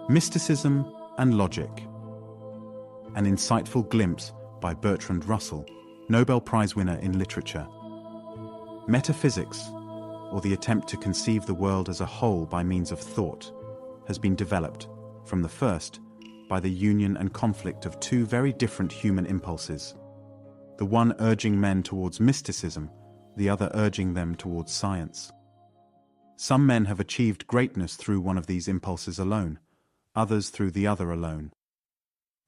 Mysticism and Logic. An insightful glimpse by Bertrand Russell, Nobel Prize winner in literature. Metaphysics, or the attempt to conceive the world as a whole by means of thought, has been developed, from the first, by the union and conflict of two very different human impulses, the one urging men towards mysticism, the other urging them towards science. Some men have achieved greatness through one of these impulses alone, others through the other alone.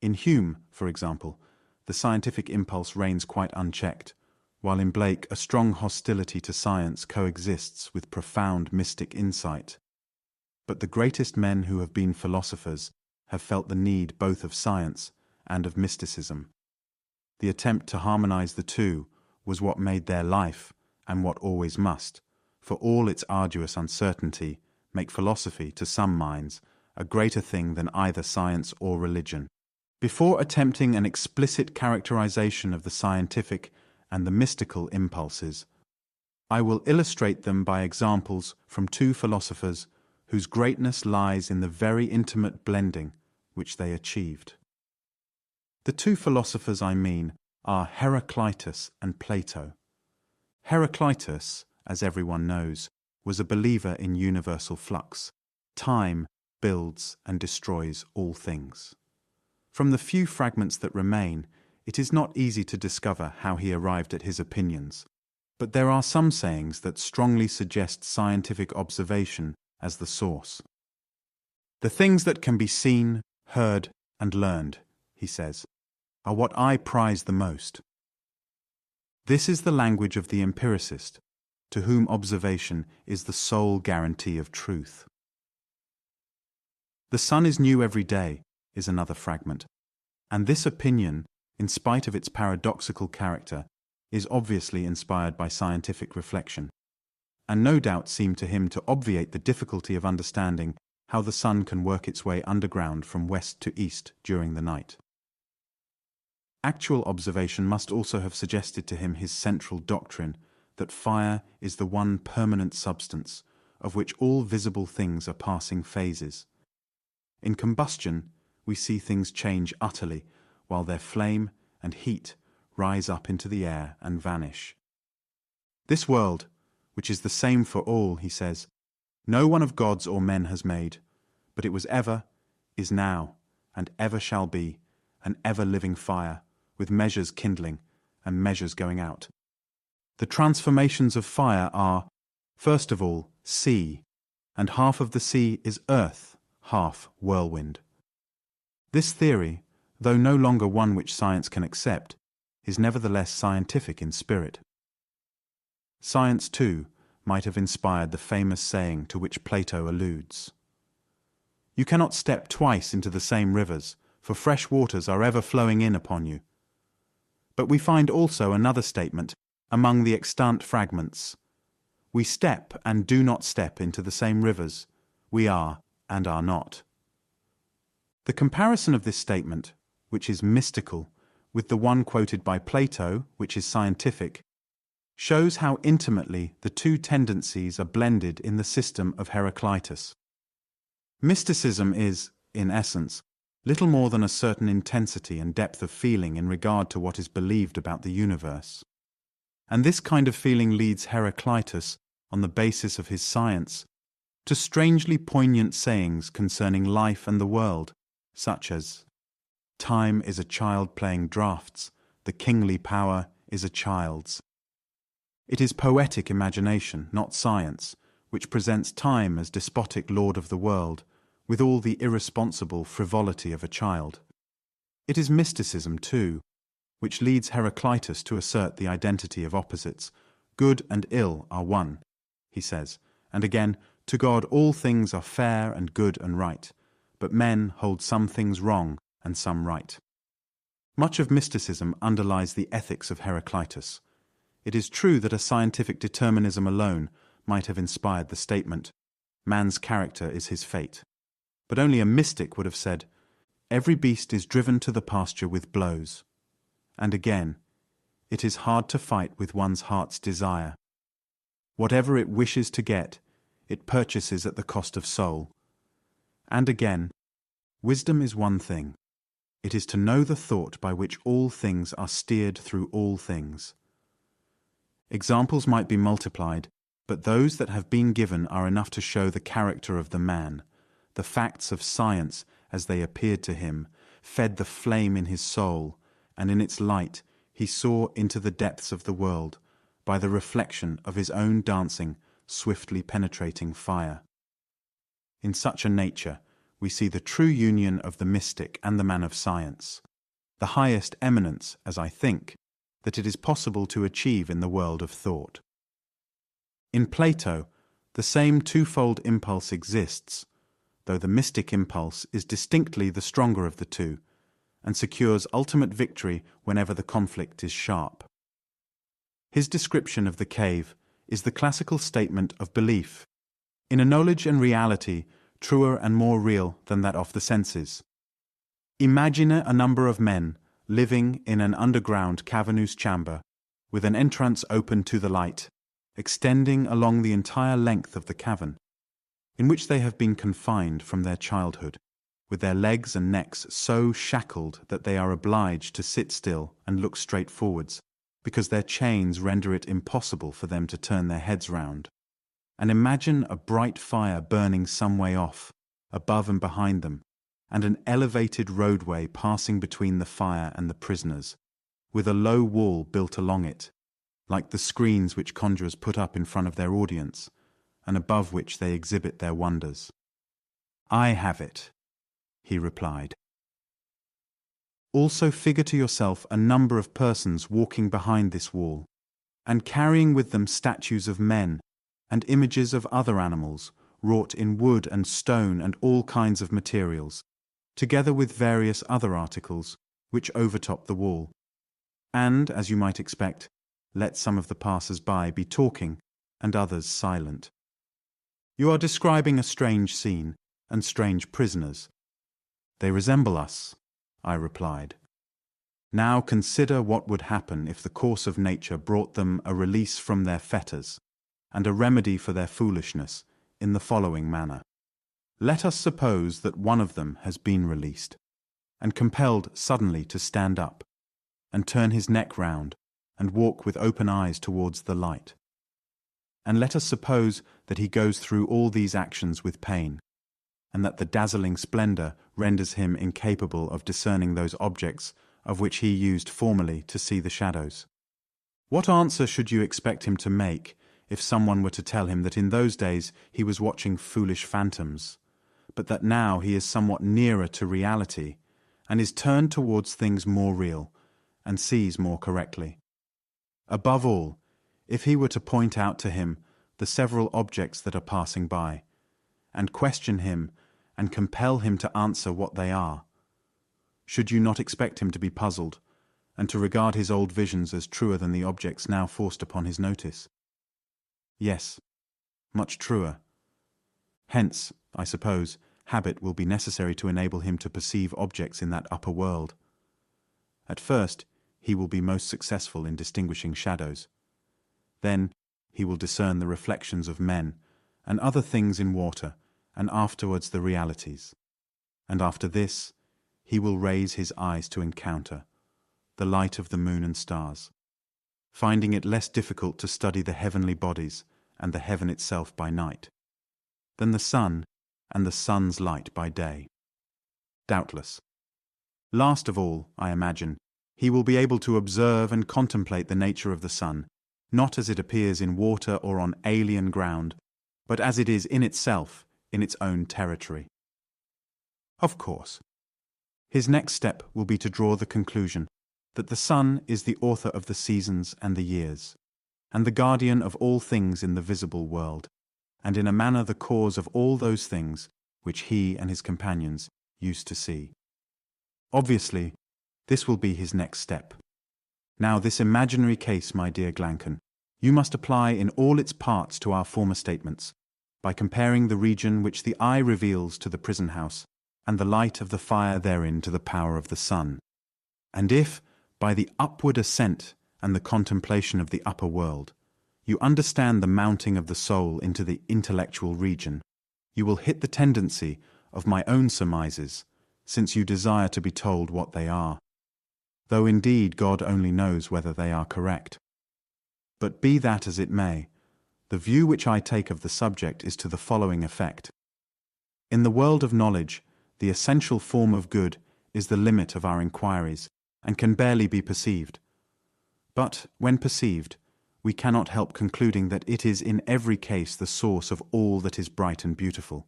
In Hume, for example, the scientific impulse reigns quite unchecked, while in Blake a strong hostility to science coexists with profound mystic insight. But the greatest men who have been philosophers have felt the need both of science and of mysticism. The attempt to harmonize the two was what made their life, and what always must, for all its arduous uncertainty, make philosophy, to some minds, a greater thing than either science or religion. Before attempting an explicit characterization of the scientific and the mystical impulses, I will illustrate them by examples from two philosophers whose greatness lies in the very intimate blending which they achieved. The two philosophers I mean are Heraclitus and Plato. Heraclitus, as everyone knows, was a believer in universal flux. Time builds and destroys all things. From the few fragments that remain, it is not easy to discover how he arrived at his opinions, but there are some sayings that strongly suggest scientific observation as the source. The things that can be seen, heard, and learned, he says, are what I prize the most. This is the language of the empiricist, to whom observation is the sole guarantee of truth. The sun is new every day, is another fragment, and this opinion, in spite of its paradoxical character, is obviously inspired by scientific reflection, and no doubt seemed to him to obviate the difficulty of understanding how the sun can work its way underground from west to east during the night. Actual observation must also have suggested to him his central doctrine that fire is the one permanent substance, of which all visible things are passing phases. In combustion, we see things change utterly, while their flame and heat rise up into the air and vanish. This world, which is the same for all, he says, no one of gods or men has made, but it was ever, is now, and ever shall be, an ever-living fire, with measures kindling and measures going out. The transformations of fire are, first of all, sea, and half of the sea is earth, half whirlwind. This theory, though no longer one which science can accept, is nevertheless scientific in spirit. Science, too, might have inspired the famous saying to which Plato alludes. You cannot step twice into the same rivers, for fresh waters are ever flowing in upon you. But we find also another statement among the extant fragments. We step and do not step into the same rivers. We are and are not. The comparison of this statement, which is mystical, with the one quoted by Plato, which is scientific, shows how intimately the two tendencies are blended in the system of Heraclitus. Mysticism is, in essence, little more than a certain intensity and depth of feeling in regard to what is believed about the universe. And this kind of feeling leads Heraclitus, on the basis of his science, to strangely poignant sayings concerning life and the world, such as, time is a child playing draughts, the kingly power is a child's. It is poetic imagination, not science, which presents time as despotic lord of the world, with all the irresponsible frivolity of a child. It is mysticism, too, which leads Heraclitus to assert the identity of opposites. Good and ill are one, he says, and again, to God all things are fair and good and right, but men hold some things wrong and some right. Much of mysticism underlies the ethics of Heraclitus. It is true that a scientific determinism alone might have inspired the statement, man's character is his fate. But only a mystic would have said, every beast is driven to the pasture with blows. And again, it is hard to fight with one's heart's desire. Whatever it wishes to get, it purchases at the cost of soul. And again, Wisdom is one thing. It is to know the thought by which all things are steered through all things. Examples might be multiplied, but those that have been given are enough to show the character of the man. The facts of science, as they appeared to him, fed the flame in his soul, and in its light he saw into the depths of the world, by the reflection of his own dancing, swiftly penetrating fire. In such a nature, we see the true union of the mystic and the man of science, the highest eminence, as I think, that it is possible to achieve in the world of thought. In Plato, the same twofold impulse exists, though the mystic impulse is distinctly the stronger of the two, and secures ultimate victory whenever the conflict is sharp. His description of the cave is the classical statement of belief in a knowledge and reality truer and more real than that of the senses. Imagine a number of men living in an underground cavernous chamber, with an entrance open to the light, extending along the entire length of the cavern, in which they have been confined from their childhood, with their legs and necks so shackled that they are obliged to sit still and look straight forwards, because their chains render it impossible for them to turn their heads round. And imagine a bright fire burning some way off, above and behind them, and an elevated roadway passing between the fire and the prisoners, with a low wall built along it, like the screens which conjurers put up in front of their audience, and above which they exhibit their wonders. "I have it," he replied. Also figure to yourself a number of persons walking behind this wall, and carrying with them statues of men, and images of other animals, wrought in wood and stone and all kinds of materials, together with various other articles, which overtop the wall. And, as you might expect, let some of the passers-by be talking, and others silent. You are describing a strange scene, and strange prisoners. They resemble us, I replied. Now consider what would happen if the course of nature brought them a release from their fetters, and a remedy for their foolishness, in the following manner. Let us suppose that one of them has been released, and compelled suddenly to stand up, and turn his neck round, and walk with open eyes towards the light. And let us suppose that he goes through all these actions with pain, and that the dazzling splendor renders him incapable of discerning those objects of which he used formerly to see the shadows. What answer should you expect him to make if someone were to tell him that in those days he was watching foolish phantoms, but that now he is somewhat nearer to reality, and is turned towards things more real, and sees more correctly? Above all, if he were to point out to him the several objects that are passing by, and question him and compel him to answer what they are, should you not expect him to be puzzled, and to regard his old visions as truer than the objects now forced upon his notice? Yes, much truer. Hence, I suppose, habit will be necessary to enable him to perceive objects in that upper world. At first, he will be most successful in distinguishing shadows. Then he will discern the reflections of men and other things in water, and afterwards the realities. And after this, he will raise his eyes to encounter the light of the moon and stars, finding it less difficult to study the heavenly bodies and the heaven itself by night than the sun and the sun's light by day. Doubtless. Last of all, I imagine, he will be able to observe and contemplate the nature of the sun, not as it appears in water or on alien ground, but as it is in itself, in its own territory. Of course. His next step will be to draw the conclusion that the sun is the author of the seasons and the years, and the guardian of all things in the visible world, and in a manner the cause of all those things which he and his companions used to see. Obviously, this will be his next step. Now this imaginary case, my dear Glancan, you must apply in all its parts to our former statements, by comparing the region which the eye reveals to the prison house, and the light of the fire therein to the power of the sun. And if, by the upward ascent and the contemplation of the upper world, you understand the mounting of the soul into the intellectual region, you will hit the tendency of my own surmises, since you desire to be told what they are, though indeed God only knows whether they are correct. But be that as it may, the view which I take of the subject is to the following effect. In the world of knowledge, the essential form of good is the limit of our inquiries, and can barely be perceived. But, when perceived, we cannot help concluding that it is in every case the source of all that is bright and beautiful.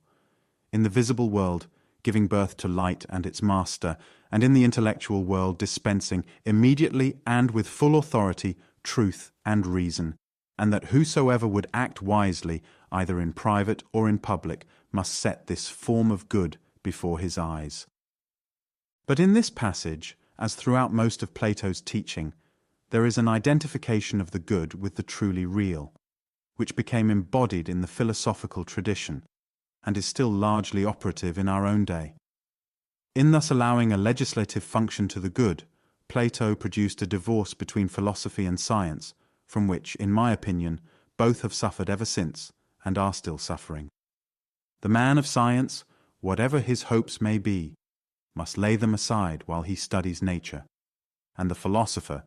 In the visible world, giving birth to light and its master, and in the intellectual world dispensing immediately and with full authority truth and reason, and that whosoever would act wisely, either in private or in public, must set this form of good before his eyes. But in this passage, as throughout most of Plato's teaching, there is an identification of the good with the truly real, which became embodied in the philosophical tradition, and is still largely operative in our own day. In thus allowing a legislative function to the good, Plato produced a divorce between philosophy and science, from which, in my opinion, both have suffered ever since, and are still suffering. The man of science, whatever his hopes may be, must lay them aside while he studies nature, and the philosopher,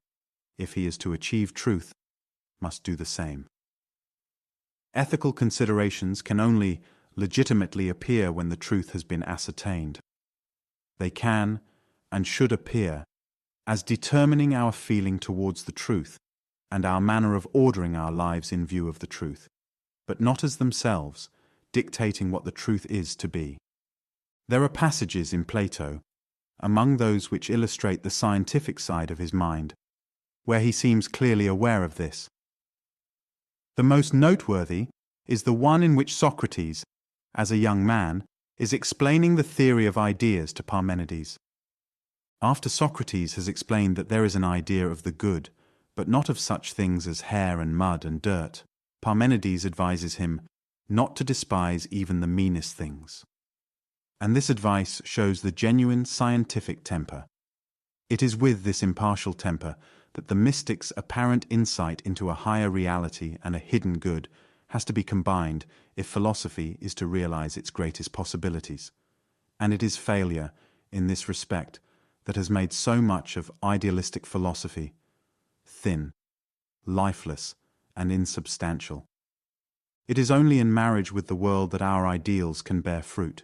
if he is to achieve truth, must do the same. Ethical considerations can only legitimately appear when the truth has been ascertained. They can, and should appear, as determining our feeling towards the truth, and our manner of ordering our lives in view of the truth, but not as themselves dictating what the truth is to be. There are passages in Plato, among those which illustrate the scientific side of his mind, where he seems clearly aware of this. The most noteworthy is the one in which Socrates, as a young man, is explaining the theory of ideas to Parmenides. After Socrates has explained that there is an idea of the good, but not of such things as hair and mud and dirt, Parmenides advises him not to despise even the meanest things. And this advice shows the genuine scientific temper. It is with this impartial temper that the mystic's apparent insight into a higher reality and a hidden good has to be combined if philosophy is to realize its greatest possibilities. And it is failure, in this respect, that has made so much of idealistic philosophy thin, lifeless, and insubstantial. It is only in marriage with the world that our ideals can bear fruit.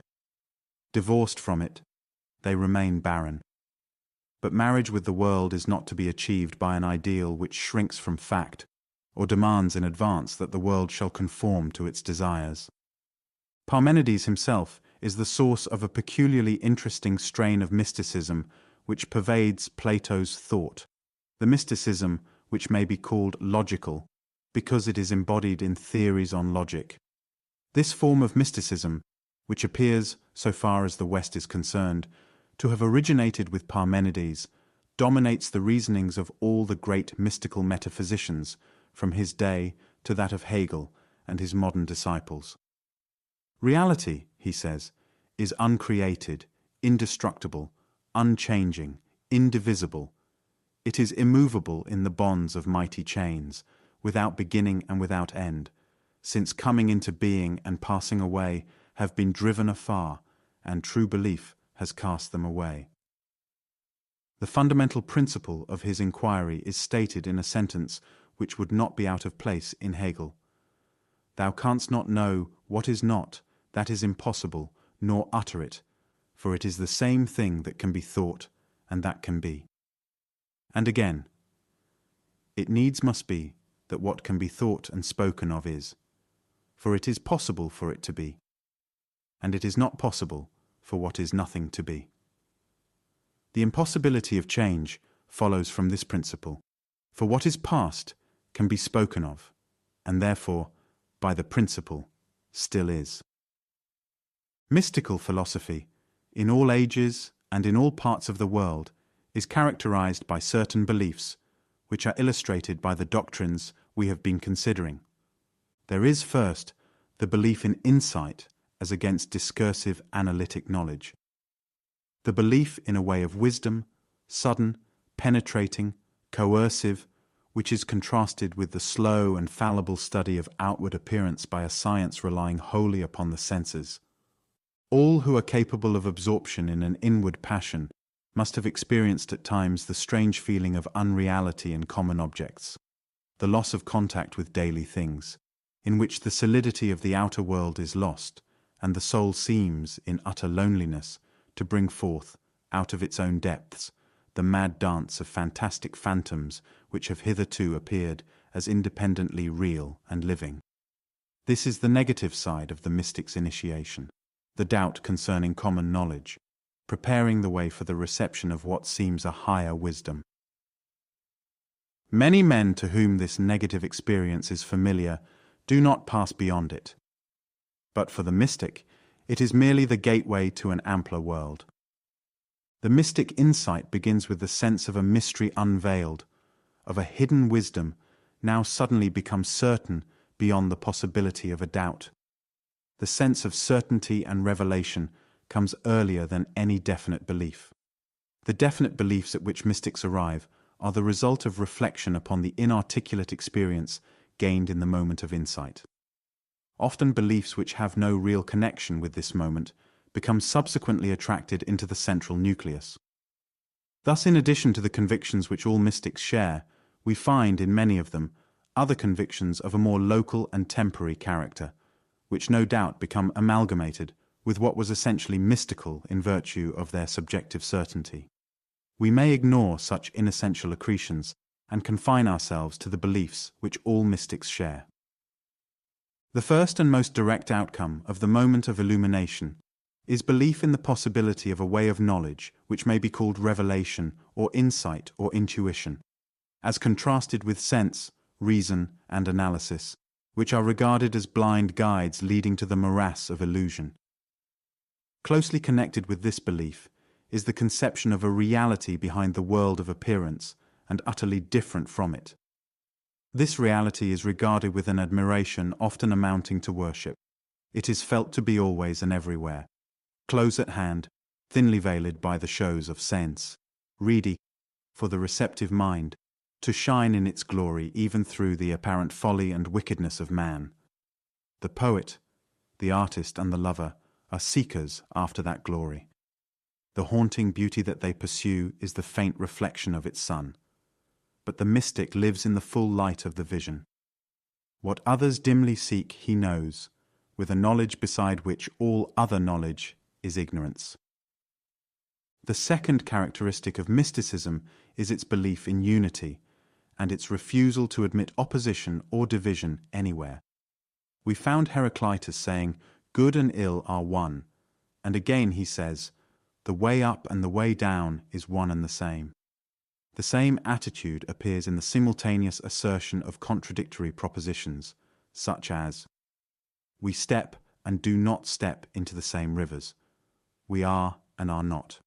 Divorced from it, they remain barren. But marriage with the world is not to be achieved by an ideal which shrinks from fact, or demands in advance that the world shall conform to its desires. Parmenides himself is the source of a peculiarly interesting strain of mysticism which pervades Plato's thought, the mysticism which may be called logical, because it is embodied in theories on logic. This form of mysticism, which appears, so far as the West is concerned, to have originated with Parmenides, dominates the reasonings of all the great mystical metaphysicians, from his day to that of Hegel and his modern disciples. Reality, he says, is uncreated, indestructible, unchanging, indivisible. It is immovable in the bonds of mighty chains, without beginning and without end, since coming into being and passing away have been driven afar, and true belief has cast them away. The fundamental principle of his inquiry is stated in a sentence which would not be out of place in Hegel. Thou canst not know what is not, that is impossible, nor utter it, for it is the same thing that can be thought and that can be. And again, it needs must be that what can be thought and spoken of is, for it is possible for it to be, and it is not possible for what is nothing to be. The impossibility of change follows from this principle, for what is past can be spoken of, and therefore, by the principle, still is. Mystical philosophy, in all ages and in all parts of the world, is characterized by certain beliefs, which are illustrated by the doctrines we have been considering. There is first the belief in insight as against discursive analytic knowledge. The belief in a way of wisdom, sudden, penetrating, coercive, which is contrasted with the slow and fallible study of outward appearance by a science relying wholly upon the senses. All who are capable of absorption in an inward passion must have experienced at times the strange feeling of unreality in common objects, the loss of contact with daily things, in which the solidity of the outer world is lost, and the soul seems, in utter loneliness, to bring forth, out of its own depths, the mad dance of fantastic phantoms which have hitherto appeared as independently real and living. This is the negative side of the mystic's initiation, the doubt concerning common knowledge, preparing the way for the reception of what seems a higher wisdom. Many men to whom this negative experience is familiar do not pass beyond it. But for the mystic, it is merely the gateway to an ampler world. The mystic insight begins with the sense of a mystery unveiled, of a hidden wisdom now suddenly becomes certain beyond the possibility of a doubt. The sense of certainty and revelation comes earlier than any definite belief. The definite beliefs at which mystics arrive are the result of reflection upon the inarticulate experience gained in the moment of insight. Often beliefs which have no real connection with this moment become subsequently attracted into the central nucleus. Thus, in addition to the convictions which all mystics share, we find in many of them other convictions of a more local and temporary character, which no doubt become amalgamated with what was essentially mystical in virtue of their subjective certainty. We may ignore such inessential accretions and confine ourselves to the beliefs which all mystics share. The first and most direct outcome of the moment of illumination is belief in the possibility of a way of knowledge which may be called revelation or insight or intuition, as contrasted with sense, reason, and analysis, which are regarded as blind guides leading to the morass of illusion. Closely connected with this belief is the conception of a reality behind the world of appearance and utterly different from it. This reality is regarded with an admiration often amounting to worship. It is felt to be always and everywhere, close at hand, thinly veiled by the shows of sense, ready, for the receptive mind, to shine in its glory even through the apparent folly and wickedness of man. The poet, the artist, and the lover are seekers after that glory. The haunting beauty that they pursue is the faint reflection of its sun. But the mystic lives in the full light of the vision. What others dimly seek he knows, with a knowledge beside which all other knowledge is ignorance. The second characteristic of mysticism is its belief in unity, and its refusal to admit opposition or division anywhere. We found Heraclitus saying, "Good and ill are one," and again he says, "The way up and the way down is one and the same." The same attitude appears in the simultaneous assertion of contradictory propositions, such as, "We step and do not step into the same rivers. We are and are not."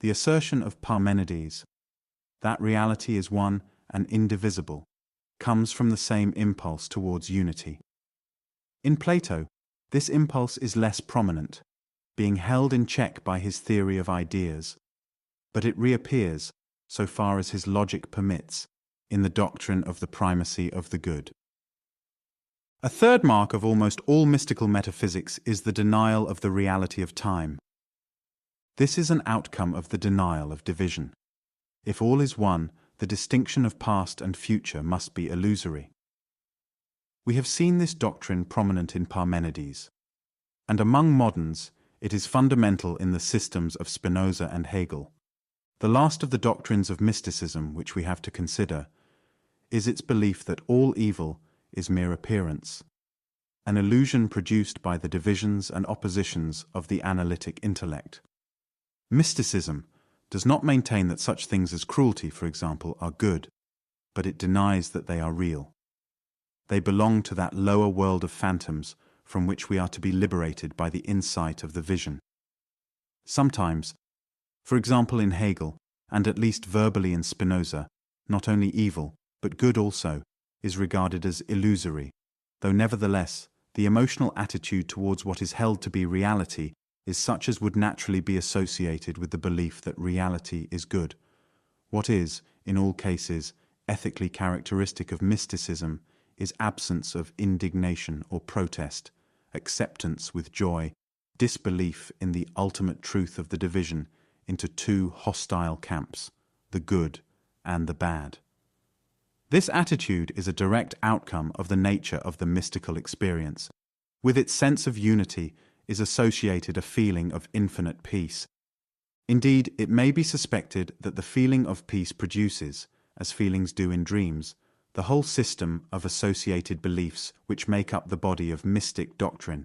The assertion of Parmenides, that reality is one and indivisible, comes from the same impulse towards unity. In Plato, this impulse is less prominent, being held in check by his theory of ideas, but it reappears, so far as his logic permits, in the doctrine of the primacy of the good. A third mark of almost all mystical metaphysics is the denial of the reality of time. This is an outcome of the denial of division. If all is one, the distinction of past and future must be illusory. We have seen this doctrine prominent in Parmenides, and among moderns it is fundamental in the systems of Spinoza and Hegel. The last of the doctrines of mysticism which we have to consider is its belief that all evil is mere appearance, an illusion produced by the divisions and oppositions of the analytic intellect. Mysticism does not maintain that such things as cruelty, for example, are good, but it denies that they are real. They belong to that lower world of phantoms from which we are to be liberated by the insight of the vision. Sometimes, for example in Hegel, and at least verbally in Spinoza, not only evil, but good also, is regarded as illusory, though nevertheless the emotional attitude towards what is held to be reality is such as would naturally be associated with the belief that reality is good. What is, in all cases, ethically characteristic of mysticism is absence of indignation or protest, acceptance with joy, disbelief in the ultimate truth of the division into two hostile camps, the good and the bad. This attitude is a direct outcome of the nature of the mystical experience. With its sense of unity is associated a feeling of infinite peace. Indeed, it may be suspected that the feeling of peace produces, as feelings do in dreams, the whole system of associated beliefs which make up the body of mystic doctrine.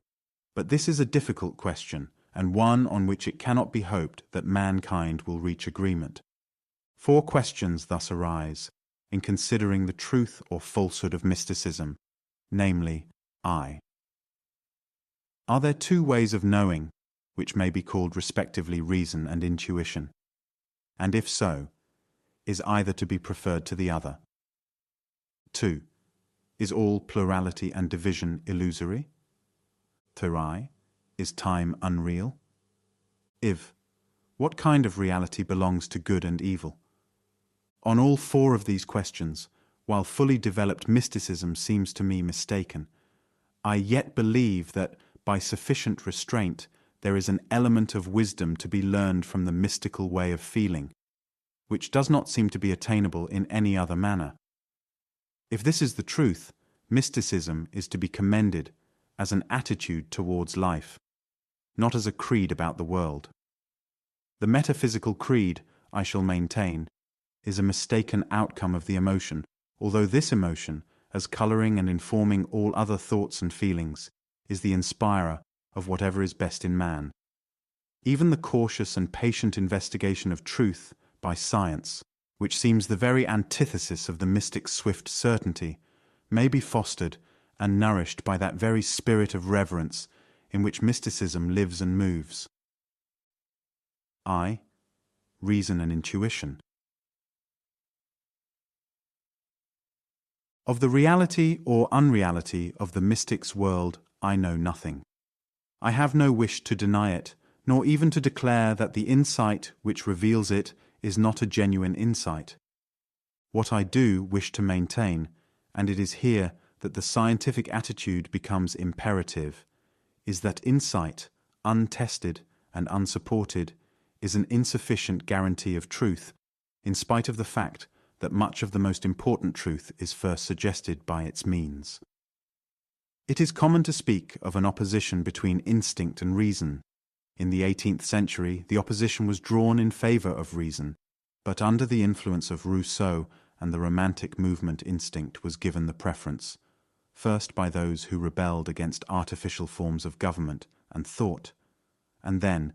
But this is a difficult question, and one on which it cannot be hoped that mankind will reach agreement. Four questions thus arise in considering the truth or falsehood of mysticism, namely, I. Are there two ways of knowing, which may be called respectively reason and intuition? And if so, is either to be preferred to the other? 2. Is all plurality and division illusory? 3. Is time unreal? If, what kind of reality belongs to good and evil? On all four of these questions, while fully developed mysticism seems to me mistaken, I yet believe that, by sufficient restraint, there is an element of wisdom to be learned from the mystical way of feeling, which does not seem to be attainable in any other manner. If this is the truth, mysticism is to be commended as an attitude towards life, not as a creed about the world. The metaphysical creed, I shall maintain, is a mistaken outcome of the emotion, although this emotion, as colouring and informing all other thoughts and feelings, is the inspirer of whatever is best in man. Even the cautious and patient investigation of truth by science, which seems the very antithesis of the mystic's swift certainty, may be fostered and nourished by that very spirit of reverence in which mysticism lives and moves. I, reason and intuition. Of the reality or unreality of the mystic's world, I know nothing. I have no wish to deny it, nor even to declare that the insight which reveals it is not a genuine insight. What I do wish to maintain, and it is here that the scientific attitude becomes imperative, is that insight, untested and unsupported, is an insufficient guarantee of truth, in spite of the fact that much of the most important truth is first suggested by its means. It is common to speak of an opposition between instinct and reason. In the 18th century, the opposition was drawn in favour of reason, but under the influence of Rousseau and the Romantic movement, instinct was given the preference, first by those who rebelled against artificial forms of government and thought, and then,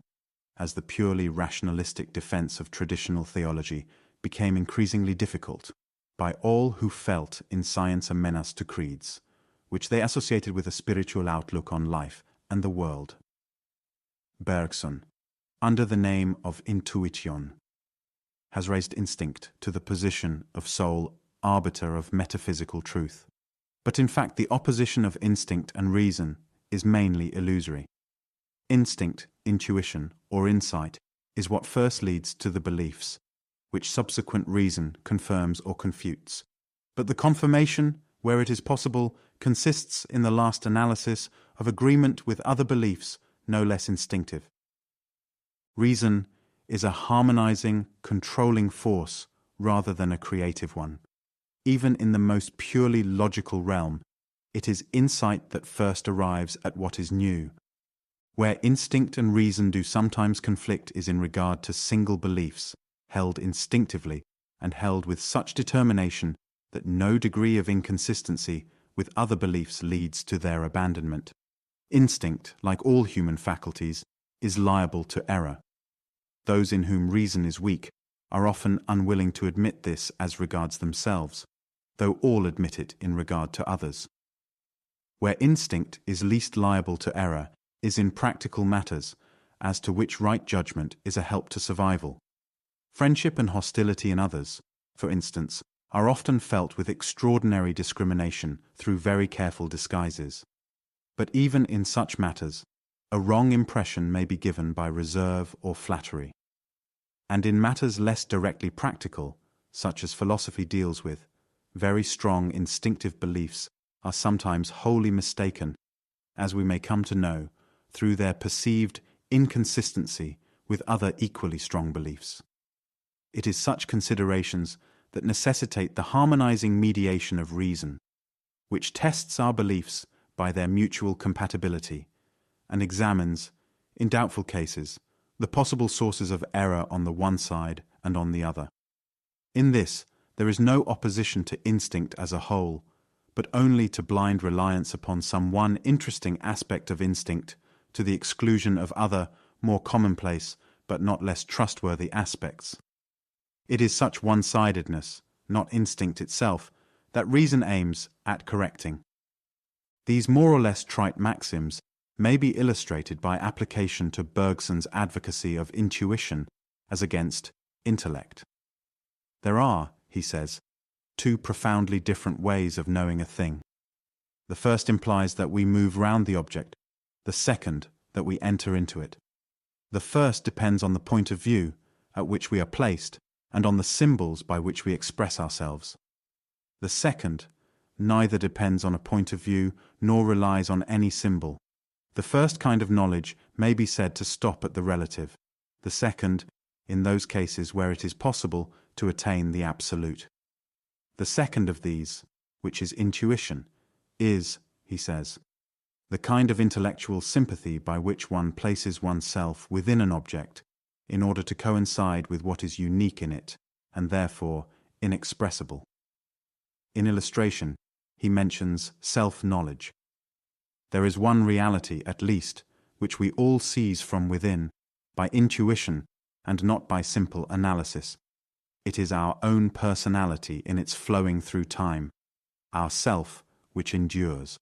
as the purely rationalistic defence of traditional theology became increasingly difficult, by all who felt in science a menace to creeds, which they associated with a spiritual outlook on life and the world. Bergson, under the name of intuition, has raised instinct to the position of sole arbiter of metaphysical truth. But in fact, the opposition of instinct and reason is mainly illusory. Instinct, intuition, or insight is what first leads to the beliefs, which subsequent reason confirms or confutes. But the confirmation, where it is possible, consists in the last analysis of agreement with other beliefs no less instinctive. Reason is a harmonizing, controlling force rather than a creative one. Even in the most purely logical realm, it is insight that first arrives at what is new. Where instinct and reason do sometimes conflict is in regard to single beliefs, held instinctively and held with such determination that no degree of inconsistency with other beliefs leads to their abandonment. Instinct, like all human faculties, is liable to error. Those in whom reason is weak are often unwilling to admit this as regards themselves, though all admit it in regard to others. Where instinct is least liable to error is in practical matters, as to which right judgment is a help to survival. Friendship and hostility in others, for instance, are often felt with extraordinary discrimination through very careful disguises. But even in such matters, a wrong impression may be given by reserve or flattery. And in matters less directly practical, such as philosophy deals with, very strong instinctive beliefs are sometimes wholly mistaken, as we may come to know, through their perceived inconsistency with other equally strong beliefs. It is such considerations that necessitate the harmonizing mediation of reason, which tests our beliefs by their mutual compatibility and examines, in doubtful cases, the possible sources of error on the one side and on the other. In this, there is no opposition to instinct as a whole, but only to blind reliance upon some one interesting aspect of instinct to the exclusion of other, more commonplace, but not less trustworthy aspects. It is such one-sidedness, not instinct itself, that reason aims at correcting. These more or less trite maxims may be illustrated by application to Bergson's advocacy of intuition as against intellect. There are, he says, two profoundly different ways of knowing a thing. The first implies that we move round the object, the second that we enter into it. The first depends on the point of view at which we are placed and on the symbols by which we express ourselves. The second neither depends on a point of view nor relies on any symbol. The first kind of knowledge may be said to stop at the relative, the second, in those cases where it is possible to attain the absolute. The second of these, which is intuition, is, he says, the kind of intellectual sympathy by which one places oneself within an object in order to coincide with what is unique in it and therefore inexpressible. In illustration, he mentions self-knowledge. There is one reality, at least, which we all seize from within, by intuition and not by simple analysis. It is our own personality in its flowing through time, our self which endures.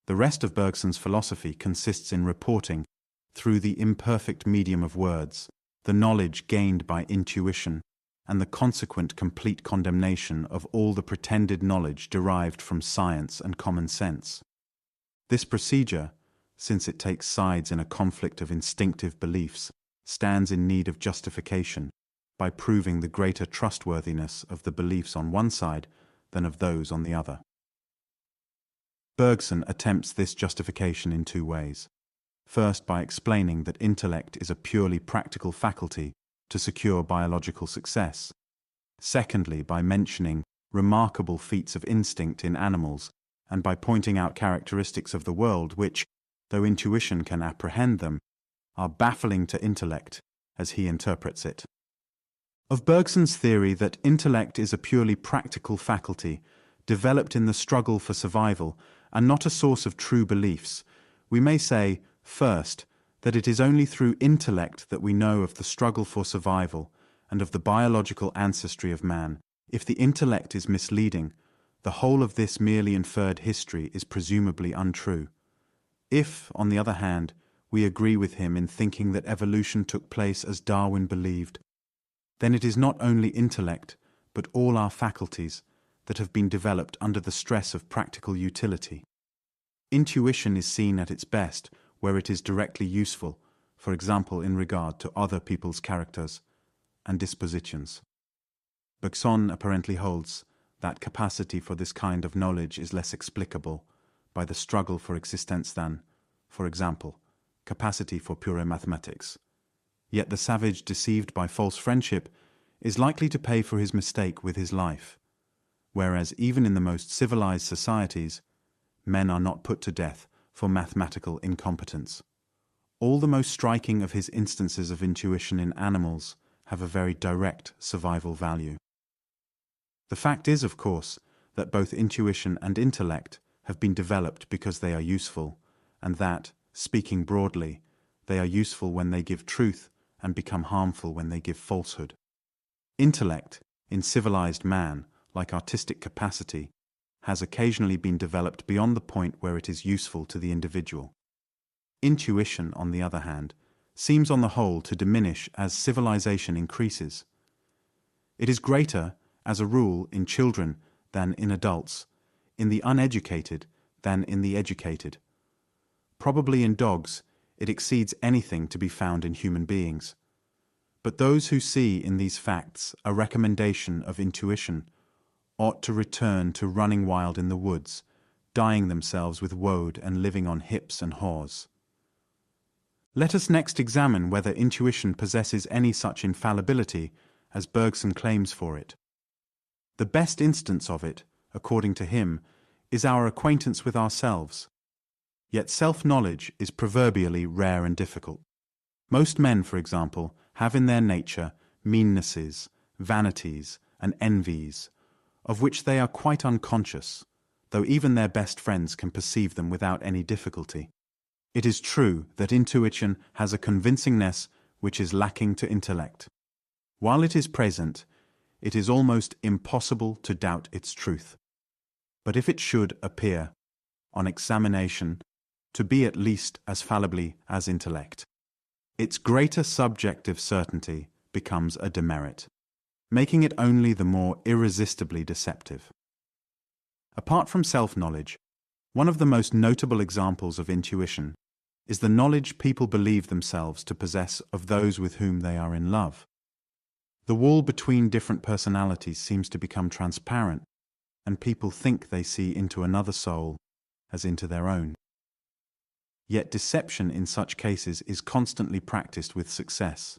The rest of Bergson's philosophy consists in reporting, through the imperfect medium of words, the knowledge gained by intuition and the consequent complete condemnation of all the pretended knowledge derived from science and common sense. This procedure, since it takes sides in a conflict of instinctive beliefs, stands in need of justification by proving the greater trustworthiness of the beliefs on one side than of those on the other. Bergson attempts this justification in two ways. First, by explaining that intellect is a purely practical faculty to secure biological success. Secondly, by mentioning remarkable feats of instinct in animals and by pointing out characteristics of the world which, though intuition can apprehend them, are baffling to intellect as he interprets it. Of Bergson's theory that intellect is a purely practical faculty developed in the struggle for survival and not a source of true beliefs, we may say, first, that it is only through intellect that we know of the struggle for survival and of the biological ancestry of man. If the intellect is misleading, the whole of this merely inferred history is presumably untrue. If, on the other hand, we agree with him in thinking that evolution took place as Darwin believed, then it is not only intellect, but all our faculties that have been developed under the stress of practical utility. Intuition is seen at its best where it is directly useful, for example in regard to other people's characters and dispositions. Bergson apparently holds that capacity for this kind of knowledge is less explicable by the struggle for existence than, for example, capacity for pure mathematics. Yet the savage deceived by false friendship is likely to pay for his mistake with his life, whereas even in the most civilized societies, men are not put to death for mathematical incompetence. All the most striking of his instances of intuition in animals have a very direct survival value. The fact is, of course, that both intuition and intellect have been developed because they are useful, and that, speaking broadly, they are useful when they give truth and become harmful when they give falsehood. Intellect, in civilized man, like artistic capacity, has occasionally been developed beyond the point where it is useful to the individual. Intuition, on the other hand, seems on the whole to diminish as civilization increases. It is greater, as a rule, in children than in adults, in the uneducated than in the educated. Probably in dogs, it exceeds anything to be found in human beings. But those who see in these facts a recommendation of intuition ought to return to running wild in the woods, dyeing themselves with woad and living on hips and haws. Let us next examine whether intuition possesses any such infallibility as Bergson claims for it. The best instance of it, according to him, is our acquaintance with ourselves. Yet self-knowledge is proverbially rare and difficult. Most men, for example, have in their nature meannesses, vanities, and envies, of which they are quite unconscious, though even their best friends can perceive them without any difficulty. It is true that intuition has a convincingness which is lacking to intellect. While it is present, it is almost impossible to doubt its truth. But if it should appear, on examination, to be at least as fallibly as intellect, its greater subjective certainty becomes a demerit, making it only the more irresistibly deceptive. Apart from self-knowledge, one of the most notable examples of intuition is the knowledge people believe themselves to possess of those with whom they are in love. The wall between different personalities seems to become transparent, and people think they see into another soul as into their own. Yet deception in such cases is constantly practiced with success.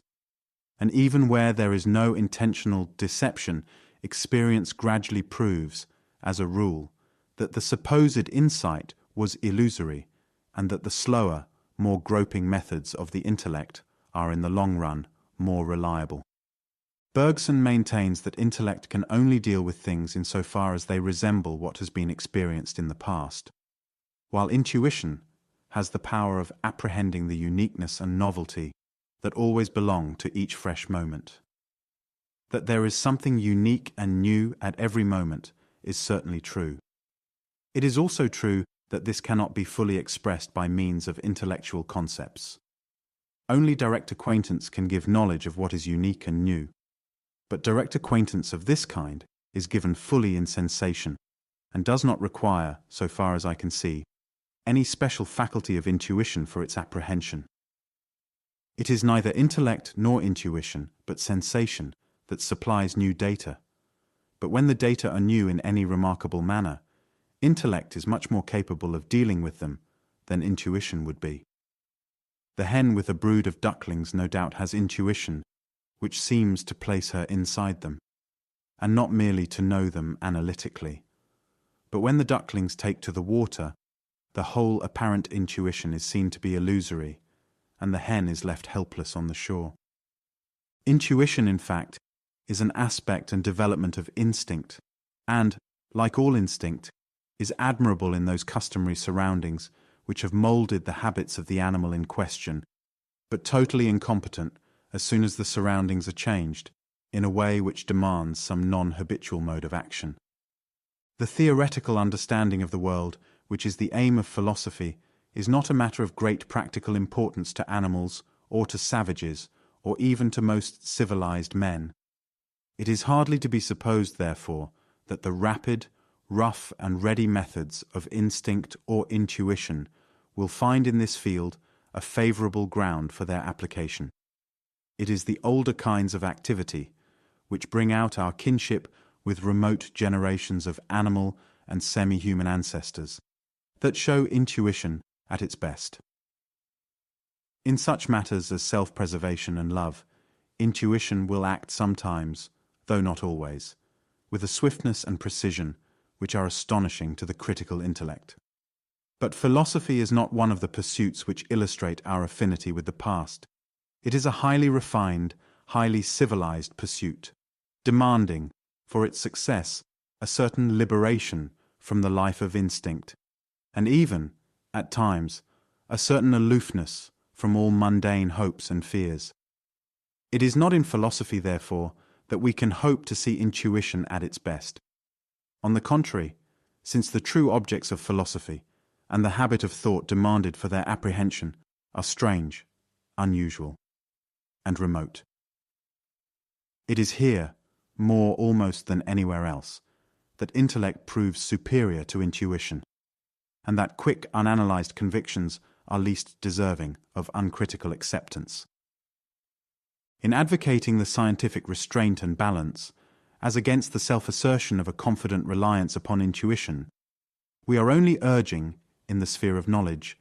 And even where there is no intentional deception, experience gradually proves, as a rule, that the supposed insight was illusory, and that the slower, more groping methods of the intellect are in the long run more reliable. Bergson maintains that intellect can only deal with things insofar as they resemble what has been experienced in the past, while intuition has the power of apprehending the uniqueness and novelty that always belong to each fresh moment. That there is something unique and new at every moment is certainly true. It is also true that this cannot be fully expressed by means of intellectual concepts. Only direct acquaintance can give knowledge of what is unique and new. But direct acquaintance of this kind is given fully in sensation, and does not require, so far as I can see, any special faculty of intuition for its apprehension. It is neither intellect nor intuition, but sensation, that supplies new data. But when the data are new in any remarkable manner, intellect is much more capable of dealing with them than intuition would be. The hen with a brood of ducklings no doubt has intuition, which seems to place her inside them, and not merely to know them analytically. But when the ducklings take to the water, the whole apparent intuition is seen to be illusory, and the hen is left helpless on the shore. Intuition, in fact, is an aspect and development of instinct, and, like all instinct, is admirable in those customary surroundings which have moulded the habits of the animal in question, but totally incompetent as soon as the surroundings are changed, in a way which demands some non-habitual mode of action. The theoretical understanding of the world, which is the aim of philosophy, is not a matter of great practical importance to animals, or to savages, or even to most civilized men. It is hardly to be supposed, therefore, that the rapid, rough and ready methods of instinct or intuition will find in this field a favorable ground for their application. It is the older kinds of activity, which bring out our kinship with remote generations of animal and semi-human ancestors, that show intuition at its best. In such matters as self-preservation and love, intuition will act sometimes, though not always, with a swiftness and precision which are astonishing to the critical intellect. But philosophy is not one of the pursuits which illustrate our affinity with the past. It is a highly refined, highly civilized pursuit, demanding, for its success, a certain liberation from the life of instinct, and even, at times, a certain aloofness from all mundane hopes and fears. It is not in philosophy, therefore, that we can hope to see intuition at its best. On the contrary, since the true objects of philosophy and the habit of thought demanded for their apprehension are strange, unusual, and remote. It is here, more almost than anywhere else, that intellect proves superior to intuition, and that quick, unanalyzed convictions are least deserving of uncritical acceptance. In advocating the scientific restraint and balance, as against the self-assertion of a confident reliance upon intuition, we are only urging, in the sphere of knowledge,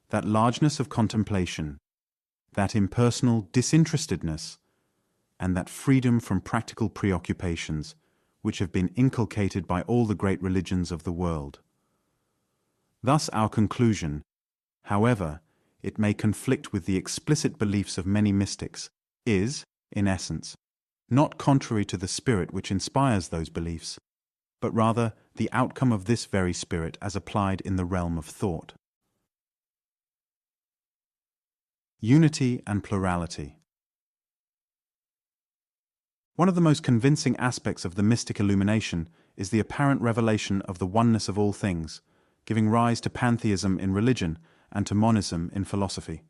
that largeness of contemplation that impersonal disinterestedness, and that freedom from practical preoccupations which have been inculcated by all the great religions of the world. Thus our conclusion, however it may conflict with the explicit beliefs of many mystics, is, in essence, not contrary to the spirit which inspires those beliefs, but rather the outcome of this very spirit as applied in the realm of thought. Unity and plurality. One of the most convincing aspects of the mystic illumination is the apparent revelation of the oneness of all things, giving rise to pantheism in religion and to monism in philosophy.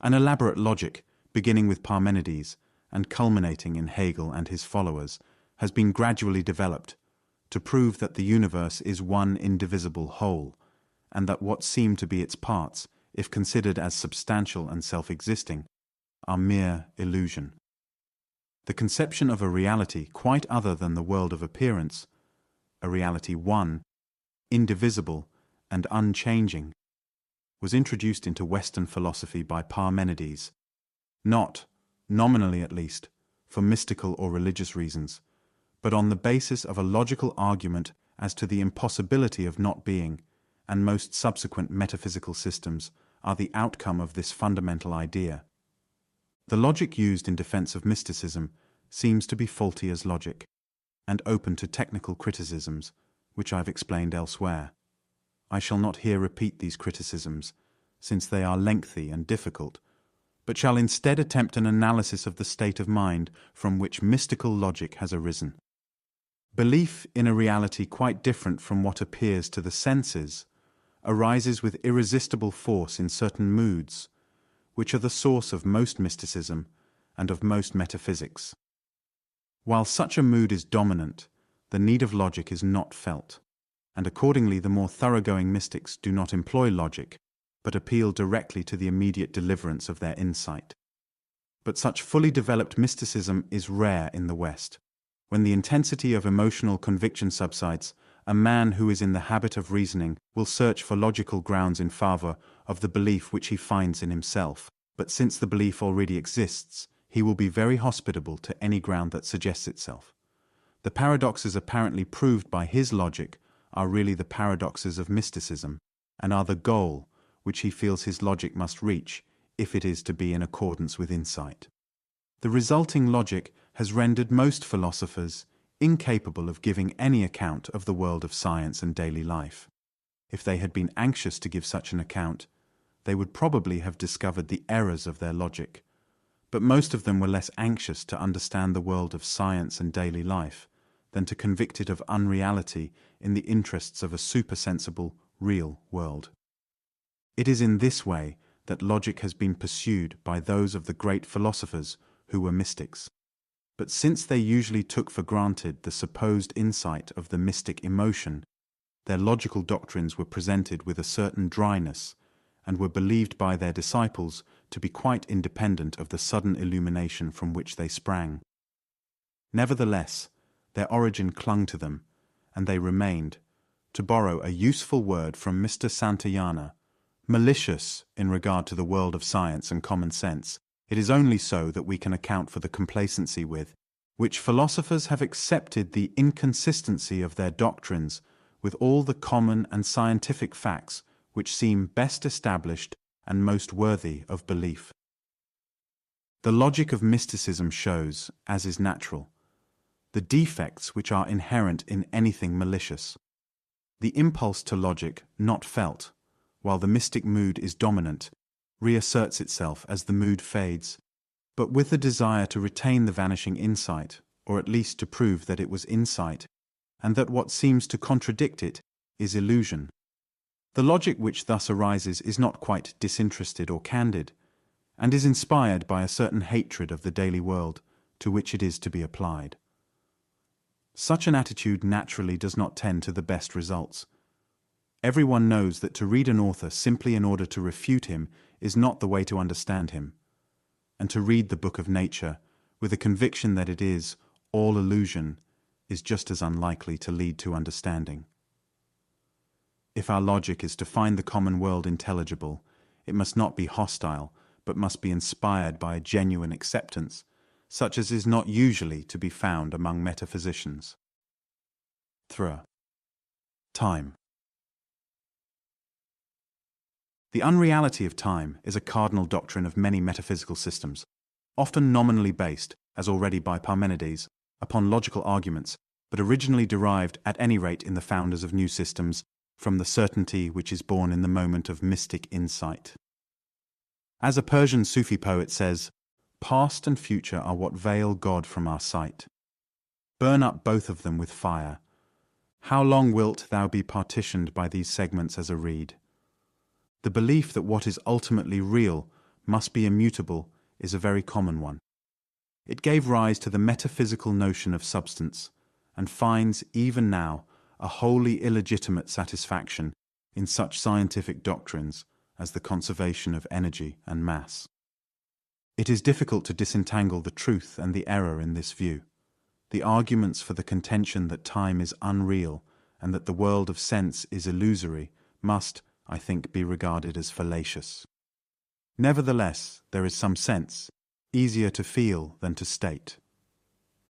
An elaborate logic, beginning with Parmenides and culminating in Hegel and his followers, has been gradually developed to prove that the universe is one indivisible whole, and that what seem to be its parts, if considered as substantial and self-existing, are mere illusion. The conception of a reality quite other than the world of appearance, a reality one, indivisible, and unchanging, was introduced into Western philosophy by Parmenides, not, nominally at least, for mystical or religious reasons, but on the basis of a logical argument as to the impossibility of not being, and most subsequent metaphysical systems are the outcome of this fundamental idea. The logic used in defense of mysticism seems to be faulty as logic, and open to technical criticisms, which I've explained elsewhere. I shall not here repeat these criticisms, since they are lengthy and difficult, but shall instead attempt an analysis of the state of mind from which mystical logic has arisen. Belief in a reality quite different from what appears to the senses arises with irresistible force in certain moods, which are the source of most mysticism and of most metaphysics. While such a mood is dominant, the need of logic is not felt, and accordingly the more thoroughgoing mystics do not employ logic, but appeal directly to the immediate deliverance of their insight. But such fully developed mysticism is rare in the West. When the intensity of emotional conviction subsides, a man who is in the habit of reasoning will search for logical grounds in favor of the belief which he finds in himself, but since the belief already exists, he will be very hospitable to any ground that suggests itself. The paradoxes apparently proved by his logic are really the paradoxes of mysticism, and are the goal which he feels his logic must reach if it is to be in accordance with insight. The resulting logic has rendered most philosophers incapable of giving any account of the world of science and daily life. If they had been anxious to give such an account, they would probably have discovered the errors of their logic. But most of them were less anxious to understand the world of science and daily life than to convict it of unreality in the interests of a supersensible, real world. It is in this way that logic has been pursued by those of the great philosophers who were mystics. But since they usually took for granted the supposed insight of the mystic emotion, their logical doctrines were presented with a certain dryness, and were believed by their disciples to be quite independent of the sudden illumination from which they sprang. Nevertheless, their origin clung to them, and they remained, to borrow a useful word from Mr. Santayana, malicious in regard to the world of science and common sense. It is only so that we can account for the complacency with which philosophers have accepted the inconsistency of their doctrines with all the common and scientific facts which seem best established and most worthy of belief. The logic of mysticism shows, as is natural, the defects which are inherent in anything malicious. The impulse to logic, not felt, while the mystic mood is dominant, reasserts itself as the mood fades, but with the desire to retain the vanishing insight, or at least to prove that it was insight, and that what seems to contradict it is illusion. The logic which thus arises is not quite disinterested or candid, and is inspired by a certain hatred of the daily world to which it is to be applied. Such an attitude naturally does not tend to the best results. Everyone knows that to read an author simply in order to refute him is not the way to understand him, and to read the book of nature with a conviction that it is all illusion is just as unlikely to lead to understanding. If our logic is to find the common world intelligible, it must not be hostile, but must be inspired by a genuine acceptance, such as is not usually to be found among metaphysicians. 3. Time. The unreality of time is a cardinal doctrine of many metaphysical systems, often nominally based, as already by Parmenides, upon logical arguments, but originally derived, at any rate in the founders of new systems, from the certainty which is born in the moment of mystic insight. As a Persian Sufi poet says, "Past and future are what veil God from our sight. Burn up both of them with fire. How long wilt thou be partitioned by these segments as a reed?" The belief that what is ultimately real must be immutable is a very common one. It gave rise to the metaphysical notion of substance, and finds, even now, a wholly illegitimate satisfaction in such scientific doctrines as the conservation of energy and mass. It is difficult to disentangle the truth and the error in this view. The arguments for the contention that time is unreal and that the world of sense is illusory must, I think, be regarded as fallacious. Nevertheless, there is some sense, easier to feel than to state,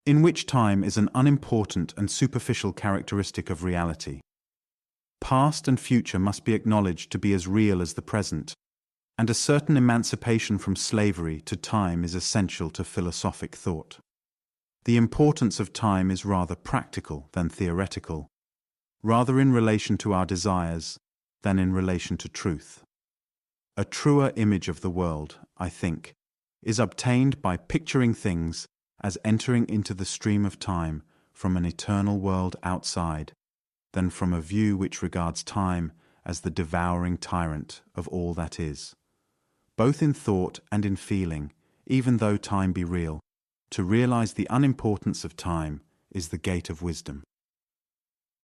in which time is an unimportant and superficial characteristic of reality. Past and future must be acknowledged to be as real as the present, and a certain emancipation from slavery to time is essential to philosophic thought. The importance of time is rather practical than theoretical, rather in relation to our desires than in relation to truth. A truer image of the world, I think, is obtained by picturing things as entering into the stream of time from an eternal world outside, than from a view which regards time as the devouring tyrant of all that is. Both in thought and in feeling, even though time be real, to realize the unimportance of time is the gate of wisdom.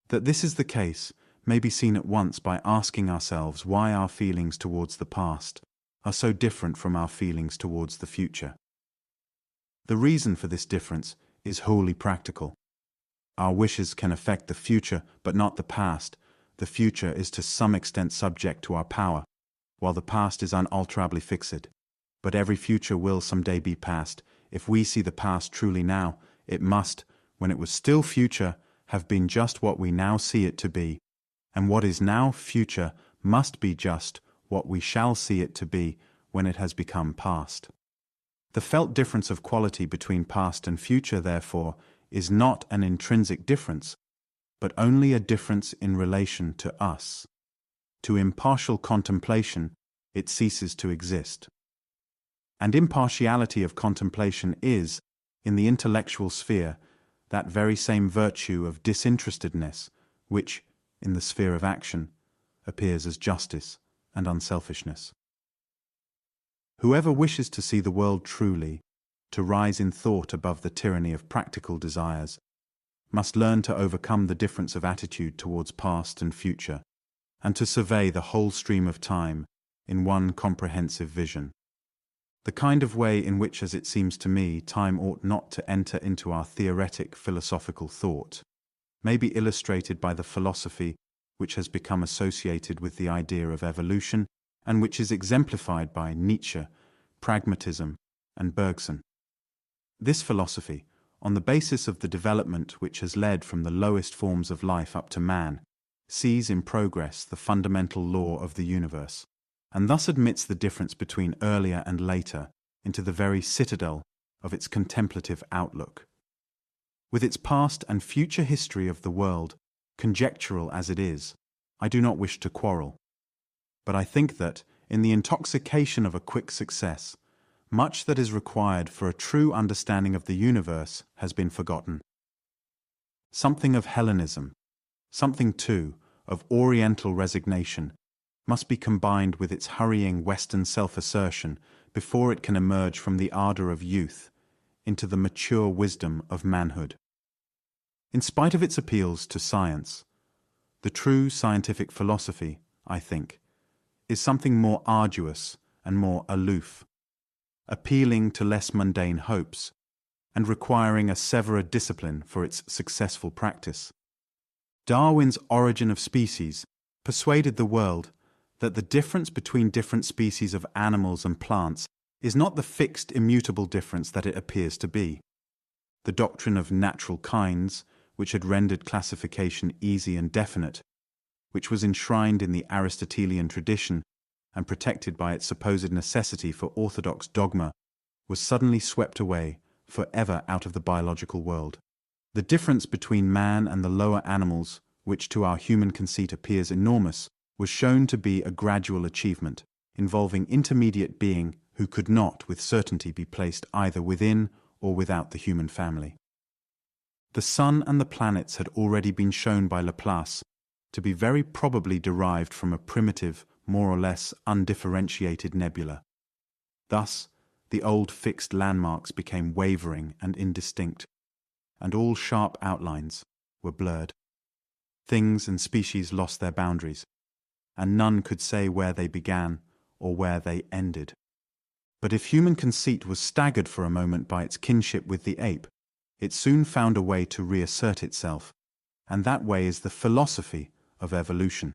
That this is the case may be seen at once by asking ourselves why our feelings towards the past are so different from our feelings towards the future. The reason for this difference is wholly practical. Our wishes can affect the future, but not the past. The future is to some extent subject to our power, while the past is unalterably fixed. But every future will someday be past. If we see the past truly now, it must, when it was still future, have been just what we now see it to be, and what is now future must be just what we shall see it to be when it has become past. The felt difference of quality between past and future, therefore, is not an intrinsic difference, but only a difference in relation to us. To impartial contemplation, it ceases to exist. And impartiality of contemplation is, in the intellectual sphere, that very same virtue of disinterestedness which, in the sphere of action, appears as justice and unselfishness. Whoever wishes to see the world truly, to rise in thought above the tyranny of practical desires, must learn to overcome the difference of attitude towards past and future, and to survey the whole stream of time in one comprehensive vision. The kind of way in which, as it seems to me, time ought not to enter into our theoretic philosophical thought may be illustrated by the philosophy which has become associated with the idea of evolution and which is exemplified by Nietzsche, pragmatism, and Bergson. This philosophy, on the basis of the development which has led from the lowest forms of life up to man, sees in progress the fundamental law of the universe, and thus admits the difference between earlier and later into the very citadel of its contemplative outlook. With its past and future history of the world, conjectural as it is, I do not wish to quarrel. But I think that, in the intoxication of a quick success, much that is required for a true understanding of the universe has been forgotten. Something of Hellenism, something, too, of Oriental resignation, must be combined with its hurrying Western self-assertion before it can emerge from the ardor of youth into the mature wisdom of manhood. In spite of its appeals to science, the true scientific philosophy, I think, is something more arduous and more aloof, appealing to less mundane hopes, and requiring a severer discipline for its successful practice. Darwin's Origin of Species persuaded the world that the difference between different species of animals and plants is not the fixed, immutable difference that it appears to be. The doctrine of natural kinds, which had rendered classification easy and definite, which was enshrined in the Aristotelian tradition and protected by its supposed necessity for orthodox dogma, was suddenly swept away forever out of the biological world. The difference between man and the lower animals, which to our human conceit appears enormous, was shown to be a gradual achievement, involving intermediate being who could not with certainty be placed either within or without the human family. The sun and the planets had already been shown by Laplace to be very probably derived from a primitive, more or less undifferentiated nebula. Thus, the old fixed landmarks became wavering and indistinct, and all sharp outlines were blurred. Things and species lost their boundaries, and none could say where they began or where they ended. But if human conceit was staggered for a moment by its kinship with the ape, it soon found a way to reassert itself, and that way is the philosophy of evolution.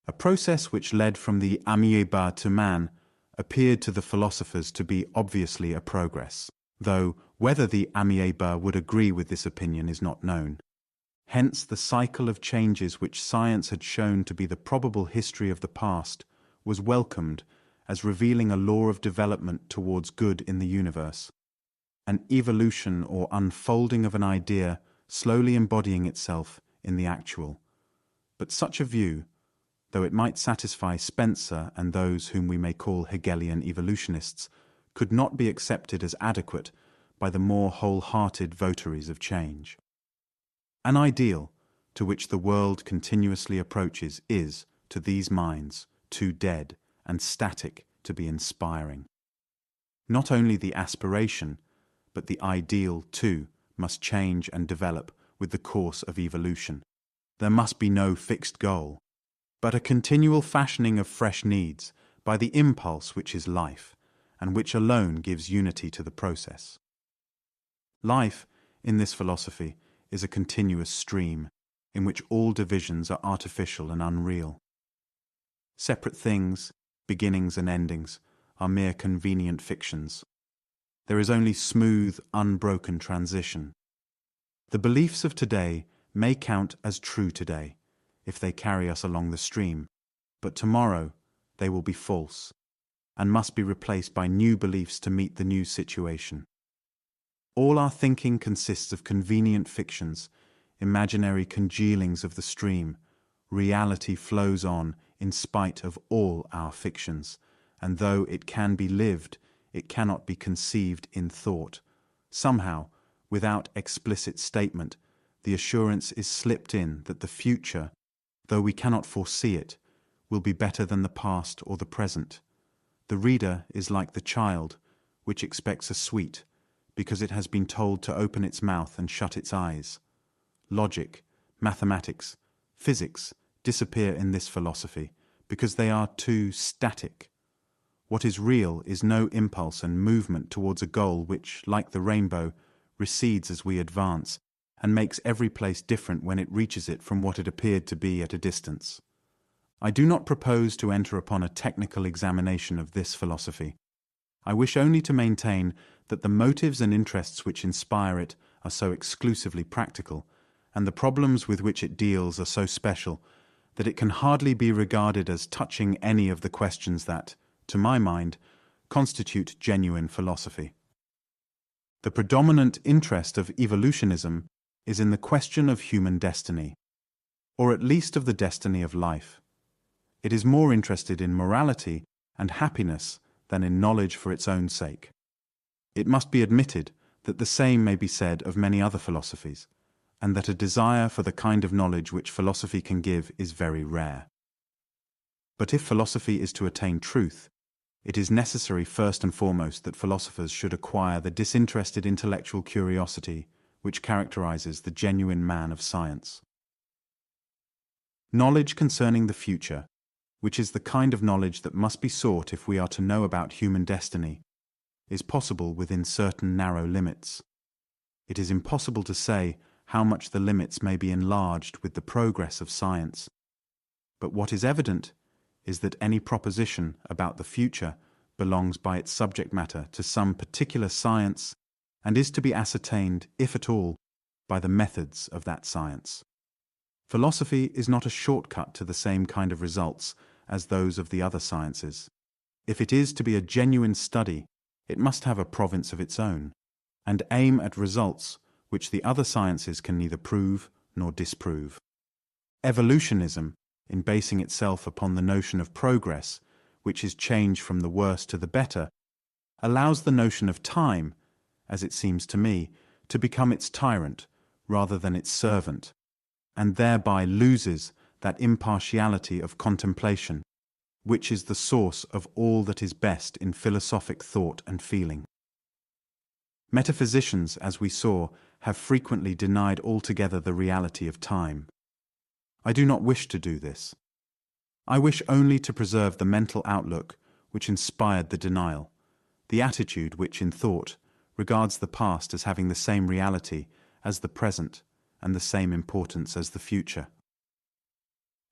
A process which led from the amoeba to man appeared to the philosophers to be obviously a progress, though whether the amoeba would agree with this opinion is not known. Hence the cycle of changes which science had shown to be the probable history of the past was welcomed as revealing a law of development towards good in the universe, an evolution or unfolding of an idea slowly embodying itself in the actual. But such a view, though it might satisfy Spencer and those whom we may call Hegelian evolutionists, could not be accepted as adequate by the more wholehearted votaries of change. An ideal to which the world continuously approaches is, to these minds, too dead and static to be inspiring. Not only the aspiration, but the ideal, too, must change and develop with the course of evolution. There must be no fixed goal, but a continual fashioning of fresh needs by the impulse which is life, and which alone gives unity to the process. Life, in this philosophy, is a continuous stream, in which all divisions are artificial and unreal. Separate things, beginnings and endings, are mere convenient fictions. There is only smooth, unbroken transition. The beliefs of today may count as true today, if they carry us along the stream, but tomorrow they will be false, and must be replaced by new beliefs to meet the new situation. All our thinking consists of convenient fictions, imaginary congealings of the stream. Reality flows on in spite of all our fictions, and though it can be lived, it cannot be conceived in thought. Somehow, without explicit statement, the assurance is slipped in that the future, though we cannot foresee it, will be better than the past or the present. The reader is like the child, which expects a sweet, because it has been told to open its mouth and shut its eyes. Logic, mathematics, physics disappear in this philosophy, because they are too static. What is real is no impulse and movement towards a goal which, like the rainbow, recedes as we advance, and makes every place different when it reaches it from what it appeared to be at a distance. I do not propose to enter upon a technical examination of this philosophy. I wish only to maintain that the motives and interests which inspire it are so exclusively practical, and the problems with which it deals are so special, that it can hardly be regarded as touching any of the questions that, to my mind, constitute genuine philosophy. The predominant interest of evolutionism is in the question of human destiny, or at least of the destiny of life. It is more interested in morality and happiness than in knowledge for its own sake. It must be admitted that the same may be said of many other philosophies, and that a desire for the kind of knowledge which philosophy can give is very rare. But if philosophy is to attain truth, it is necessary first and foremost that philosophers should acquire the disinterested intellectual curiosity which characterizes the genuine man of science. Knowledge concerning the future, which is the kind of knowledge that must be sought if we are to know about human destiny, is possible within certain narrow limits. It is impossible to say how much the limits may be enlarged with the progress of science. But what is evident is that any proposition about the future belongs by its subject matter to some particular science and is to be ascertained, if at all, by the methods of that science. Philosophy is not a shortcut to the same kind of results as those of the other sciences. If it is to be a genuine study, it must have a province of its own, and aim at results which the other sciences can neither prove nor disprove. Evolutionism, in basing itself upon the notion of progress, which is change from the worse to the better, allows the notion of time, as it seems to me, to become its tyrant rather than its servant, and thereby loses that impartiality of contemplation, which is the source of all that is best in philosophic thought and feeling. Metaphysicians, as we saw, have frequently denied altogether the reality of time. I do not wish to do this. I wish only to preserve the mental outlook which inspired the denial, the attitude which, in thought, regards the past as having the same reality as the present and the same importance as the future.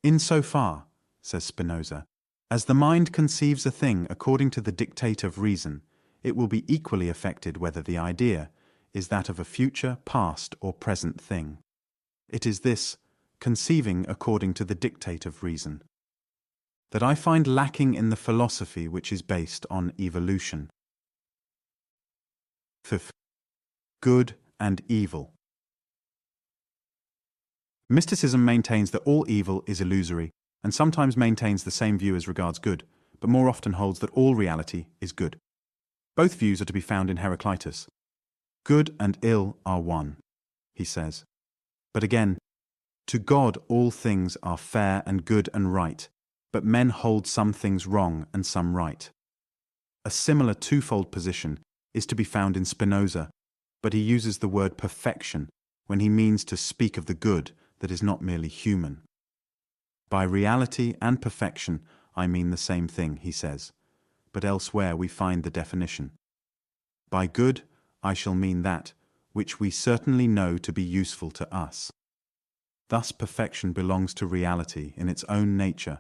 In so far, says Spinoza, as the mind conceives a thing according to the dictate of reason, it will be equally affected whether the idea is that of a future, past, or present thing. It is this, conceiving according to the dictate of reason, that I find lacking in the philosophy which is based on evolution. Fifth, good and evil. Mysticism maintains that all evil is illusory, and sometimes maintains the same view as regards good, but more often holds that all reality is good. Both views are to be found in Heraclitus. Good and ill are one, he says. But again, to God all things are fair and good and right, but men hold some things wrong and some right. A similar twofold position is to be found in Spinoza, but he uses the word perfection when he means to speak of the good that is not merely human. By reality and perfection I mean the same thing, he says, but elsewhere we find the definition. By good I shall mean that which we certainly know to be useful to us. Thus perfection belongs to reality in its own nature,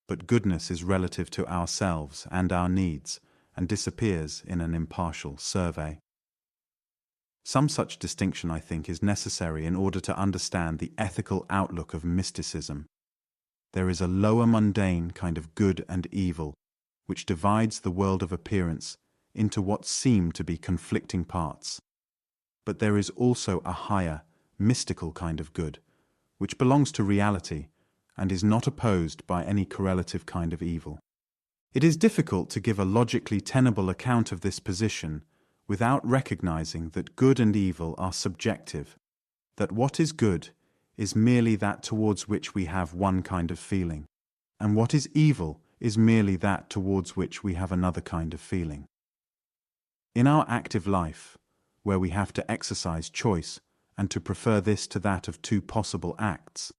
but goodness is relative to ourselves and our needs, and disappears in an impartial survey. Some such distinction, I think, is necessary in order to understand the ethical outlook of mysticism. There is a lower mundane kind of good and evil, which divides the world of appearance into what seem to be conflicting parts. But there is also a higher, mystical kind of good, which belongs to reality and is not opposed by any correlative kind of evil. It is difficult to give a logically tenable account of this position without recognizing that good and evil are subjective, that what is good is merely that towards which we have one kind of feeling, and what is evil is merely that towards which we have another kind of feeling. In our active life, where we have to exercise choice and to prefer this to that of two possible acts,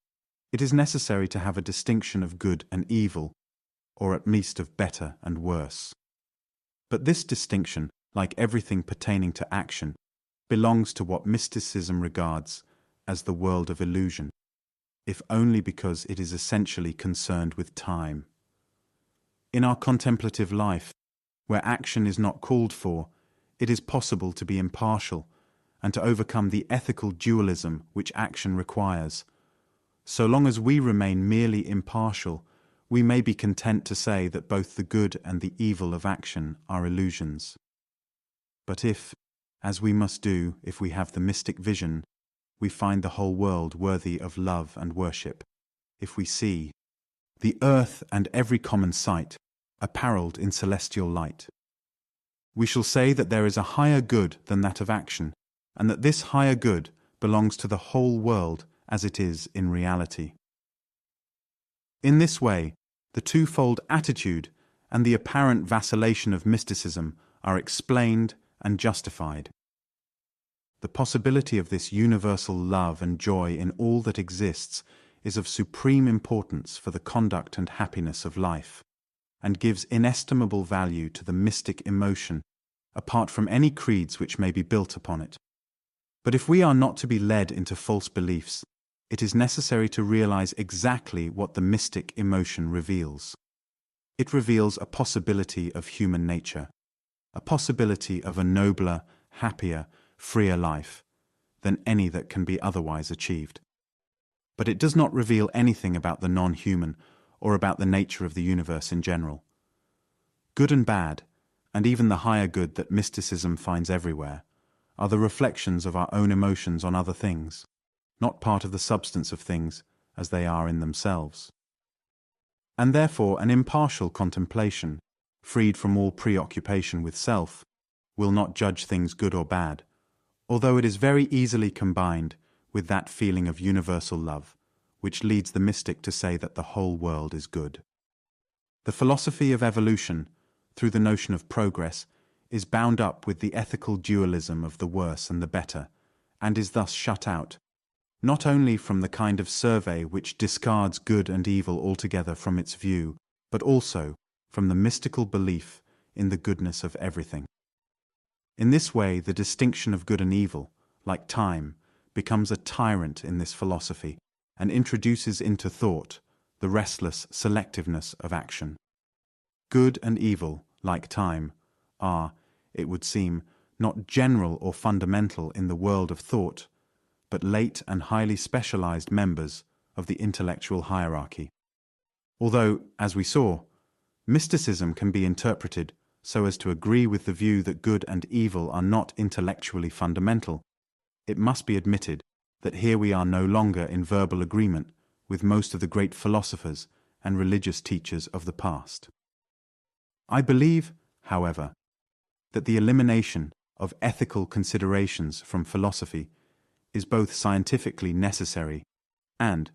it is necessary to have a distinction of good and evil, or at least of better and worse. But this distinction, like everything pertaining to action, belongs to what mysticism regards as the world of illusion, if only because it is essentially concerned with time. In our contemplative life, where action is not called for, it is possible to be impartial and to overcome the ethical dualism which action requires. So long as we remain merely impartial, we may be content to say that both the good and the evil of action are illusions. But if, as we must do if we have the mystic vision, we find the whole world worthy of love and worship, if we see the earth and every common sight apparelled in celestial light, we shall say that there is a higher good than that of action, and that this higher good belongs to the whole world as it is in reality. In this way, the twofold attitude and the apparent vacillation of mysticism are explained and justified. The possibility of this universal love and joy in all that exists is of supreme importance for the conduct and happiness of life, and gives inestimable value to the mystic emotion, apart from any creeds which may be built upon it. But if we are not to be led into false beliefs, it is necessary to realize exactly what the mystic emotion reveals. It reveals a possibility of human nature, a possibility of a nobler, happier, freer life than any that can be otherwise achieved. But it does not reveal anything about the non-human or about the nature of the universe in general. Good and bad, and even the higher good that mysticism finds everywhere, are the reflections of our own emotions on other things, not part of the substance of things as they are in themselves. And therefore an impartial contemplation, freed from all preoccupation with self, will not judge things good or bad, although it is very easily combined with that feeling of universal love, which leads the mystic to say that the whole world is good. The philosophy of evolution, through the notion of progress, is bound up with the ethical dualism of the worse and the better, and is thus shut out, not only from the kind of survey which discards good and evil altogether from its view, but also from the mystical belief in the goodness of everything. In this way, the distinction of good and evil, like time, becomes a tyrant in this philosophy and introduces into thought the restless selectiveness of action. Good and evil, like time, are, it would seem, not general or fundamental in the world of thought, but late and highly specialized members of the intellectual hierarchy. Although, as we saw, mysticism can be interpreted so as to agree with the view that good and evil are not intellectually fundamental, it must be admitted that here we are no longer in verbal agreement with most of the great philosophers and religious teachers of the past. I believe, however, that the elimination of ethical considerations from philosophy is both scientifically necessary and,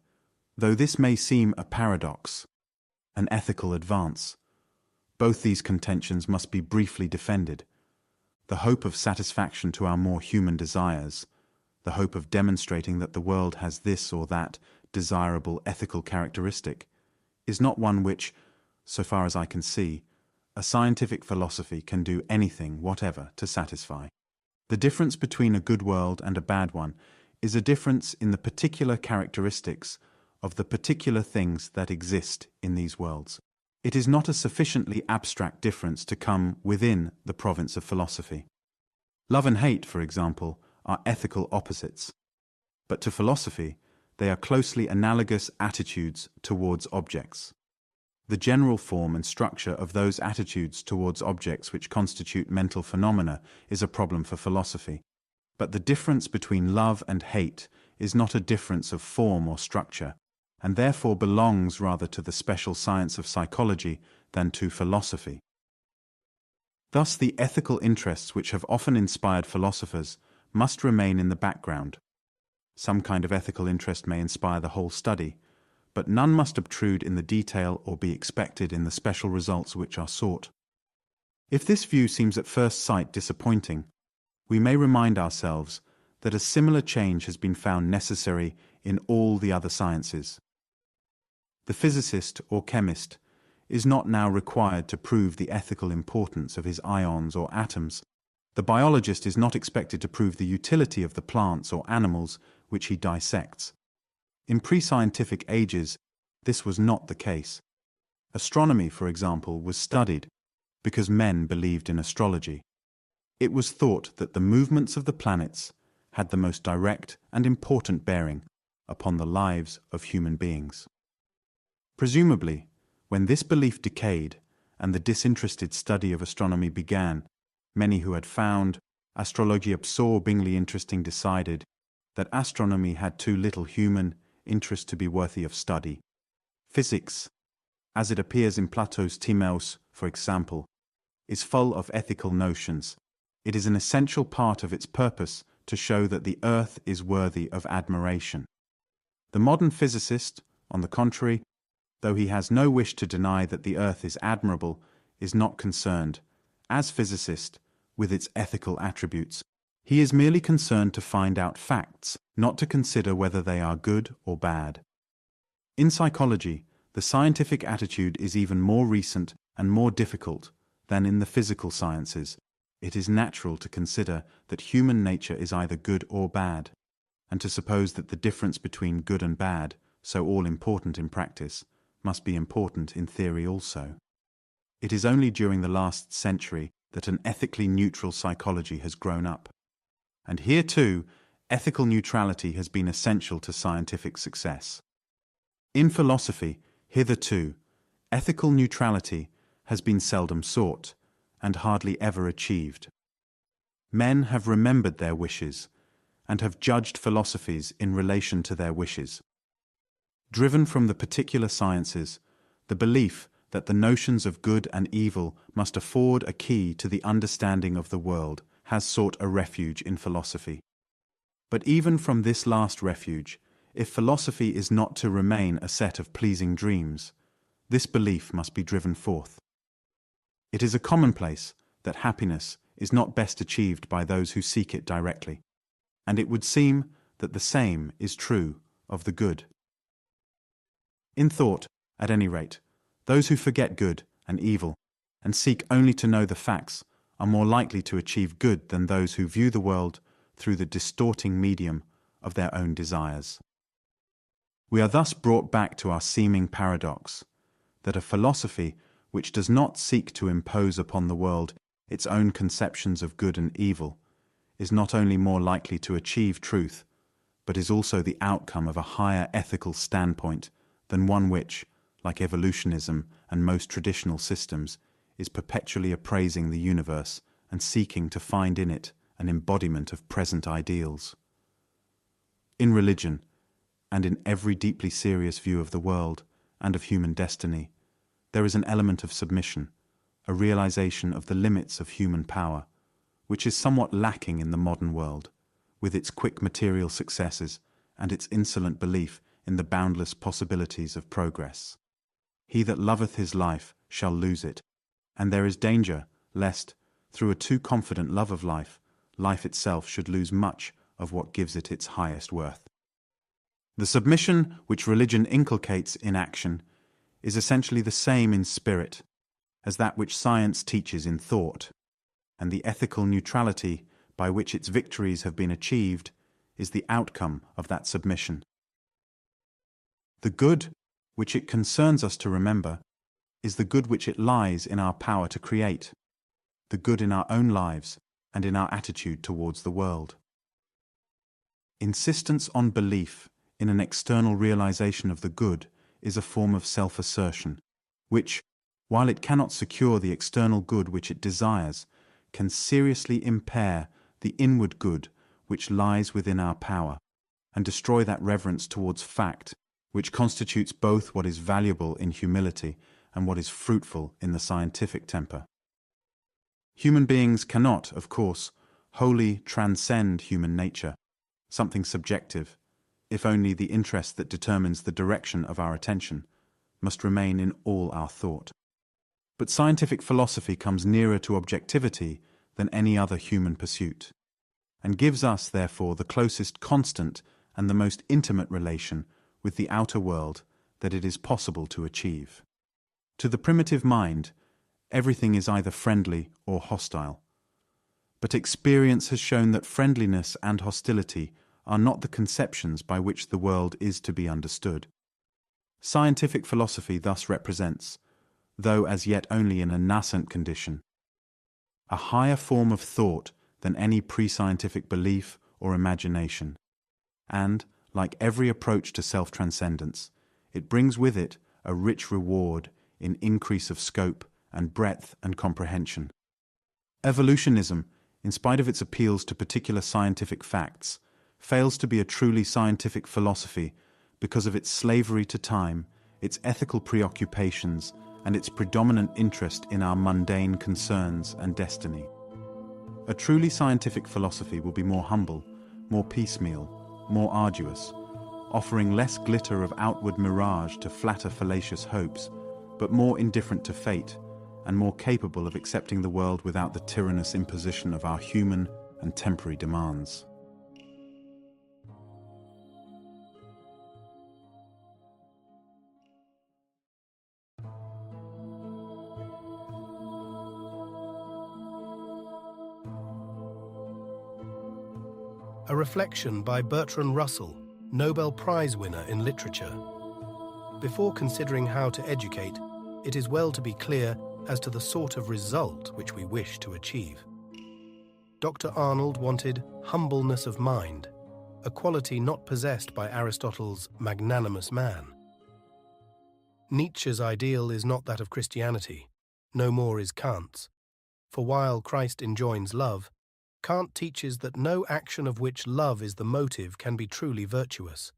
though this may seem a paradox, an ethical advance. Both these contentions must be briefly defended. The hope of satisfaction to our more human desires, the hope of demonstrating that the world has this or that desirable ethical characteristic, is not one which, so far as I can see, a scientific philosophy can do anything whatever to satisfy. The difference between a good world and a bad one is a difference in the particular characteristics of the particular things that exist in these worlds. It is not a sufficiently abstract difference to come within the province of philosophy. Love and hate, for example, are ethical opposites, but to philosophy they are closely analogous attitudes towards objects. The general form and structure of those attitudes towards objects which constitute mental phenomena is a problem for philosophy, but the difference between love and hate is not a difference of form or structure, and therefore belongs rather to the special science of psychology than to philosophy. Thus the ethical interests which have often inspired philosophers must remain in the background. Some kind of ethical interest may inspire the whole study, but none must obtrude in the detail or be expected in the special results which are sought. If this view seems at first sight disappointing, we may remind ourselves that a similar change has been found necessary in all the other sciences. The physicist or chemist is not now required to prove the ethical importance of his ions or atoms. The biologist is not expected to prove the utility of the plants or animals which he dissects. In pre-scientific ages, this was not the case. Astronomy, for example, was studied because men believed in astrology. It was thought that the movements of the planets had the most direct and important bearing upon the lives of human beings. Presumably, when this belief decayed and the disinterested study of astronomy began, many who had found astrology absorbingly interesting decided that astronomy had too little human interest to be worthy of study. Physics, as it appears in Plato's Timaeus, for example, is full of ethical notions. It is an essential part of its purpose to show that the earth is worthy of admiration. The modern physicist, on the contrary, though he has no wish to deny that the earth is admirable, is not concerned, as physicist, with its ethical attributes. He is merely concerned to find out facts, not to consider whether they are good or bad. In psychology, the scientific attitude is even more recent and more difficult than in the physical sciences. It is natural to consider that human nature is either good or bad, and to suppose that the difference between good and bad, so all-important in practice, must be important in theory also. It is only during the last century that an ethically neutral psychology has grown up. And here too, ethical neutrality has been essential to scientific success. In philosophy, hitherto, ethical neutrality has been seldom sought and hardly ever achieved. Men have remembered their wishes and have judged philosophies in relation to their wishes. Driven from the particular sciences, the belief that the notions of good and evil must afford a key to the understanding of the world has sought a refuge in philosophy. But even from this last refuge, if philosophy is not to remain a set of pleasing dreams, this belief must be driven forth. It is a commonplace that happiness is not best achieved by those who seek it directly, and it would seem that the same is true of the good. In thought, at any rate, those who forget good and evil and seek only to know the facts are more likely to achieve good than those who view the world through the distorting medium of their own desires. We are thus brought back to our seeming paradox, that a philosophy which does not seek to impose upon the world its own conceptions of good and evil is not only more likely to achieve truth, but is also the outcome of a higher ethical standpoint than one which, like evolutionism and most traditional systems, is perpetually appraising the universe and seeking to find in it an embodiment of present ideals. In religion, and in every deeply serious view of the world and of human destiny, there is an element of submission, a realization of the limits of human power, which is somewhat lacking in the modern world, with its quick material successes and its insolent belief in the boundless possibilities of progress. He that loveth his life shall lose it, and there is danger lest, through a too confident love of life, life itself should lose much of what gives it its highest worth. The submission which religion inculcates in action is essentially the same in spirit as that which science teaches in thought, and the ethical neutrality by which its victories have been achieved is the outcome of that submission. The good which it concerns us to remember is the good which it lies in our power to create, the good in our own lives and in our attitude towards the world. Insistence on belief in an external realization of the good is a form of self-assertion, which, while it cannot secure the external good which it desires, can seriously impair the inward good which lies within our power, and destroy that reverence towards fact which constitutes both what is valuable in humility and what is fruitful in the scientific temper. Human beings cannot, of course, wholly transcend human nature, something subjective, if only the interest that determines the direction of our attention must remain in all our thought. But scientific philosophy comes nearer to objectivity than any other human pursuit, and gives us, therefore, the closest constant and the most intimate relation with the outer world that it is possible to achieve. To the primitive mind, everything is either friendly or hostile. But experience has shown that friendliness and hostility are not the conceptions by which the world is to be understood. Scientific philosophy thus represents, though as yet only in a nascent condition, a higher form of thought than any pre-scientific belief or imagination, and, like every approach to self-transcendence, it brings with it a rich reward in increase of scope and breadth and comprehension. Evolutionism, in spite of its appeals to particular scientific facts, fails to be a truly scientific philosophy because of its slavery to time, its ethical preoccupations, and its predominant interest in our mundane concerns and destiny. A truly scientific philosophy will be more humble, more piecemeal, more arduous, offering less glitter of outward mirage to flatter fallacious hopes, but more indifferent to fate, and more capable of accepting the world without the tyrannous imposition of our human and temporary demands. A reflection by Bertrand Russell, Nobel Prize winner in literature. Before considering how to educate, it is well to be clear as to the sort of result which we wish to achieve. Dr. Arnold wanted humbleness of mind, a quality not possessed by Aristotle's magnanimous man. Nietzsche's ideal is not that of Christianity, no more is Kant's, for while Christ enjoins love, Kant teaches that no action of which love is the motive can be truly virtuous,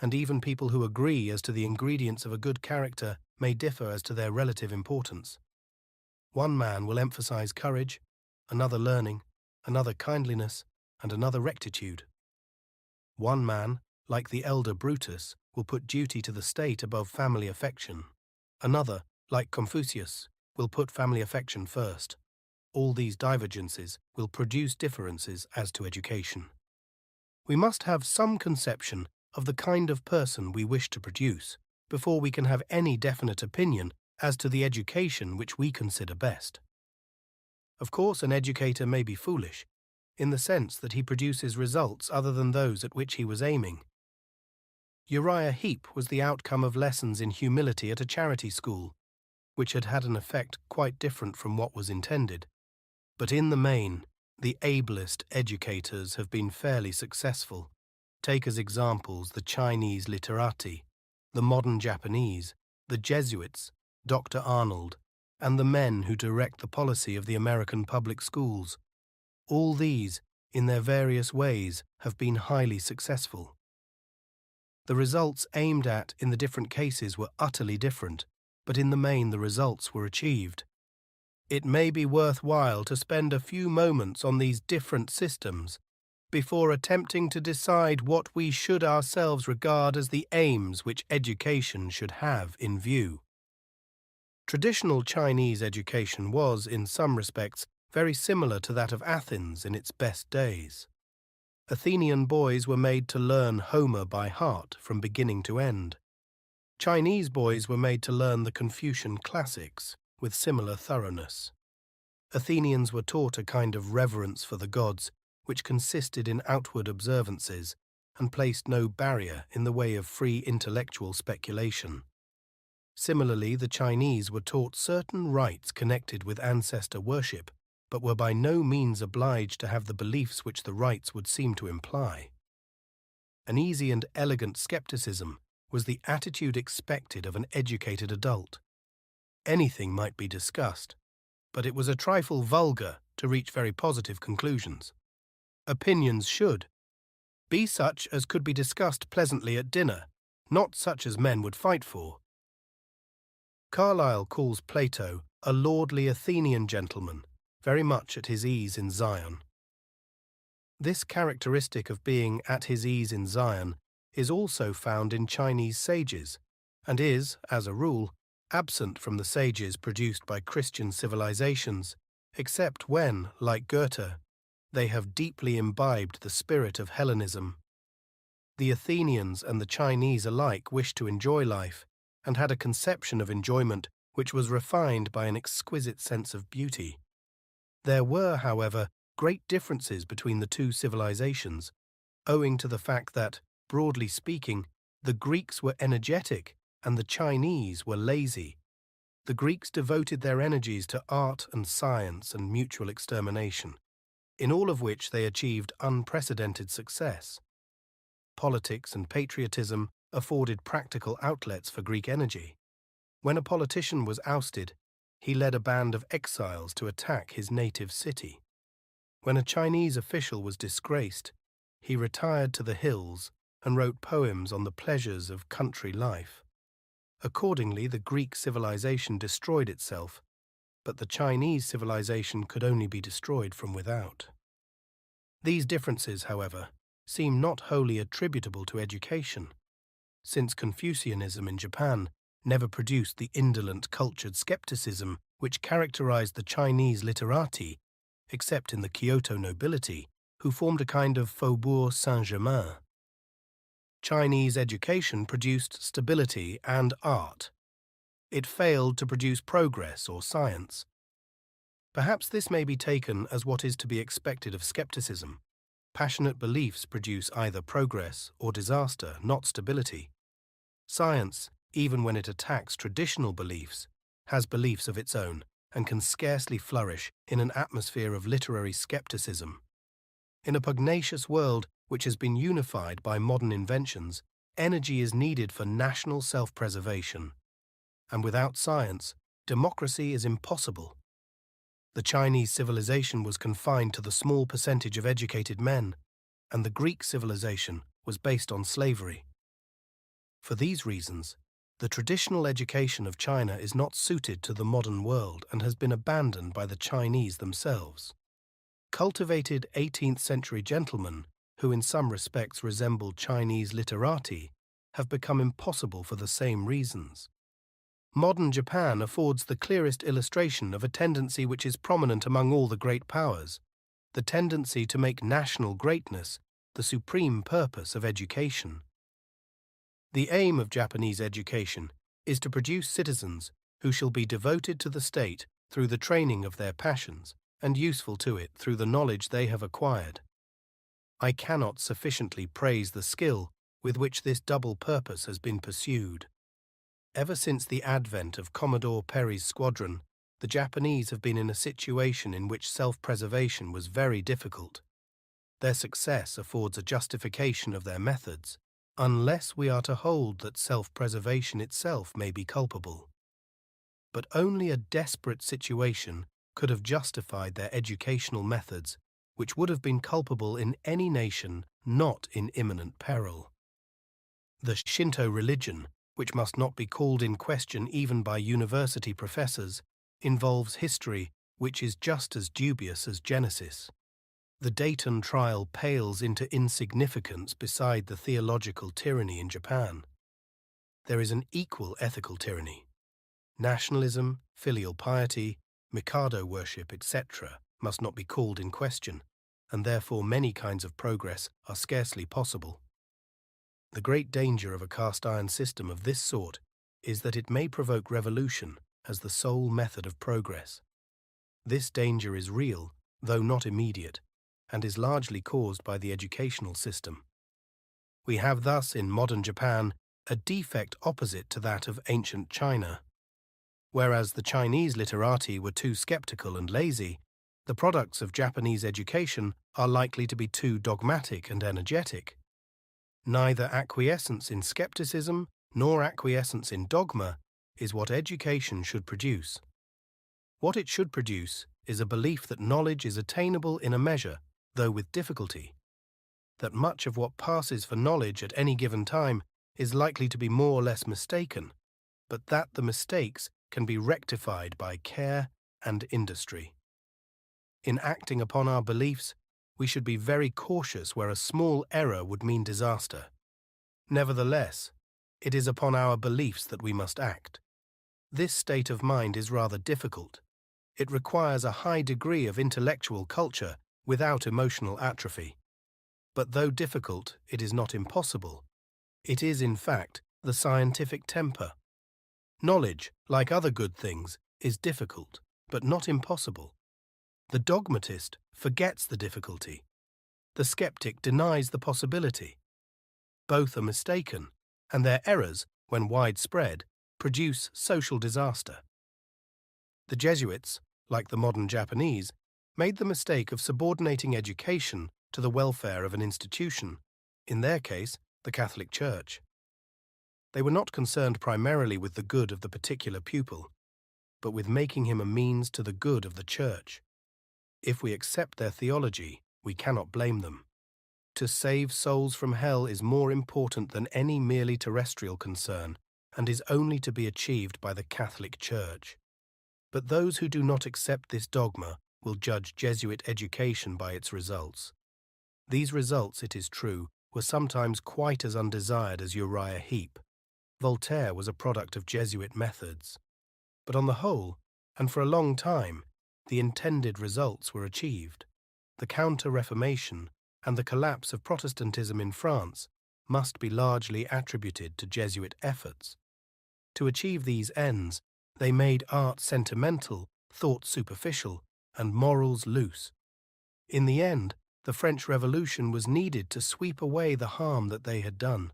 and even people who agree as to the ingredients of a good character may differ as to their relative importance. One man will emphasize courage, another learning, another kindliness, and another rectitude. One man, like the elder Brutus, will put duty to the state above family affection. Another, like Confucius, will put family affection first. All these divergences will produce differences as to education. We must have some conception of the kind of person we wish to produce before we can have any definite opinion as to the education which we consider best. Of course, an educator may be foolish, in the sense that he produces results other than those at which he was aiming. Uriah Heep was the outcome of lessons in humility at a charity school, which had had an effect quite different from what was intended. But in the main, the ablest educators have been fairly successful. Take as examples the Chinese literati, the modern Japanese, the Jesuits, Dr. Arnold, and the men who direct the policy of the American public schools. All these, in their various ways, have been highly successful. The results aimed at in the different cases were utterly different, but in the main the results were achieved. It may be worthwhile to spend a few moments on these different systems before attempting to decide what we should ourselves regard as the aims which education should have in view. Traditional Chinese education was, in some respects, very similar to that of Athens in its best days. Athenian boys were made to learn Homer by heart from beginning to end. Chinese boys were made to learn the Confucian classics with similar thoroughness. Athenians were taught a kind of reverence for the gods, which consisted in outward observances and placed no barrier in the way of free intellectual speculation. Similarly, the Chinese were taught certain rites connected with ancestor worship, but were by no means obliged to have the beliefs which the rites would seem to imply. An easy and elegant skepticism was the attitude expected of an educated adult. Anything might be discussed, but it was a trifle vulgar to reach very positive conclusions. Opinions should be such as could be discussed pleasantly at dinner, not such as men would fight for. Carlyle calls Plato a lordly Athenian gentleman, very much at his ease in Zion. This characteristic of being at his ease in Zion is also found in Chinese sages, and is, as a rule, absent from the sages produced by Christian civilizations, except when, like Goethe, they have deeply imbibed the spirit of Hellenism. The Athenians and the Chinese alike wished to enjoy life, and had a conception of enjoyment which was refined by an exquisite sense of beauty. There were, however, great differences between the two civilizations, owing to the fact that, broadly speaking, the Greeks were energetic and the Chinese were lazy. The Greeks devoted their energies to art and science and mutual extermination, in all of which they achieved unprecedented success. Politics and patriotism afforded practical outlets for Greek energy. When a politician was ousted, he led a band of exiles to attack his native city. When a Chinese official was disgraced, he retired to the hills and wrote poems on the pleasures of country life. Accordingly, the Greek civilization destroyed itself, but the Chinese civilization could only be destroyed from without. These differences, however, seem not wholly attributable to education, since Confucianism in Japan never produced the indolent, cultured skepticism which characterized the Chinese literati, except in the Kyoto nobility, who formed a kind of Faubourg Saint-Germain. Chinese education produced stability and art. It failed to produce progress or science. Perhaps this may be taken as what is to be expected of skepticism. Passionate beliefs produce either progress or disaster, not stability. Science, even when it attacks traditional beliefs, has beliefs of its own and can scarcely flourish in an atmosphere of literary skepticism. In a pugnacious world which has been unified by modern inventions, energy is needed for national self-preservation. And without science, democracy is impossible. The Chinese civilization was confined to the small percentage of educated men, and the Greek civilization was based on slavery. For these reasons, the traditional education of China is not suited to the modern world and has been abandoned by the Chinese themselves. Cultivated 18th-century gentlemen, who in some respects resembled Chinese literati, have become impossible for the same reasons. Modern Japan affords the clearest illustration of a tendency which is prominent among all the great powers, the tendency to make national greatness the supreme purpose of education. The aim of Japanese education is to produce citizens who shall be devoted to the state through the training of their passions and useful to it through the knowledge they have acquired. I cannot sufficiently praise the skill with which this double purpose has been pursued. Ever since the advent of Commodore Perry's squadron, the Japanese have been in a situation in which self-preservation was very difficult. Their success affords a justification of their methods, unless we are to hold that self-preservation itself may be culpable. But only a desperate situation could have justified their educational methods, which would have been culpable in any nation not in imminent peril. The Shinto religion, which must not be called in question even by university professors, involves history which is just as dubious as Genesis. The Dayton trial pales into insignificance beside the theological tyranny in Japan. There is an equal ethical tyranny. Nationalism, filial piety, Mikado worship, etc. must not be called in question, and therefore many kinds of progress are scarcely possible. The great danger of a cast-iron system of this sort is that it may provoke revolution as the sole method of progress. This danger is real, though not immediate, and is largely caused by the educational system. We have thus in modern Japan a defect opposite to that of ancient China. Whereas the Chinese literati were too skeptical and lazy, the products of Japanese education are likely to be too dogmatic and energetic. Neither acquiescence in skepticism nor acquiescence in dogma is what education should produce. What it should produce is a belief that knowledge is attainable in a measure, though with difficulty, that much of what passes for knowledge at any given time is likely to be more or less mistaken, but that the mistakes can be rectified by care and industry. In acting upon our beliefs, we should be very cautious where a small error would mean disaster. Nevertheless, it is upon our beliefs that we must act. This state of mind is rather difficult. It requires a high degree of intellectual culture without emotional atrophy. But though difficult, it is not impossible. It is, in fact, the scientific temper. Knowledge, like other good things, is difficult, but not impossible. The dogmatist forgets the difficulty. The skeptic denies the possibility. Both are mistaken, and their errors, when widespread, produce social disaster. The Jesuits, like the modern Japanese, made the mistake of subordinating education to the welfare of an institution, in their case, the Catholic Church. They were not concerned primarily with the good of the particular pupil, but with making him a means to the good of the Church. If we accept their theology, we cannot blame them. To save souls from hell is more important than any merely terrestrial concern, and is only to be achieved by the Catholic Church. But those who do not accept this dogma will judge Jesuit education by its results. These results, it is true, were sometimes quite as undesired as Uriah Heep. Voltaire was a product of Jesuit methods. But on the whole, and for a long time, the intended results were achieved. The Counter-Reformation and the collapse of Protestantism in France must be largely attributed to Jesuit efforts. To achieve these ends, they made art sentimental, thought superficial, and morals loose. In the end, the French Revolution was needed to sweep away the harm that they had done.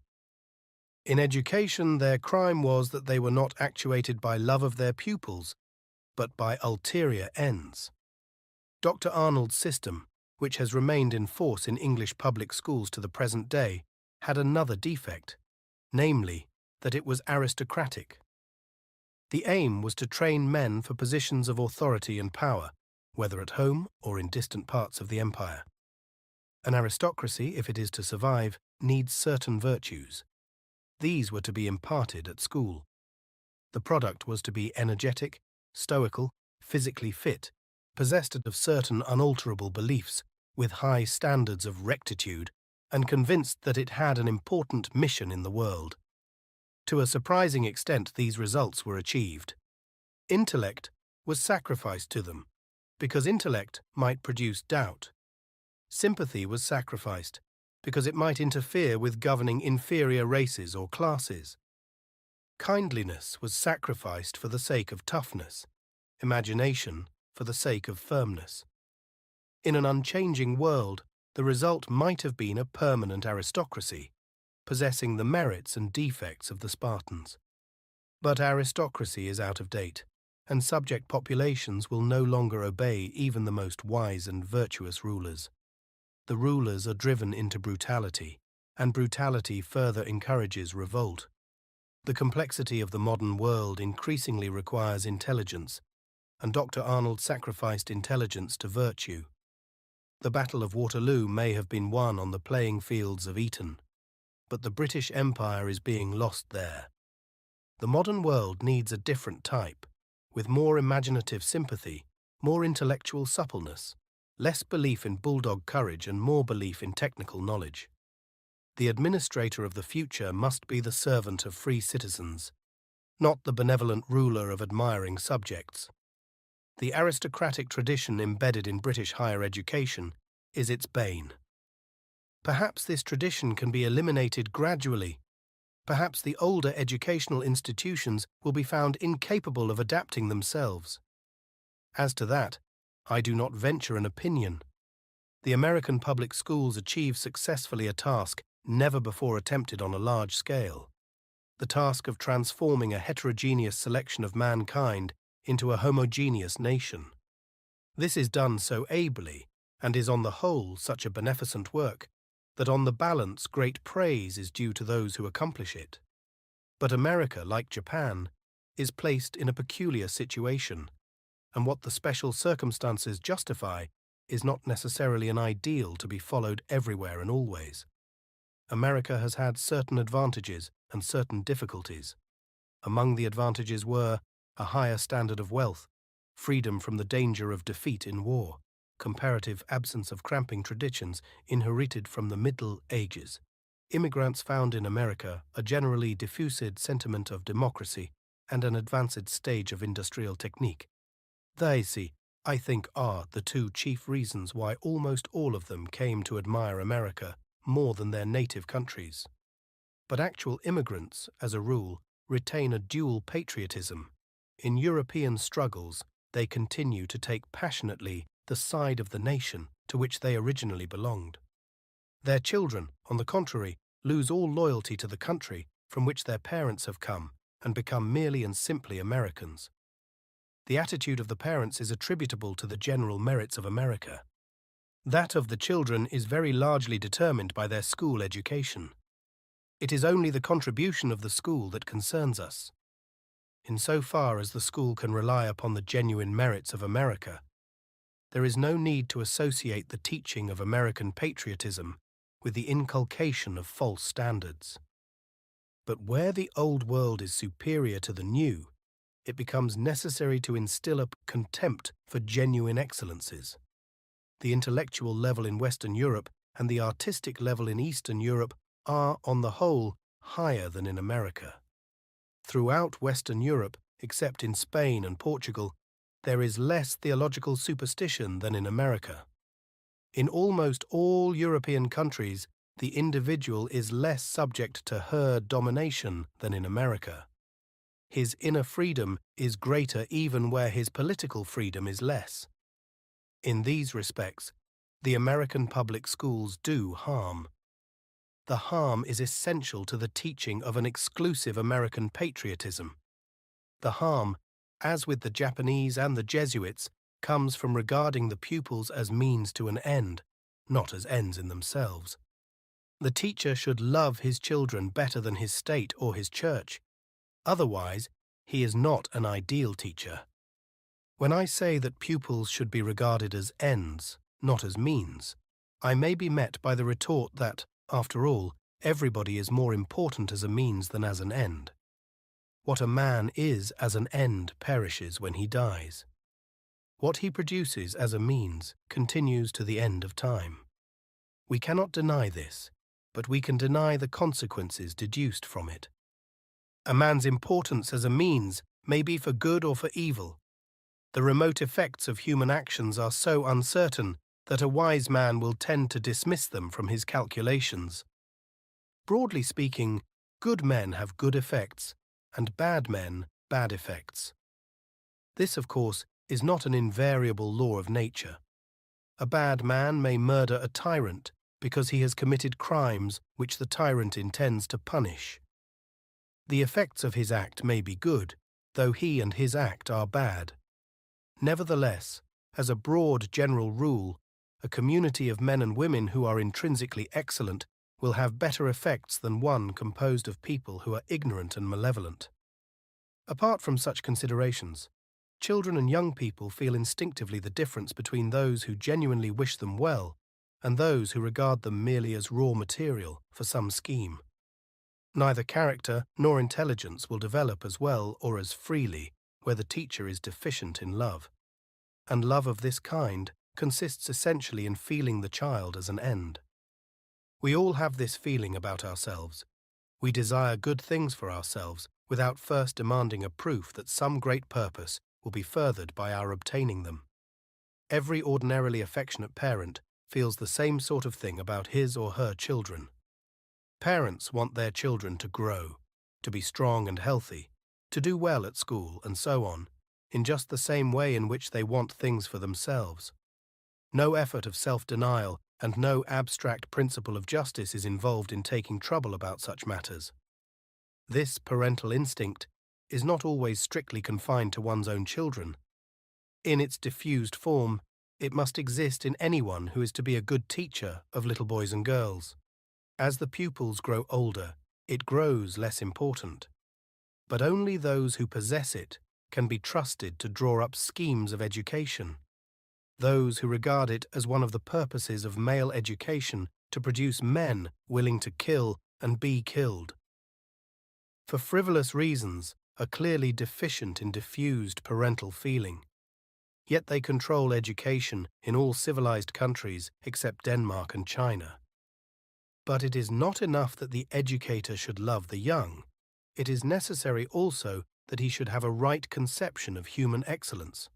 In education, their crime was that they were not actuated by love of their pupils, but by ulterior ends. Dr. Arnold's system, which has remained in force in English public schools to the present day, had another defect, namely, that it was aristocratic. The aim was to train men for positions of authority and power, whether at home or in distant parts of the empire. An aristocracy, if it is to survive, needs certain virtues. These were to be imparted at school. The product was to be energetic, stoical, physically fit, possessed of certain unalterable beliefs, with high standards of rectitude, and convinced that it had an important mission in the world. To a surprising extent, these results were achieved. Intellect was sacrificed to them, because intellect might produce doubt. Sympathy was sacrificed, because it might interfere with governing inferior races or classes. Kindliness was sacrificed for the sake of toughness, imagination for the sake of firmness. In an unchanging world, the result might have been a permanent aristocracy, possessing the merits and defects of the Spartans. But aristocracy is out of date, and subject populations will no longer obey even the most wise and virtuous rulers. The rulers are driven into brutality, and brutality further encourages revolt. The complexity of the modern world increasingly requires intelligence, and Dr. Arnold sacrificed intelligence to virtue. The Battle of Waterloo may have been won on the playing fields of Eton, but the British Empire is being lost there. The modern world needs a different type, with more imaginative sympathy, more intellectual suppleness, less belief in bulldog courage and more belief in technical knowledge. The administrator of the future must be the servant of free citizens, not the benevolent ruler of admiring subjects. The aristocratic tradition embedded in British higher education is its bane. Perhaps this tradition can be eliminated gradually. Perhaps the older educational institutions will be found incapable of adapting themselves. As to that, I do not venture an opinion. The American public schools achieve successfully a task never before attempted on a large scale, the task of transforming a heterogeneous selection of mankind into a homogeneous nation. This is done so ably, and is on the whole such a beneficent work, that on the balance great praise is due to those who accomplish it. But America, like Japan, is placed in a peculiar situation, and what the special circumstances justify is not necessarily an ideal to be followed everywhere and always. America has had certain advantages and certain difficulties. Among the advantages were a higher standard of wealth, freedom from the danger of defeat in war, comparative absence of cramping traditions inherited from the Middle Ages. Immigrants found in America a generally diffused sentiment of democracy and an advanced stage of industrial technique. These, I think, are the two chief reasons why almost all of them came to admire America more than their native countries. But actual immigrants, as a rule, retain a dual patriotism. In European struggles, they continue to take passionately the side of the nation to which they originally belonged. Their children, on the contrary, lose all loyalty to the country from which their parents have come and become merely and simply Americans. The attitude of the parents is attributable to the general merits of America. That of the children is very largely determined by their school education. It is only the contribution of the school that concerns us. In so far as the school can rely upon the genuine merits of America, there is no need to associate the teaching of American patriotism with the inculcation of false standards. But where the old world is superior to the new, it becomes necessary to instill a contempt for genuine excellences. The intellectual level in Western Europe and the artistic level in Eastern Europe are, on the whole, higher than in America. Throughout Western Europe, except in Spain and Portugal, there is less theological superstition than in America. In almost all European countries, the individual is less subject to herd domination than in America. His inner freedom is greater even where his political freedom is less. In these respects, the American public schools do harm. The harm is essential to the teaching of an exclusive American patriotism. The harm as with the Japanese and the Jesuits, comes from regarding the pupils as means to an end, not as ends in themselves. The teacher should love his children better than his state or his church. Otherwise, he is not an ideal teacher. When I say that pupils should be regarded as ends, not as means, I may be met by the retort that, after all, everybody is more important as a means than as an end. What a man is as an end perishes when he dies. What he produces as a means continues to the end of time. We cannot deny this, but we can deny the consequences deduced from it. A man's importance as a means may be for good or for evil. The remote effects of human actions are so uncertain that a wise man will tend to dismiss them from his calculations. Broadly speaking, good men have good effects, and bad men bad effects. This, of course, is not an invariable law of nature. A bad man may murder a tyrant because he has committed crimes which the tyrant intends to punish. The effects of his act may be good, though he and his act are bad. Nevertheless, as a broad general rule, a community of men and women who are intrinsically excellent will have better effects than one composed of people who are ignorant and malevolent. Apart from such considerations, children and young people feel instinctively the difference between those who genuinely wish them well and those who regard them merely as raw material for some scheme. Neither character nor intelligence will develop as well or as freely where the teacher is deficient in love, and love of this kind consists essentially in feeling the child as an end. We all have this feeling about ourselves. We desire good things for ourselves without first demanding a proof that some great purpose will be furthered by our obtaining them. Every ordinarily affectionate parent feels the same sort of thing about his or her children. Parents want their children to grow, to be strong and healthy, to do well at school, and so on, in just the same way in which they want things for themselves. No effort of self-denial and no abstract principle of justice is involved in taking trouble about such matters. This parental instinct is not always strictly confined to one's own children. In its diffused form, it must exist in anyone who is to be a good teacher of little boys and girls. As the pupils grow older, it grows less important. But only those who possess it can be trusted to draw up schemes of education. Those who regard it as one of the purposes of male education to produce men willing to kill and be killed. For frivolous reasons, are clearly deficient in diffused parental feeling. Yet they control education in all civilized countries except Denmark and China. But it is not enough that the educator should love the young. It is necessary also that he should have a right conception of human excellence.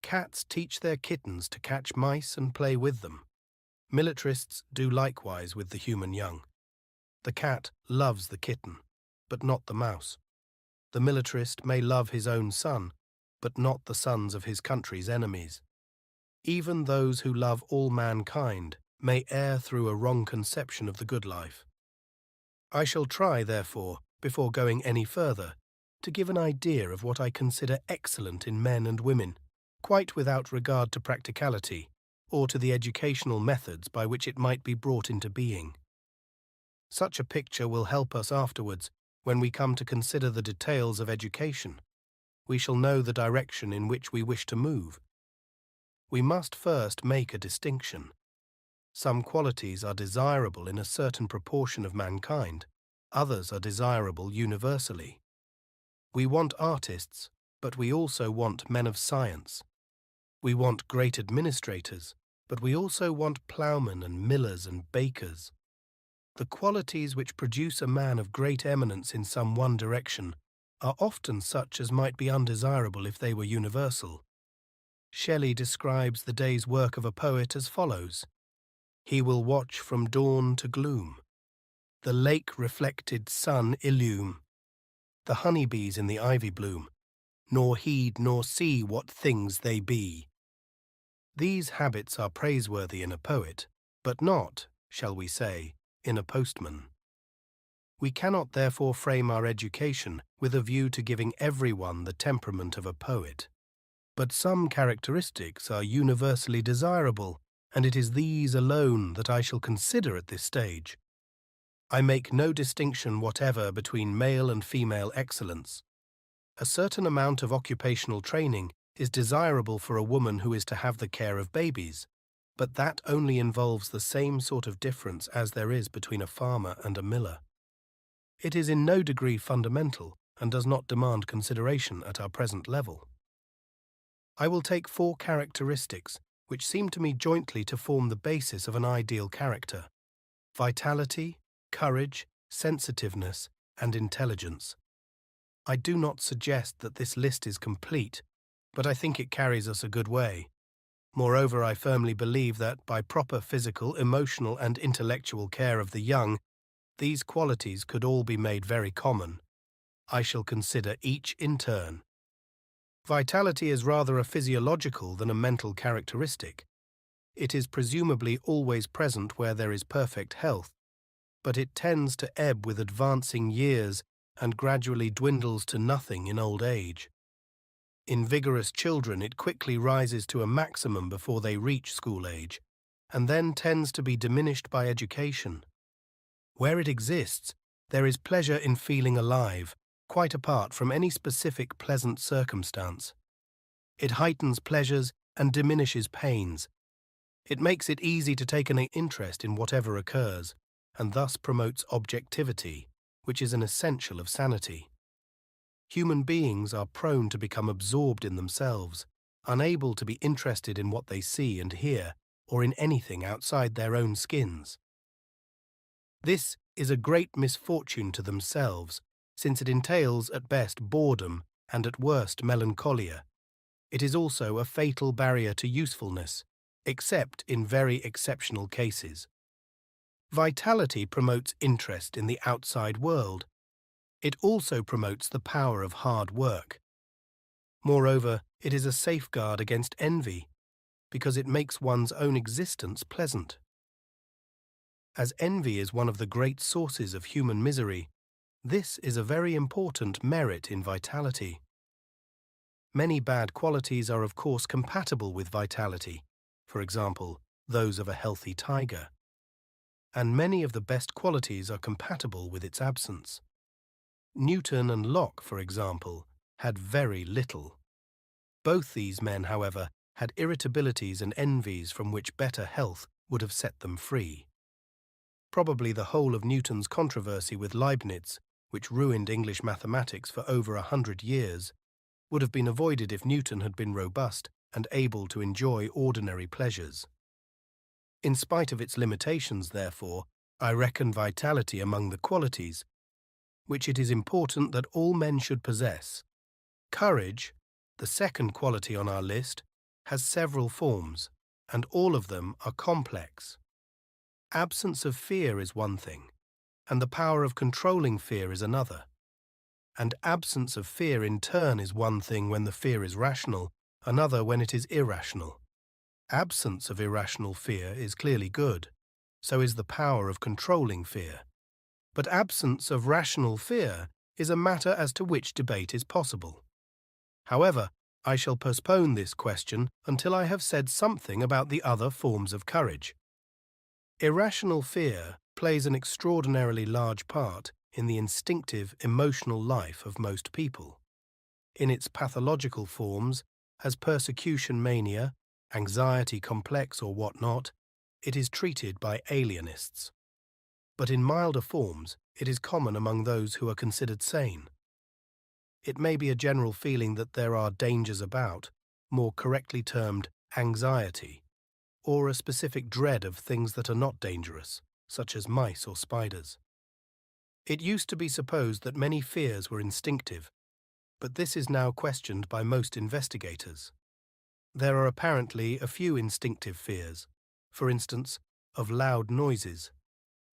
Cats teach their kittens to catch mice and play with them. Militarists do likewise with the human young. The cat loves the kitten, but not the mouse. The militarist may love his own son, but not the sons of his country's enemies. Even those who love all mankind may err through a wrong conception of the good life. I shall try, therefore, before going any further, to give an idea of what I consider excellent in men and women, quite without regard to practicality, or to the educational methods by which it might be brought into being. Such a picture will help us afterwards when we come to consider the details of education. We shall know the direction in which we wish to move. We must first make a distinction. Some qualities are desirable in a certain proportion of mankind, others are desirable universally. We want artists, but we also want men of science. We want great administrators, but we also want ploughmen and millers and bakers. The qualities which produce a man of great eminence in some one direction are often such as might be undesirable if they were universal. Shelley describes the day's work of a poet as follows: "He will watch from dawn to gloom, the lake-reflected sun illume, the honeybees in the ivy bloom, nor heed nor see what things they be." These habits are praiseworthy in a poet, but not, shall we say, in a postman. We cannot therefore frame our education with a view to giving everyone the temperament of a poet. But some characteristics are universally desirable, and it is these alone that I shall consider at this stage. I make no distinction whatever between male and female excellence. A certain amount of occupational training is desirable for a woman who is to have the care of babies, but that only involves the same sort of difference as there is between a farmer and a miller. It is in no degree fundamental and does not demand consideration at our present level. I will take 4 characteristics which seem to me jointly to form the basis of an ideal character: vitality, courage, sensitiveness, and intelligence. I do not suggest that this list is complete, but I think it carries us a good way. Moreover, I firmly believe that by proper physical, emotional, and intellectual care of the young, these qualities could all be made very common. I shall consider each in turn. Vitality is rather a physiological than a mental characteristic. It is presumably always present where there is perfect health, but it tends to ebb with advancing years and gradually dwindles to nothing in old age. In vigorous children, it quickly rises to a maximum before they reach school age, and then tends to be diminished by education. Where it exists, there is pleasure in feeling alive, quite apart from any specific pleasant circumstance. It heightens pleasures and diminishes pains. It makes it easy to take an interest in whatever occurs, and thus promotes objectivity, which is an essential of sanity. Human beings are prone to become absorbed in themselves, unable to be interested in what they see and hear, or in anything outside their own skins. This is a great misfortune to themselves, since it entails at best boredom and at worst melancholia. It is also a fatal barrier to usefulness, except in very exceptional cases. Vitality promotes interest in the outside world. It also promotes the power of hard work. Moreover, it is a safeguard against envy, because it makes one's own existence pleasant. As envy is one of the great sources of human misery, this is a very important merit in vitality. Many bad qualities are of course compatible with vitality, for example, those of a healthy tiger. And many of the best qualities are compatible with its absence. Newton and Locke, for example, had very little. Both these men, however, had irritabilities and envies from which better health would have set them free. Probably the whole of Newton's controversy with Leibniz, which ruined English mathematics for over 100 years, would have been avoided if Newton had been robust and able to enjoy ordinary pleasures. In spite of its limitations, therefore, I reckon vitality among the qualities which it is important that all men should possess. Courage, the second quality on our list, has several forms, and all of them are complex. Absence of fear is one thing, and the power of controlling fear is another. And absence of fear in turn is one thing when the fear is rational, another when it is irrational. Absence of irrational fear is clearly good, so is the power of controlling fear. But absence of rational fear is a matter as to which debate is possible. However, I shall postpone this question until I have said something about the other forms of courage. Irrational fear plays an extraordinarily large part in the instinctive, emotional life of most people. In its pathological forms, as persecution mania, anxiety complex or what not, it is treated by alienists. But in milder forms, it is common among those who are considered sane. It may be a general feeling that there are dangers about, more correctly termed anxiety, or a specific dread of things that are not dangerous, such as mice or spiders. It used to be supposed that many fears were instinctive, but this is now questioned by most investigators. There are apparently a few instinctive fears, for instance, of loud noises,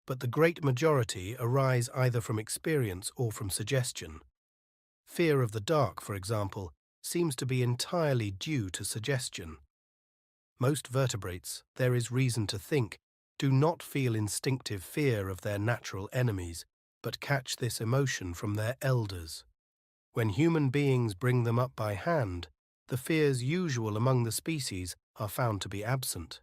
but the great majority arise either from experience or from suggestion. Fear of the dark, for example, seems to be entirely due to suggestion. Most vertebrates, there is reason to think, do not feel instinctive fear of their natural enemies, but catch this emotion from their elders. When human beings bring them up by hand, the fears usual among the species are found to be absent.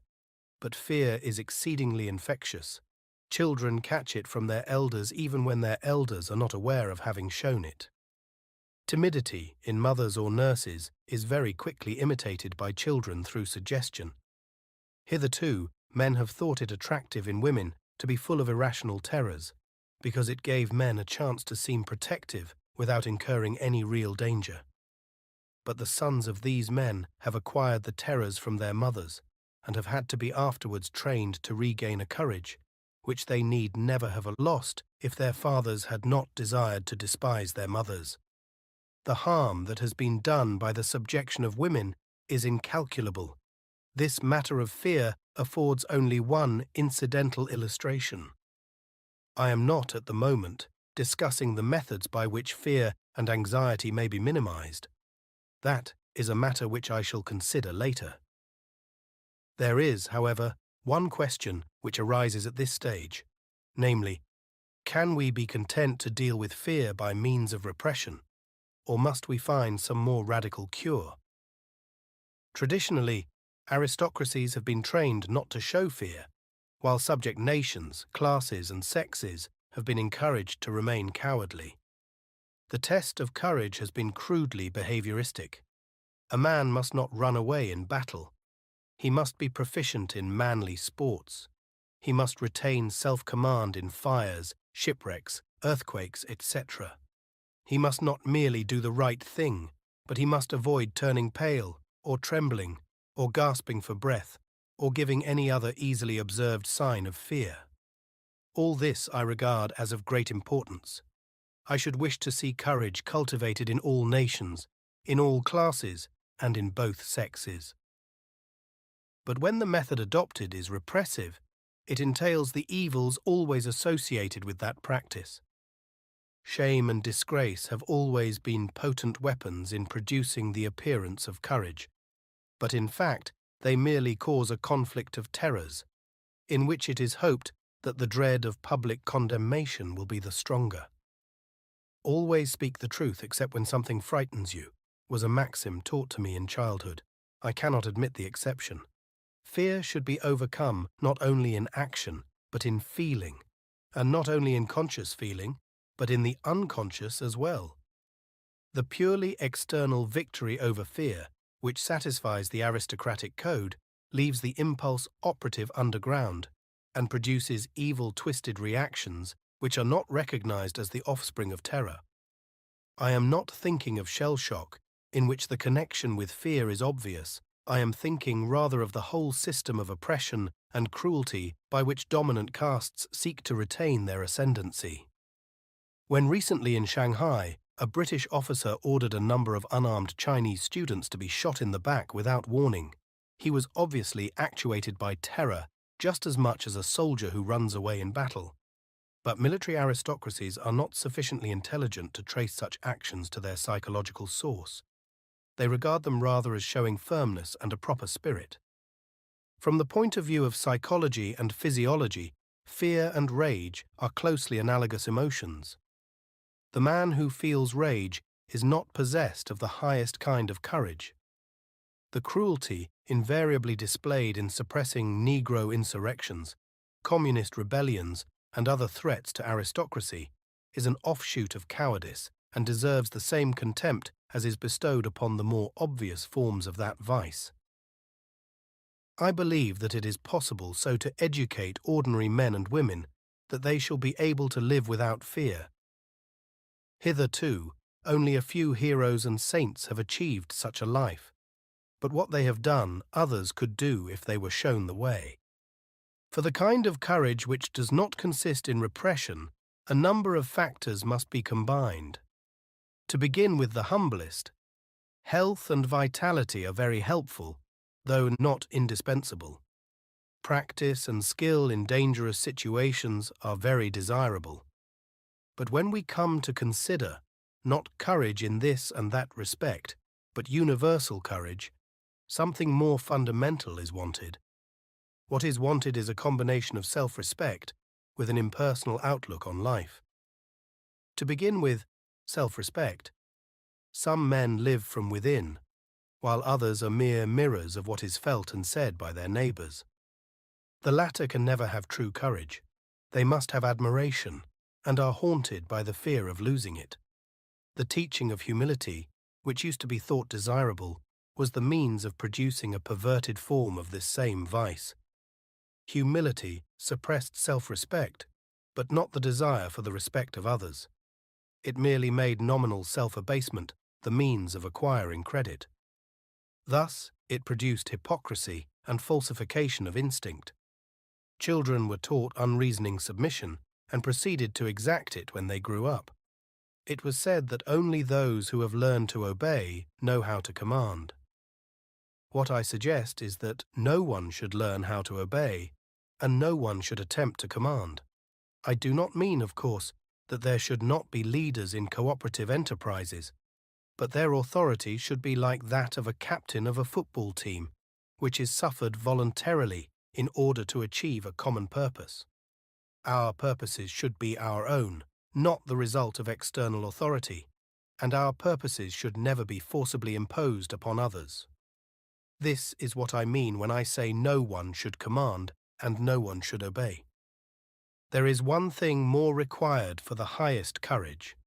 But fear is exceedingly infectious. Children catch it from their elders even when their elders are not aware of having shown it. Timidity in mothers or nurses is very quickly imitated by children through suggestion. Hitherto, men have thought it attractive in women to be full of irrational terrors, because it gave men a chance to seem protective without incurring any real danger. But the sons of these men have acquired the terrors from their mothers and have had to be afterwards trained to regain a courage which they need never have lost if their fathers had not desired to despise their mothers. The harm that has been done by the subjection of women is incalculable. This matter of fear affords only one incidental illustration. I am not at the moment discussing the methods by which fear and anxiety may be minimized. That is a matter which I shall consider later. There is, however, one question which arises at this stage, namely, can we be content to deal with fear by means of repression, or must we find some more radical cure? Traditionally, aristocracies have been trained not to show fear, while subject nations, classes, and sexes have been encouraged to remain cowardly. The test of courage has been crudely behavioristic. A man must not run away in battle. He must be proficient in manly sports. He must retain self-command in fires, shipwrecks, earthquakes, etc. He must not merely do the right thing, but he must avoid turning pale, or trembling, or gasping for breath, or giving any other easily observed sign of fear. All this I regard as of great importance. I should wish to see courage cultivated in all nations, in all classes, and in both sexes. But when the method adopted is repressive, it entails the evils always associated with that practice. Shame and disgrace have always been potent weapons in producing the appearance of courage, but in fact they merely cause a conflict of terrors, in which it is hoped that the dread of public condemnation will be the stronger. Always speak the truth except when something frightens you, was a maxim taught to me in childhood. I cannot admit the exception. Fear should be overcome not only in action, but in feeling, and not only in conscious feeling, but in the unconscious as well. The purely external victory over fear, which satisfies the aristocratic code, leaves the impulse operative underground and produces evil twisted reactions which are not recognized as the offspring of terror. I am not thinking of shell shock, in which the connection with fear is obvious. I am thinking rather of the whole system of oppression and cruelty by which dominant castes seek to retain their ascendancy. When recently in Shanghai, a British officer ordered a number of unarmed Chinese students to be shot in the back without warning, he was obviously actuated by terror just as much as a soldier who runs away in battle. But military aristocracies are not sufficiently intelligent to trace such actions to their psychological source. They regard them rather as showing firmness and a proper spirit. From the point of view of psychology and physiology, fear and rage are closely analogous emotions. The man who feels rage is not possessed of the highest kind of courage. The cruelty invariably displayed in suppressing Negro insurrections, communist rebellions, and other threats to aristocracy is an offshoot of cowardice and deserves the same contempt as is bestowed upon the more obvious forms of that vice. I believe that it is possible so to educate ordinary men and women that they shall be able to live without fear. Hitherto, only a few heroes and saints have achieved such a life, but what they have done others could do if they were shown the way. For the kind of courage which does not consist in repression, a number of factors must be combined. To begin with the humblest, health and vitality are very helpful, though not indispensable. Practice and skill in dangerous situations are very desirable. But when we come to consider not courage in this and that respect, but universal courage, something more fundamental is wanted. What is wanted is a combination of self-respect with an impersonal outlook on life. To begin with, self-respect. Some men live from within, while others are mere mirrors of what is felt and said by their neighbours. The latter can never have true courage. They must have admiration, and are haunted by the fear of losing it. The teaching of humility, which used to be thought desirable, was the means of producing a perverted form of this same vice. Humility suppressed self-respect, but not the desire for the respect of others. It merely made nominal self-abasement the means of acquiring credit. Thus, it produced hypocrisy and falsification of instinct. Children were taught unreasoning submission and proceeded to exact it when they grew up. It was said that only those who have learned to obey know how to command. What I suggest is that no one should learn how to obey, and no one should attempt to command. I do not mean, of course, that there should not be leaders in cooperative enterprises, but their authority should be like that of a captain of a football team, which is suffered voluntarily in order to achieve a common purpose. Our purposes should be our own, not the result of external authority, and our purposes should never be forcibly imposed upon others. This is what I mean when I say no one should command and no one should obey. There is one thing more required for the highest courage,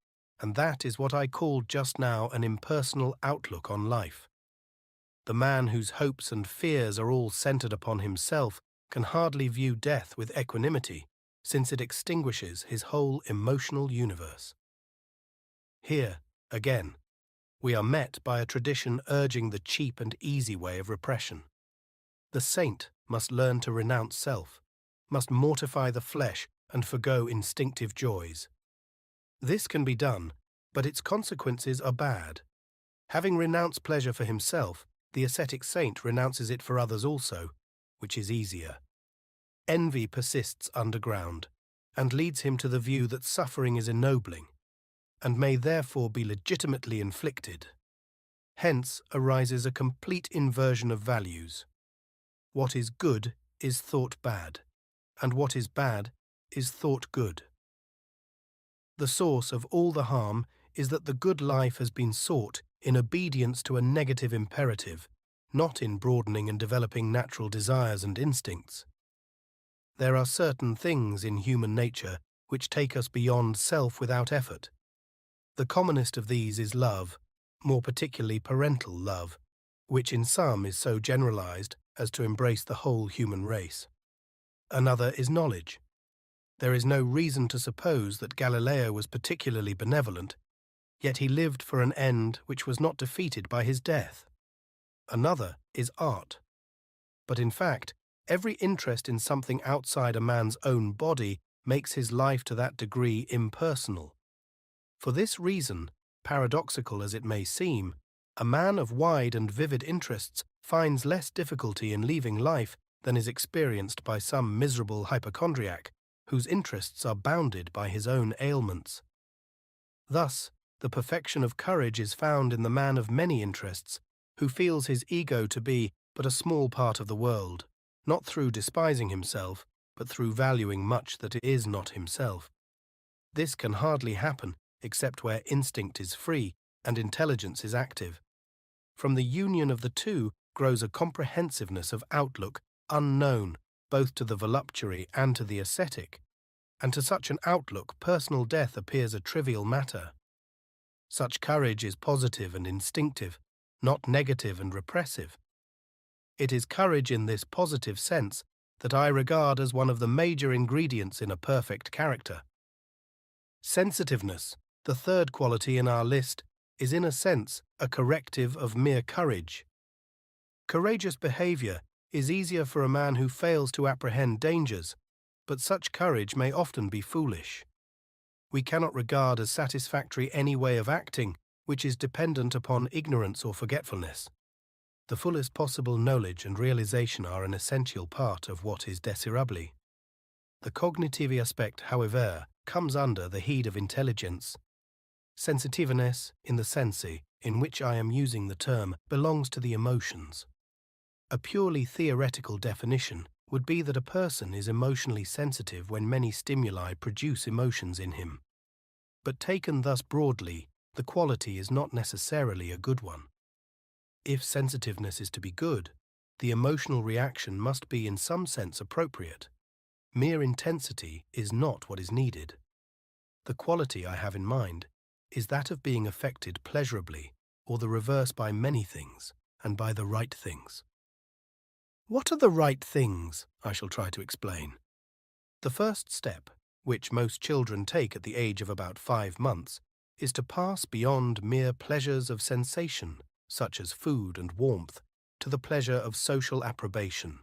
and that is what I called just now an impersonal outlook on life. The man whose hopes and fears are all centered upon himself can hardly view death with equanimity, since it extinguishes his whole emotional universe. Here, again, we are met by a tradition urging the cheap and easy way of repression. The saint must learn to renounce self, must mortify the flesh and forgo instinctive joys. This can be done, but its consequences are bad. Having renounced pleasure for himself, the ascetic saint renounces it for others also, which is easier. Envy persists underground, and leads him to the view that suffering is ennobling, and may therefore be legitimately inflicted. Hence arises a complete inversion of values. What is good is thought bad, and what is bad is thought good. The source of all the harm is that the good life has been sought in obedience to a negative imperative, not in broadening and developing natural desires and instincts. There are certain things in human nature which take us beyond self without effort. The commonest of these is love, more particularly parental love, which in some is so generalized as to embrace the whole human race. Another is knowledge. There is no reason to suppose that Galileo was particularly benevolent, yet he lived for an end which was not defeated by his death. Another is art. But in fact, every interest in something outside a man's own body makes his life to that degree impersonal. For this reason, paradoxical as it may seem, a man of wide and vivid interests finds less difficulty in leaving life than is experienced by some miserable hypochondriac whose interests are bounded by his own ailments. Thus, the perfection of courage is found in the man of many interests, who feels his ego to be but a small part of the world, not through despising himself, but through valuing much that is not himself. This can hardly happen except where instinct is free and intelligence is active. From the union of the two grows a comprehensiveness of outlook unknown both to the voluptuary and to the ascetic, and to such an outlook personal death appears a trivial matter. Such courage is positive and instinctive, not negative and repressive. It is courage in this positive sense that I regard as one of the major ingredients in a perfect character. Sensitiveness, the third quality in our list, is in a sense a corrective of mere courage. Courageous behavior is easier for a man who fails to apprehend dangers, but such courage may often be foolish. We cannot regard as satisfactory any way of acting which is dependent upon ignorance or forgetfulness. The fullest possible knowledge and realization are an essential part of what is désirable. The cognitive aspect, however, comes under the head of intelligence. Sensitiveness, in the sense in which I am using the term, belongs to the emotions. A purely theoretical definition would be that a person is emotionally sensitive when many stimuli produce emotions in him. but taken thus broadly, the quality is not necessarily a good one. If sensitiveness is to be good, the emotional reaction must be in some sense appropriate. Mere intensity is not what is needed. The quality I have in mind is that of being affected pleasurably, or the reverse by many things, and by the right things. What are the right things? I shall try to explain. The first step, which most children take at the age of about 5 months, is to pass beyond mere pleasures of sensation, such as food and warmth, to the pleasure of social approbation.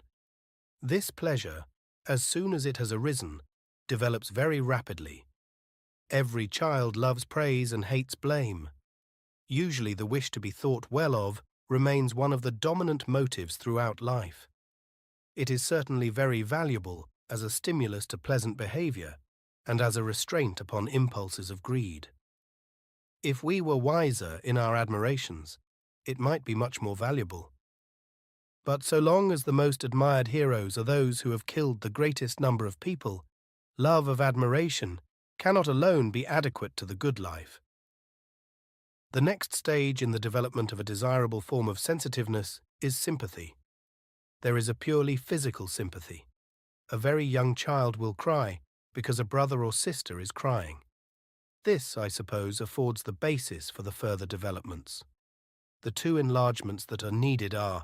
This pleasure, as soon as it has arisen, develops very rapidly. Every child loves praise and hates blame. Usually the wish to be thought well of remains one of the dominant motives throughout life. It is certainly very valuable as a stimulus to pleasant behavior and as a restraint upon impulses of greed. If we were wiser in our admirations, it might be much more valuable. But so long as the most admired heroes are those who have killed the greatest number of people, love of admiration cannot alone be adequate to the good life. The next stage in the development of a desirable form of sensitiveness is sympathy. There is a purely physical sympathy. A very young child will cry because a brother or sister is crying. This, I suppose, affords the basis for the further developments. The two enlargements that are needed are,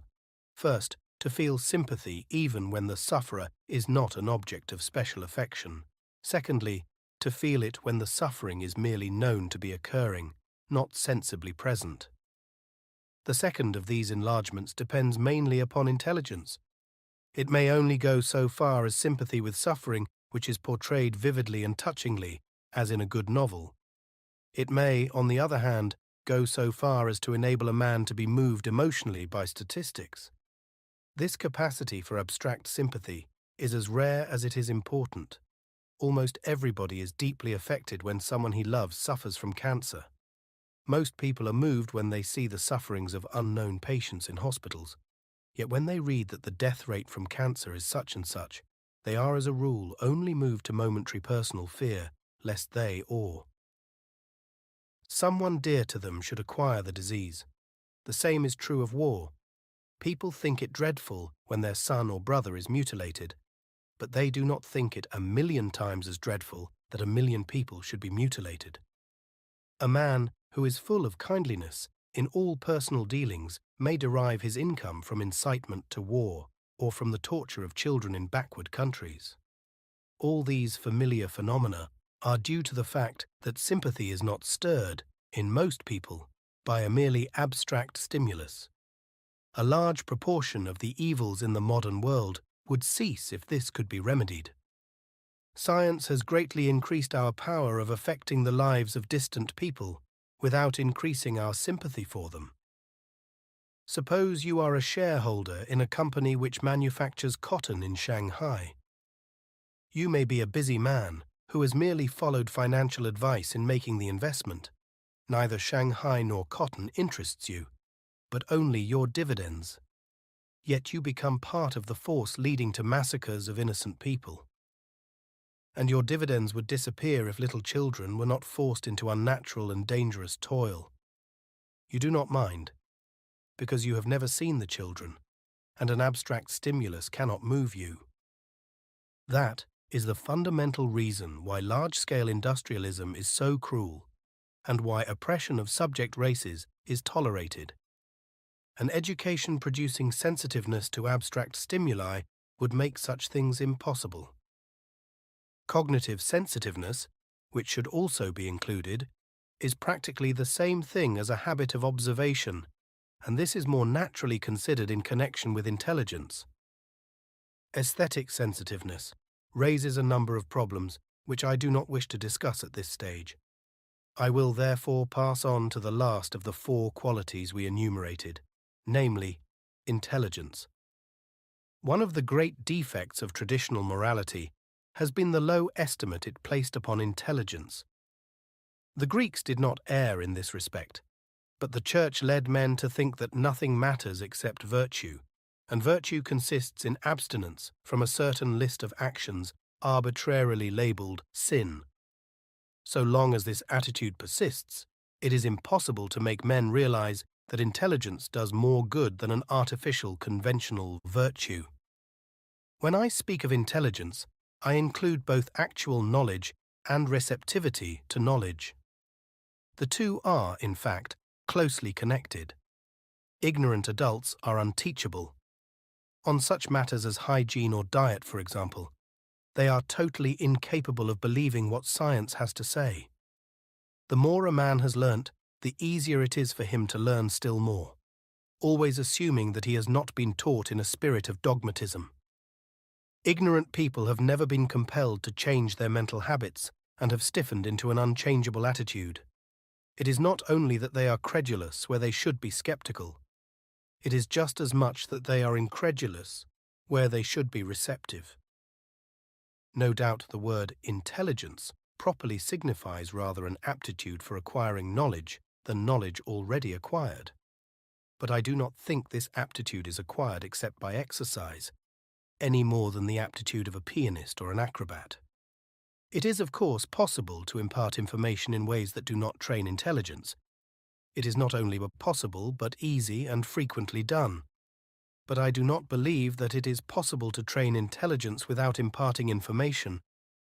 first, to feel sympathy even when the sufferer is not an object of special affection. Secondly, to feel it when the suffering is merely known to be occurring, not sensibly present. The second of these enlargements depends mainly upon intelligence. It may only go so far as sympathy with suffering which is portrayed vividly and touchingly, as in a good novel. It may, on the other hand, go so far as to enable a man to be moved emotionally by statistics. This capacity for abstract sympathy is as rare as it is important. Almost everybody is deeply affected when someone he loves suffers from cancer. Most people are moved when they see the sufferings of unknown patients in hospitals. Yet when they read that the death rate from cancer is such and such, they are as a rule only moved to momentary personal fear, lest they awe. Someone dear to them should acquire the disease. The same is true of war. People think it dreadful when their son or brother is mutilated, but they do not think it 1,000,000 times as dreadful that 1,000,000 people should be mutilated. A man who is full of kindliness in all personal dealings may derive his income from incitement to war or from the torture of children in backward countries. All these familiar phenomena are due to the fact that sympathy is not stirred, in most people, by a merely abstract stimulus. A large proportion of the evils in the modern world would cease if this could be remedied. Science has greatly increased our power of affecting the lives of distant people without increasing our sympathy for them. Suppose you are a shareholder in a company which manufactures cotton in Shanghai. You may be a busy man who has merely followed financial advice in making the investment. Neither Shanghai nor cotton interests you, but only your dividends. Yet you become part of the force leading to massacres of innocent people. And your dividends would disappear if little children were not forced into unnatural and dangerous toil. You do not mind, because you have never seen the children, and an abstract stimulus cannot move you. That is the fundamental reason why large-scale industrialism is so cruel, and why oppression of subject races is tolerated. An education producing sensitiveness to abstract stimuli would make such things impossible. Cognitive sensitiveness, which should also be included, is practically the same thing as a habit of observation, and this is more naturally considered in connection with intelligence. Aesthetic sensitiveness raises a number of problems which I do not wish to discuss at this stage. I will therefore pass on to the last of the 4 qualities we enumerated, namely, intelligence. One of the great defects of traditional morality has been the low estimate it placed upon intelligence. The Greeks did not err in this respect, but the Church led men to think that nothing matters except virtue, and virtue consists in abstinence from a certain list of actions arbitrarily labelled sin. So long as this attitude persists, it is impossible to make men realize that intelligence does more good than an artificial, conventional virtue. When I speak of intelligence, I include both actual knowledge and receptivity to knowledge. The two are, in fact, closely connected. Ignorant adults are unteachable. On such matters as hygiene or diet, for example, they are totally incapable of believing what science has to say. The more a man has learnt, the easier it is for him to learn still more, always assuming that he has not been taught in a spirit of dogmatism. Ignorant people have never been compelled to change their mental habits and have stiffened into an unchangeable attitude. It is not only that they are credulous where they should be skeptical. It is just as much that they are incredulous where they should be receptive. No doubt the word intelligence properly signifies rather an aptitude for acquiring knowledge than knowledge already acquired. But I do not think this aptitude is acquired except by exercise, any more than the aptitude of a pianist or an acrobat. It is, of course, possible to impart information in ways that do not train intelligence. It is not only possible, but easy and frequently done. But I do not believe that it is possible to train intelligence without imparting information,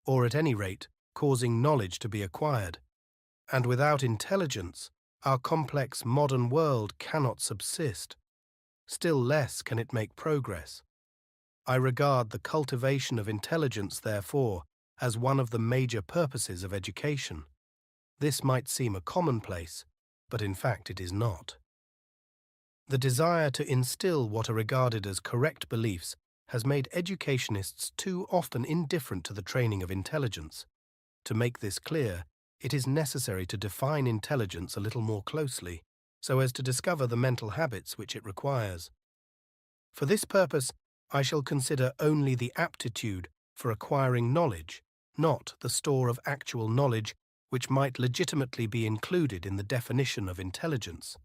or at any rate, causing knowledge to be acquired. And without intelligence, our complex modern world cannot subsist. Still less can it make progress. I regard the cultivation of intelligence, therefore, as one of the major purposes of education. This might seem a commonplace, but in fact it is not. The desire to instill what are regarded as correct beliefs has made educationists too often indifferent to the training of intelligence. To make this clear, it is necessary to define intelligence a little more closely, so as to discover the mental habits which it requires. For this purpose, I shall consider only the aptitude for acquiring knowledge, not the store of actual knowledge which might legitimately be included in the definition of intelligence.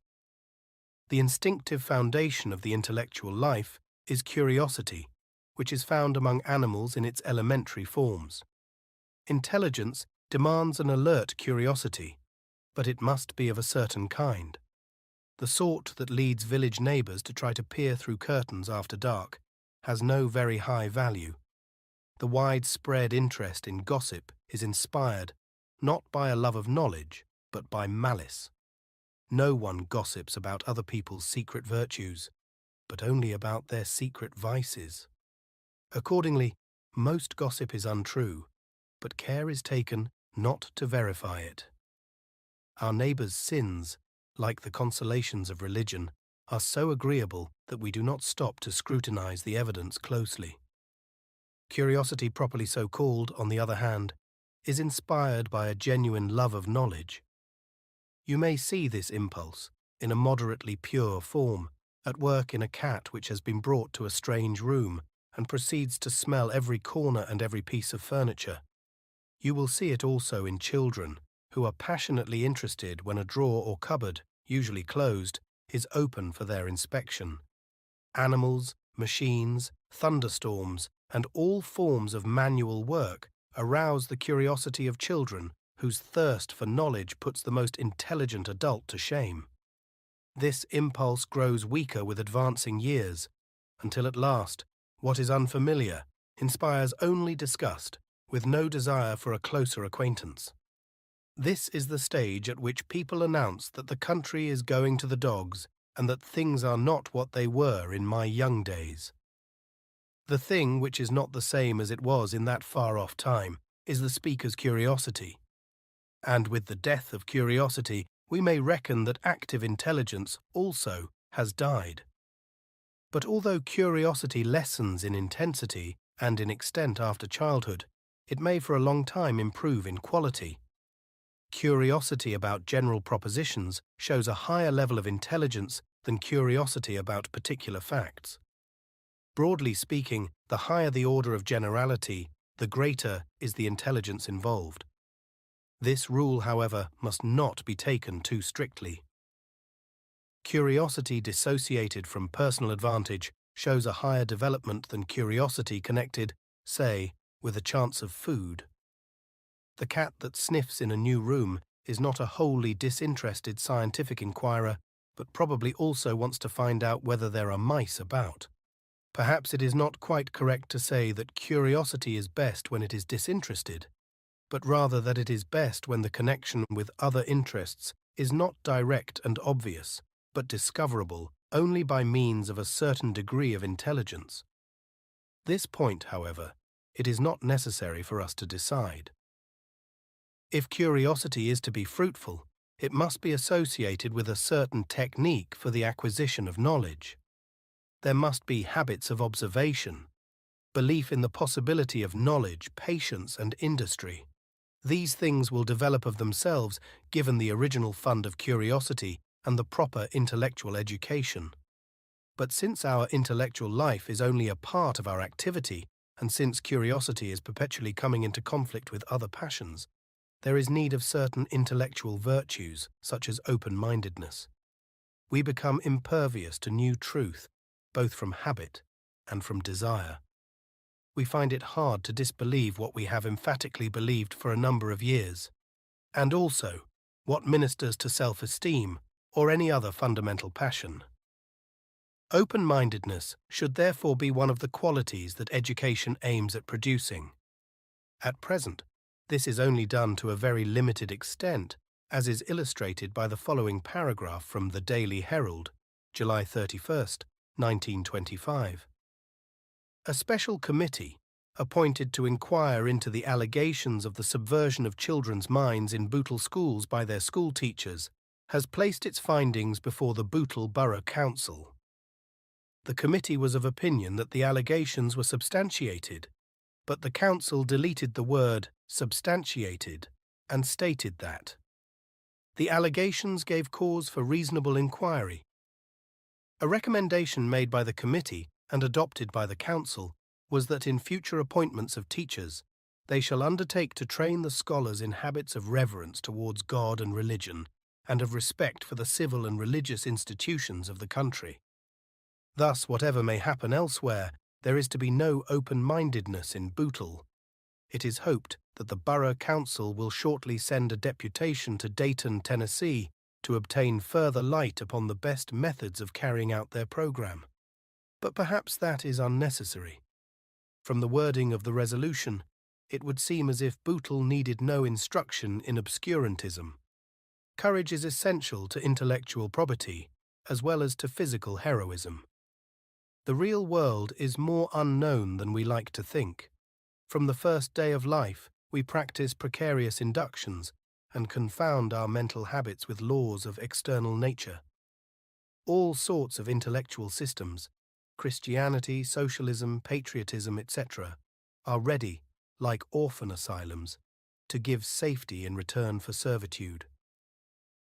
The instinctive foundation of the intellectual life is curiosity, which is found among animals in its elementary forms. Intelligence demands an alert curiosity, but it must be of a certain kind. The sort that leads village neighbours to try to peer through curtains after dark has no very high value. The widespread interest in gossip is inspired not by a love of knowledge, but by malice. No one gossips about other people's secret virtues, but only about their secret vices. Accordingly, most gossip is untrue, but care is taken not to verify it. Our neighbours' sins, like the consolations of religion, are so agreeable that we do not stop to scrutinize the evidence closely. Curiosity properly so called, on the other hand, is inspired by a genuine love of knowledge. You may see this impulse, in a moderately pure form, at work in a cat which has been brought to a strange room and proceeds to smell every corner and every piece of furniture. You will see it also in children, who are passionately interested when a drawer or cupboard, usually closed, is open for their inspection. Animals, machines, thunderstorms, and all forms of manual work arouse the curiosity of children whose thirst for knowledge puts the most intelligent adult to shame. This impulse grows weaker with advancing years, until at last, what is unfamiliar inspires only disgust, with no desire for a closer acquaintance. This is the stage at which people announce that the country is going to the dogs and that things are not what they were in my young days. The thing which is not the same as it was in that far-off time is the speaker's curiosity. And with the death of curiosity, we may reckon that active intelligence also has died. But although curiosity lessens in intensity and in extent after childhood, it may for a long time improve in quality. Curiosity about general propositions shows a higher level of intelligence than curiosity about particular facts. Broadly speaking, the higher the order of generality, the greater is the intelligence involved. This rule, however, must not be taken too strictly. Curiosity dissociated from personal advantage shows a higher development than curiosity connected, say, with a chance of food. The cat that sniffs in a new room is not a wholly disinterested scientific inquirer, but probably also wants to find out whether there are mice about. Perhaps it is not quite correct to say that curiosity is best when it is disinterested, but rather that it is best when the connection with other interests is not direct and obvious, but discoverable only by means of a certain degree of intelligence. This point, however, it is not necessary for us to decide. If curiosity is to be fruitful, it must be associated with a certain technique for the acquisition of knowledge. There must be habits of observation, belief in the possibility of knowledge, patience, and industry. These things will develop of themselves given the original fund of curiosity and the proper intellectual education. But since our intellectual life is only a part of our activity, and since curiosity is perpetually coming into conflict with other passions, there is need of certain intellectual virtues, such as open-mindedness. We become impervious to new truth, both from habit and from desire. We find it hard to disbelieve what we have emphatically believed for a number of years, and also what ministers to self-esteem or any other fundamental passion. Open-mindedness should therefore be one of the qualities that education aims at producing. At present, this is only done to a very limited extent, as is illustrated by the following paragraph from the Daily Herald, July 31st, 1925. A special committee, appointed to inquire into the allegations of the subversion of children's minds in Bootle schools by their school teachers, has placed its findings before the Bootle Borough Council. The committee was of opinion that the allegations were substantiated, but the council deleted the word substantiated and stated that the allegations gave cause for reasonable inquiry. A recommendation made by the committee and adopted by the council was that in future appointments of teachers, they shall undertake to train the scholars in habits of reverence towards God and religion, and of respect for the civil and religious institutions of the country. Thus, whatever may happen elsewhere, there is to be no open-mindedness in Bootle. It is hoped that the Borough Council will shortly send a deputation to Dayton, Tennessee, to obtain further light upon the best methods of carrying out their program. But perhaps that is unnecessary. From the wording of the resolution, it would seem as if Bootle needed no instruction in obscurantism. Courage is essential to intellectual probity, as well as to physical heroism. The real world is more unknown than we like to think. From the first day of life, we practice precarious inductions and confound our mental habits with laws of external nature. All sorts of intellectual systems, Christianity, socialism, patriotism, etc., are ready, like orphan asylums, to give safety in return for servitude.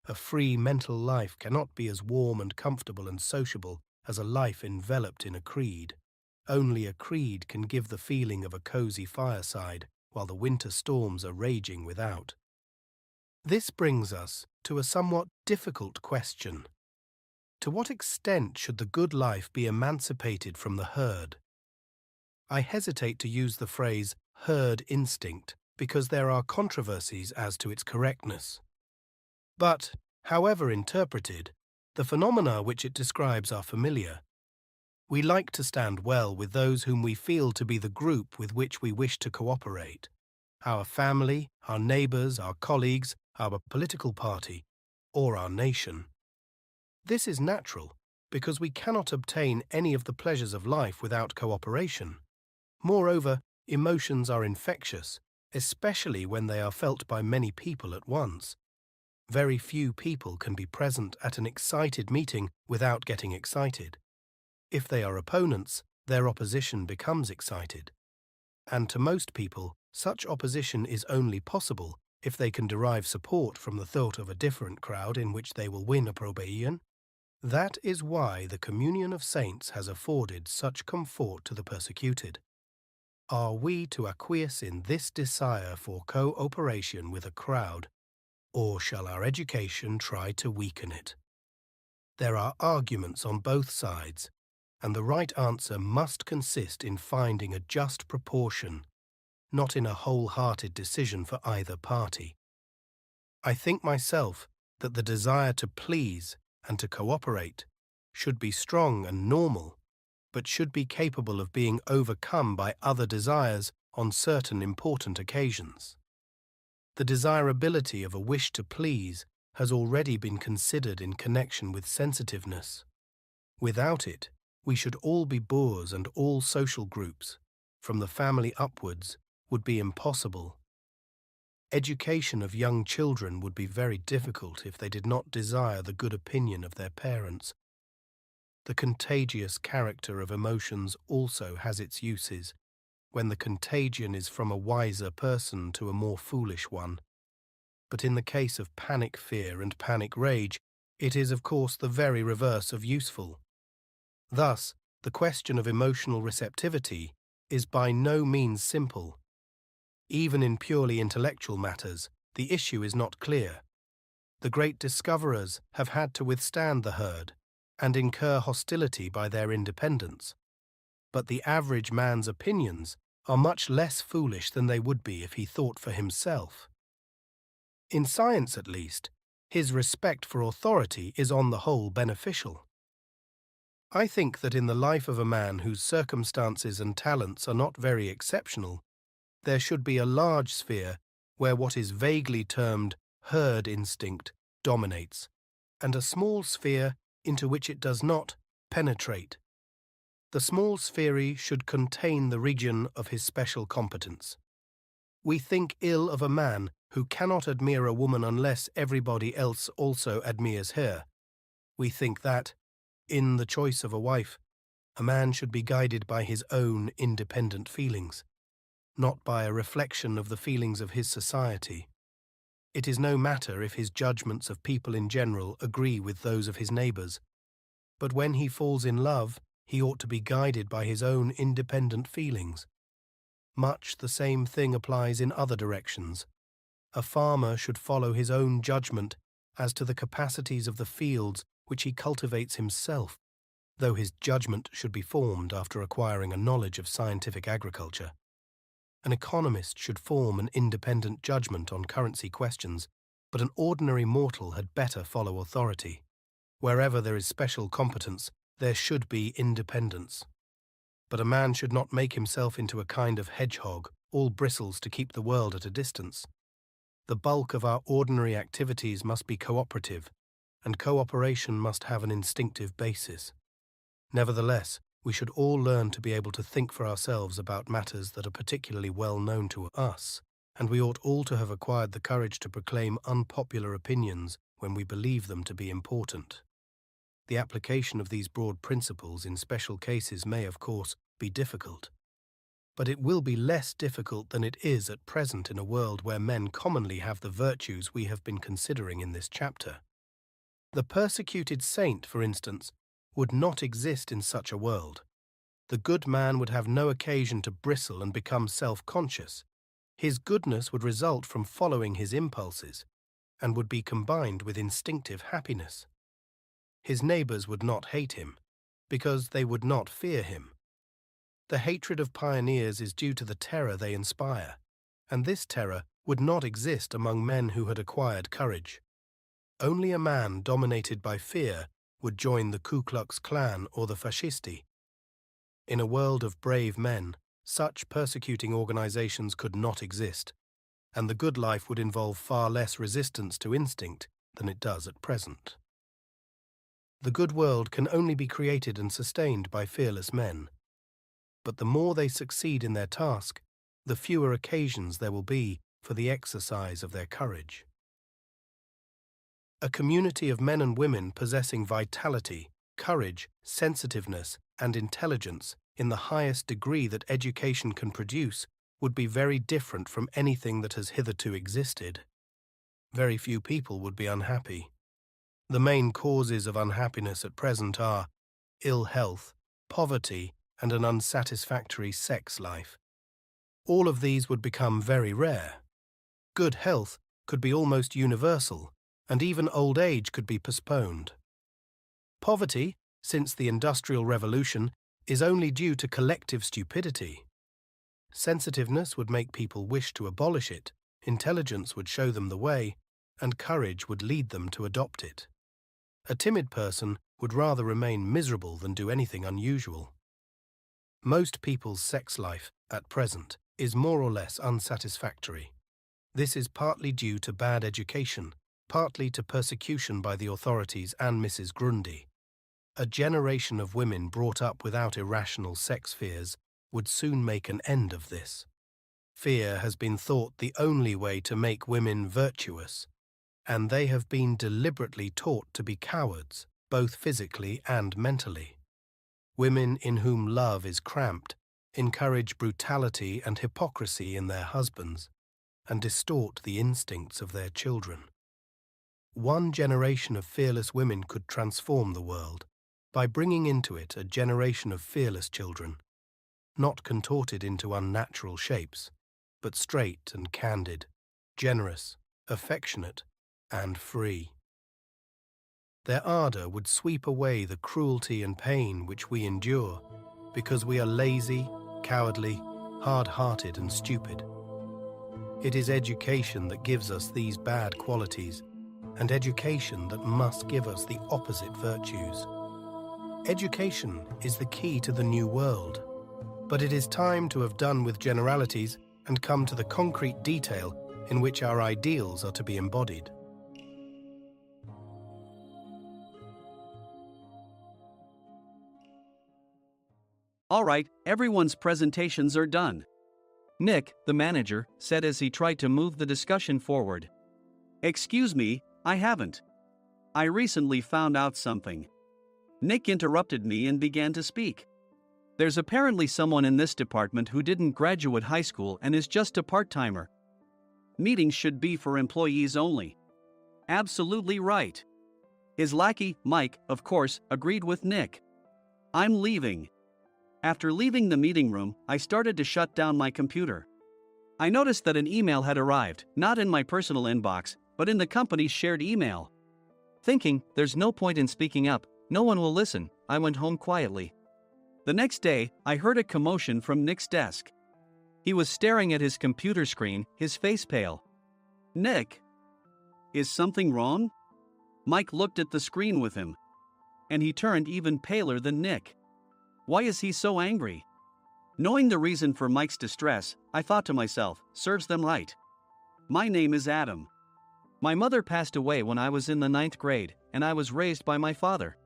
A free mental life cannot be as warm and comfortable and sociable as a life enveloped in a creed. Only a creed can give the feeling of a cozy fireside while the winter storms are raging without. This brings us to a somewhat difficult question. To what extent should the good life be emancipated from the herd? I hesitate to use the phrase herd instinct because there are controversies as to its correctness. But, however interpreted, the phenomena which it describes are familiar. We like to stand well with those whom we feel to be the group with which we wish to cooperate: our family, our neighbors, our colleagues, our political party, or our nation. This is natural, because we cannot obtain any of the pleasures of life without cooperation. Moreover, emotions are infectious, especially when they are felt by many people at once. Very few people can be present at an excited meeting without getting excited. If they are opponents, their opposition becomes excited. And to most people, such opposition is only possible if they can derive support from the thought of a different crowd in which they will win approbation. That is why the communion of saints has afforded such comfort to the persecuted. Are we to acquiesce in this desire for co-operation with a crowd, or shall our education try to weaken it? There are arguments on both sides, and the right answer must consist in finding a just proportion, not in a wholehearted decision for either party. I think myself that the desire to please and to cooperate should be strong and normal, but should be capable of being overcome by other desires on certain important occasions. The desirability of a wish to please has already been considered in connection with sensitiveness. Without it, we should all be boors, and all social groups, from the family upwards, would be impossible. Education of young children would be very difficult if they did not desire the good opinion of their parents. The contagious character of emotions also has its uses, when the contagion is from a wiser person to a more foolish one. But in the case of panic fear and panic rage, it is of course the very reverse of useful. Thus, the question of emotional receptivity is by no means simple. Even in purely intellectual matters, the issue is not clear. The great discoverers have had to withstand the herd and incur hostility by their independence. But the average man's opinions are much less foolish than they would be if he thought for himself. In science, at least, his respect for authority is on the whole beneficial. I think that in the life of a man whose circumstances and talents are not very exceptional, there should be a large sphere where what is vaguely termed herd instinct dominates, and a small sphere into which it does not penetrate. The small sphere should contain the region of his special competence. We think ill of a man who cannot admire a woman unless everybody else also admires her. We think that, in the choice of a wife, a man should be guided by his own independent feelings, not by a reflection of the feelings of his society. It is no matter if his judgments of people in general agree with those of his neighbours, but when he falls in love, he ought to be guided by his own independent feelings. Much the same thing applies in other directions. A farmer should follow his own judgment as to the capacities of the fields which he cultivates himself, though his judgment should be formed after acquiring a knowledge of scientific agriculture. An economist should form an independent judgment on currency questions, but an ordinary mortal had better follow authority. Wherever there is special competence, there should be independence. But a man should not make himself into a kind of hedgehog, all bristles to keep the world at a distance. The bulk of our ordinary activities must be cooperative, and cooperation must have an instinctive basis. Nevertheless, we should all learn to be able to think for ourselves about matters that are particularly well known to us, and we ought all to have acquired the courage to proclaim unpopular opinions when we believe them to be important. The application of these broad principles in special cases may, of course, be difficult, but it will be less difficult than it is at present in a world where men commonly have the virtues we have been considering in this chapter. The persecuted saint, for instance, would not exist in such a world. The good man would have no occasion to bristle and become self-conscious. His goodness would result from following his impulses, and would be combined with instinctive happiness. His neighbours would not hate him, because they would not fear him. The hatred of pioneers is due to the terror they inspire, and this terror would not exist among men who had acquired courage. Only a man dominated by fear would join the Ku Klux Klan or the Fascisti. In a world of brave men, such persecuting organizations could not exist, and the good life would involve far less resistance to instinct than it does at present. The good world can only be created and sustained by fearless men. But the more they succeed in their task, the fewer occasions there will be for the exercise of their courage. A community of men and women possessing vitality, courage, sensitiveness, and intelligence in the highest degree that education can produce would be very different from anything that has hitherto existed. Very few people would be unhappy. The main causes of unhappiness at present are ill health, poverty, and an unsatisfactory sex life. All of these would become very rare. Good health could be almost universal, and even old age could be postponed. Poverty, since the Industrial Revolution, is only due to collective stupidity. Sensitiveness would make people wish to abolish it, intelligence would show them the way, and courage would lead them to adopt it. A timid person would rather remain miserable than do anything unusual. Most people's sex life, at present, is more or less unsatisfactory. This is partly due to bad education, partly to persecution by the authorities and Mrs. Grundy. A generation of women brought up without irrational sex fears would soon make an end of this. Fear has been thought the only way to make women virtuous, and they have been deliberately taught to be cowards, both physically and mentally. Women in whom love is cramped encourage brutality and hypocrisy in their husbands, and distort the instincts of their children. One generation of fearless women could transform the world by bringing into it a generation of fearless children, not contorted into unnatural shapes, but straight and candid, generous, affectionate, and free. Their ardor would sweep away the cruelty and pain which we endure because we are lazy, cowardly, hard-hearted, and stupid. It is education that gives us these bad qualities, and education that must give us the opposite virtues. Education is the key to the new world, but it is time to have done with generalities and come to the concrete detail in which our ideals are to be embodied. All right, everyone's presentations are done. Nick, the manager, said as he tried to move the discussion forward. Excuse me, I haven't. I recently found out something. Nick interrupted me and began to speak. There's apparently someone in this department who didn't graduate high school and is just a part-timer. Meetings should be for employees only. Absolutely right. His lackey, Mike, of course, agreed with Nick. I'm leaving. After leaving the meeting room, I started to shut down my computer. I noticed that an email had arrived, not in my personal inbox, but in the company's shared email. Thinking, there's no point in speaking up, no one will listen, I went home quietly. The next day, I heard a commotion from Nick's desk. He was staring at his computer screen, his face pale. Nick! Is something wrong? Mike looked at the screen with him. And he turned even paler than Nick. Why is he so angry? Knowing the reason for Mike's distress, I thought to myself, serves them right. My name is Adam. My mother passed away when I was in the 9th grade, and I was raised by my father.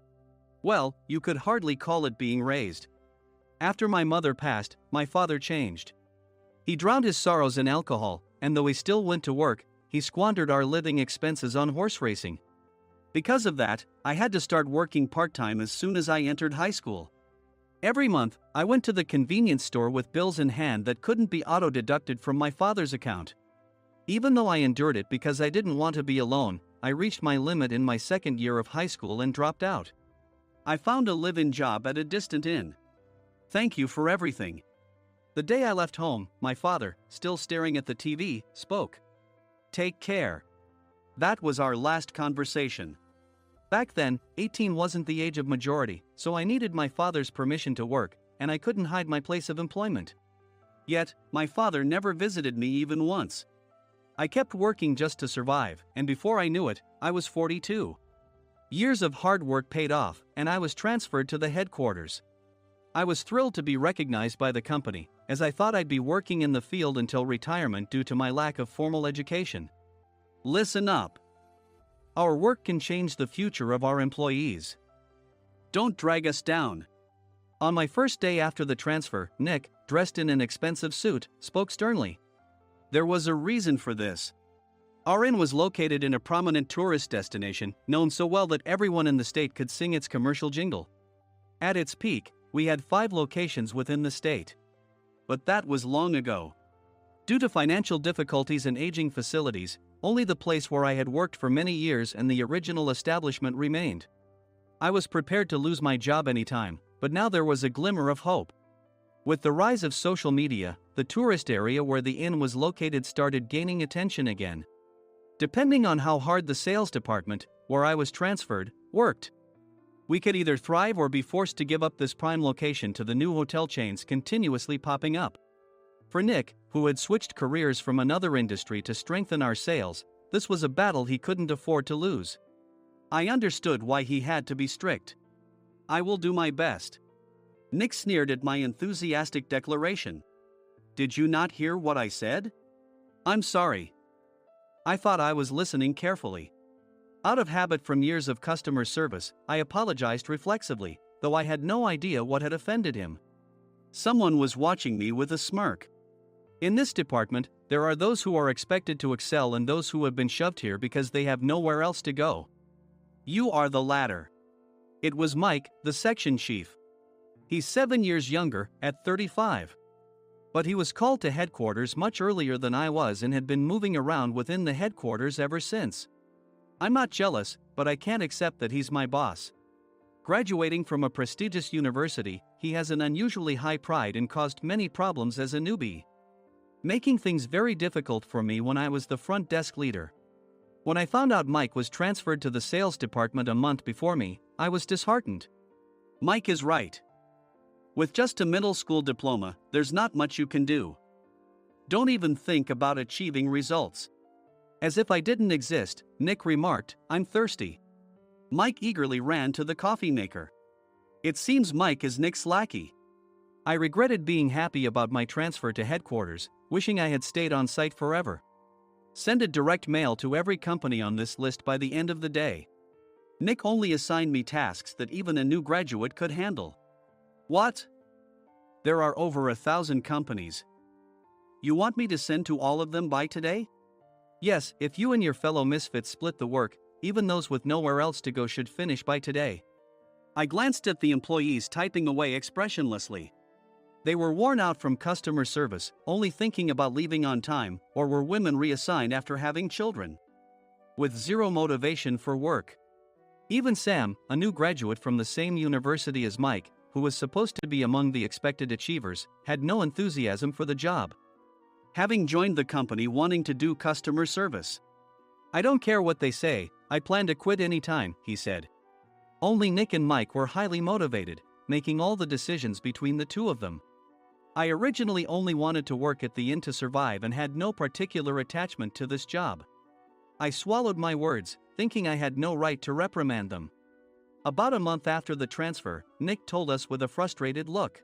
Well, you could hardly call it being raised. After my mother passed, my father changed. He drowned his sorrows in alcohol, and though he still went to work, he squandered our living expenses on horse racing. Because of that, I had to start working part-time as soon as I entered high school. Every month, I went to the convenience store with bills in hand that couldn't be auto-deducted from my father's account. Even though I endured it because I didn't want to be alone, I reached my limit in my second year of high school and dropped out. I found a live-in job at a distant inn. Thank you for everything. The day I left home, my father, still staring at the TV, spoke. Take care. That was our last conversation. Back then, 18 wasn't the age of majority, so I needed my father's permission to work, and I couldn't hide my place of employment. Yet, my father never visited me even once. I kept working just to survive, and before I knew it, I was 42. Years of hard work paid off, and I was transferred to the headquarters. I was thrilled to be recognized by the company, as I thought I'd be working in the field until retirement due to my lack of formal education. Listen up. Our work can change the future of our employees. Don't drag us down. On my first day after the transfer, Nick, dressed in an expensive suit, spoke sternly. There was a reason for this. Our inn was located in a prominent tourist destination, known so well that everyone in the state could sing its commercial jingle. At its peak, we had 5 locations within the state. But that was long ago. Due to financial difficulties and aging facilities, only the place where I had worked for many years and the original establishment remained. I was prepared to lose my job anytime, but now there was a glimmer of hope. With the rise of social media, the tourist area where the inn was located started gaining attention again. Depending on how hard the sales department, where I was transferred, worked, we could either thrive or be forced to give up this prime location to the new hotel chains continuously popping up. For Nick, who had switched careers from another industry to strengthen our sales, this was a battle he couldn't afford to lose. I understood why he had to be strict. "I will do my best." Nick sneered at my enthusiastic declaration. "Did you not hear what I said?" "I'm sorry." I thought I was listening carefully. Out of habit from years of customer service, I apologized reflexively, though I had no idea what had offended him. Someone was watching me with a smirk. In this department, there are those who are expected to excel and those who have been shoved here because they have nowhere else to go. You are the latter. It was Mike, the section chief. He's 7 years younger, at 35. But he was called to headquarters much earlier than I was and had been moving around within the headquarters ever since. I'm not jealous, but I can't accept that he's my boss. Graduating from a prestigious university, he has an unusually high pride and caused many problems as a newbie, making things very difficult for me when I was the front desk leader. When I found out Mike was transferred to the sales department a month before me, I was disheartened. Mike is right. With just a middle school diploma, there's not much you can do. Don't even think about achieving results. As if I didn't exist, Nick remarked, "I'm thirsty." Mike eagerly ran to the coffee maker. It seems Mike is Nick's lackey. I regretted being happy about my transfer to headquarters, wishing I had stayed on site forever. Send a direct mail to every company on this list by the end of the day. Nick only assigned me tasks that even a new graduate could handle. What? There are over 1,000 companies. You want me to send to all of them by today? Yes, if you and your fellow misfits split the work, even those with nowhere else to go should finish by today. I glanced at the employees typing away expressionlessly. They were worn out from customer service, only thinking about leaving on time, or were women reassigned after having children, with zero motivation for work. Even Sam, a new graduate from the same university as Mike, who was supposed to be among the expected achievers, had no enthusiasm for the job, having joined the company wanting to do customer service. "I don't care what they say, I plan to quit any time," he said. Only Nick and Mike were highly motivated, making all the decisions between the two of them. I originally only wanted to work at the inn to survive and had no particular attachment to this job. I swallowed my words, thinking I had no right to reprimand them. About a month after the transfer, Nick told us with a frustrated look,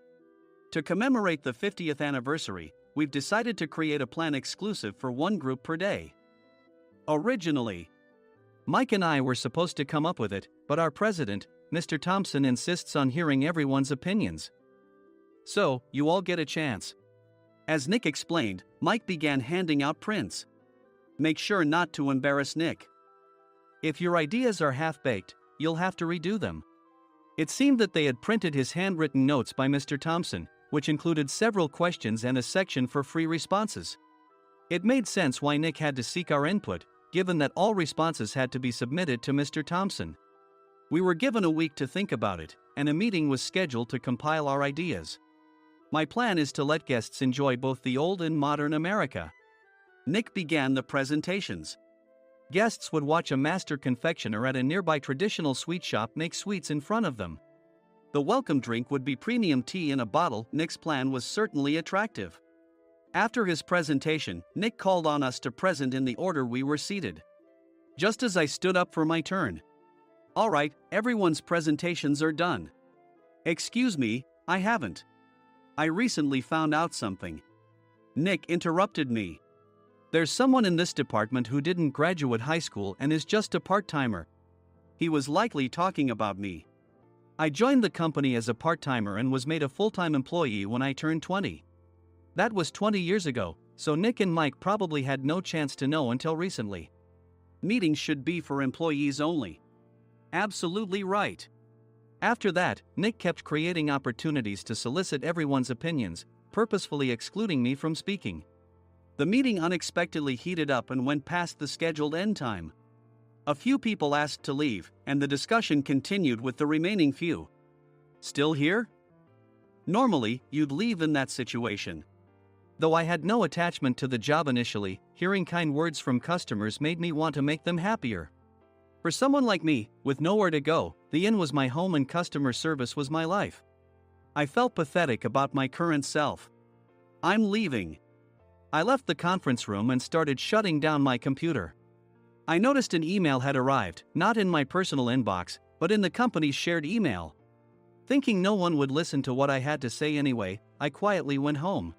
"To commemorate the 50th anniversary, we've decided to create a plan exclusive for one group per day." Originally, Mike and I were supposed to come up with it, but our president, Mr. Thompson, insists on hearing everyone's opinions. "So, you all get a chance." As Nick explained, Mike began handing out prints. "Make sure not to embarrass Nick. If your ideas are half-baked, you'll have to redo them." It seemed that they had printed his handwritten notes by Mr. Thompson, which included several questions and a section for free responses. It made sense why Nick had to seek our input, given that all responses had to be submitted to Mr. Thompson. We were given a week to think about it, and a meeting was scheduled to compile our ideas. My plan is to let guests enjoy both the old and modern America. Nick began the presentations. Guests would watch a master confectioner at a nearby traditional sweet shop make sweets in front of them. The welcome drink would be premium tea in a bottle. Nick's plan was certainly attractive. After his presentation, Nick called on us to present in the order we were seated. Just as I stood up for my turn. "All right, everyone's presentations are done." "Excuse me, I haven't. I recently found out something." Nick interrupted me. "There's someone in this department who didn't graduate high school and is just a part-timer." He was likely talking about me. I joined the company as a part-timer and was made a full-time employee when I turned 20. That was 20 years ago, so Nick and Mike probably had no chance to know until recently. Meetings should be for employees only. Absolutely right. After that, Nick kept creating opportunities to solicit everyone's opinions, purposefully excluding me from speaking. The meeting unexpectedly heated up and went past the scheduled end time. A few people asked to leave, and the discussion continued with the remaining few. "Still here?" Normally, you'd leave in that situation. Though I had no attachment to the job initially, hearing kind words from customers made me want to make them happier. For someone like me, with nowhere to go, the inn was my home and customer service was my life. I felt pathetic about my current self. "I'm leaving." I left the conference room and started shutting down my computer. I noticed an email had arrived, not in my personal inbox, but in the company's shared email. Thinking no one would listen to what I had to say anyway, I quietly went home.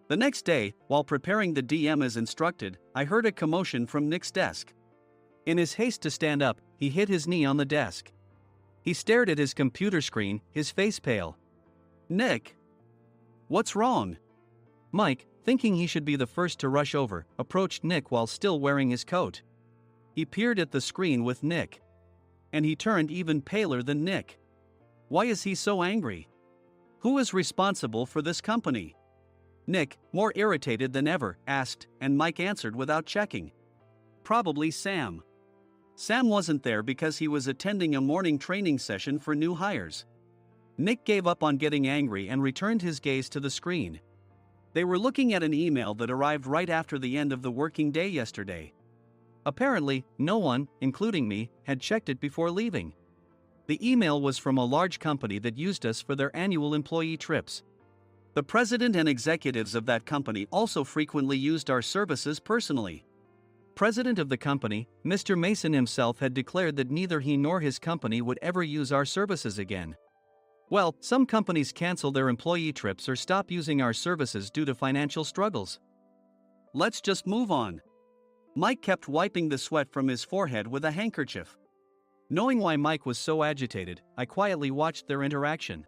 The next day, while preparing the DM as instructed, I heard a commotion from Nick's desk. In his haste to stand up, he hit his knee on the desk. He stared at his computer screen, his face pale. "Nick? What's wrong?" Mike, thinking he should be the first to rush over, approached Nick while still wearing his coat. He peered at the screen with Nick. And he turned even paler than Nick. Why is he so angry? Who is responsible for this company? Nick, more irritated than ever, asked, and Mike answered without checking. Probably Sam. Sam wasn't there because he was attending a morning training session for new hires. Nick gave up on getting angry and returned his gaze to the screen. They were looking at an email that arrived right after the end of the working day yesterday. Apparently, no one, including me, had checked it before leaving. The email was from a large company that used us for their annual employee trips. The president and executives of that company also frequently used our services personally. President of the company, Mr. Mason himself, had declared that neither he nor his company would ever use our services again. Well, some companies cancel their employee trips or stop using our services due to financial struggles. Let's just move on. Mike kept wiping the sweat from his forehead with a handkerchief. Knowing why Mike was so agitated, I quietly watched their interaction.